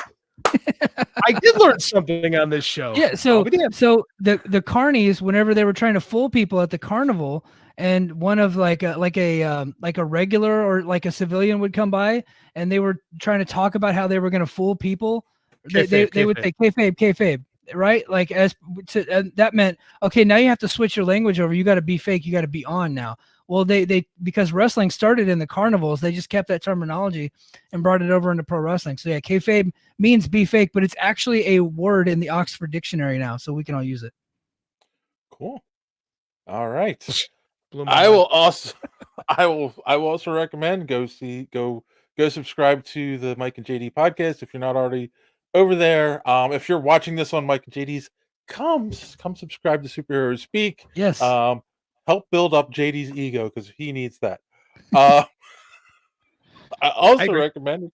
I did learn something on this show. Yeah, so the carnies, whenever they were trying to fool people at the carnival, and one of like a regular or like a civilian would come by, and they were trying to talk about how they were going to fool people, they would say kayfabe, right? Like and that meant, okay, now you have to switch your language over. You got to be fake. You got to be on now. Well, they because wrestling started in the carnivals, they just kept that terminology and brought it over into pro wrestling. So yeah, kayfabe means be fake, but it's actually a word in the Oxford Dictionary now, so we can all use it. Cool. All right. I will also recommend go subscribe to the Mike and JD podcast if you're not already over there. If you're watching this on Mike and JD's, come subscribe to Superhero Speak. Yes. Help build up JD's ego because he needs that. I also recommend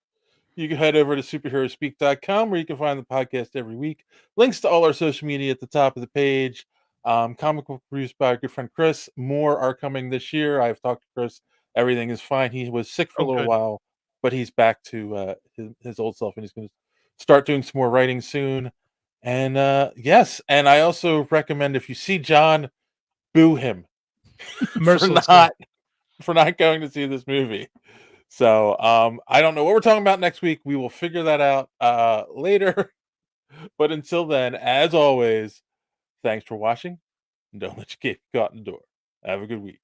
you can head over to superheroespeak.com where you can find the podcast every week. Links to all our social media at the top of the page. Comic book reviews by our good friend Chris. More are coming this year. I've talked to Chris. Everything is fine. He was sick for a little while, but he's back to his old self, and he's going to start doing some more writing soon. And yes, and I also recommend if you see John, boo him for not going to see this movie. So I don't know what we're talking about next week. We will figure that out later. But until then, as always, thanks for watching. And don't let your cape go out the door. Have a good week.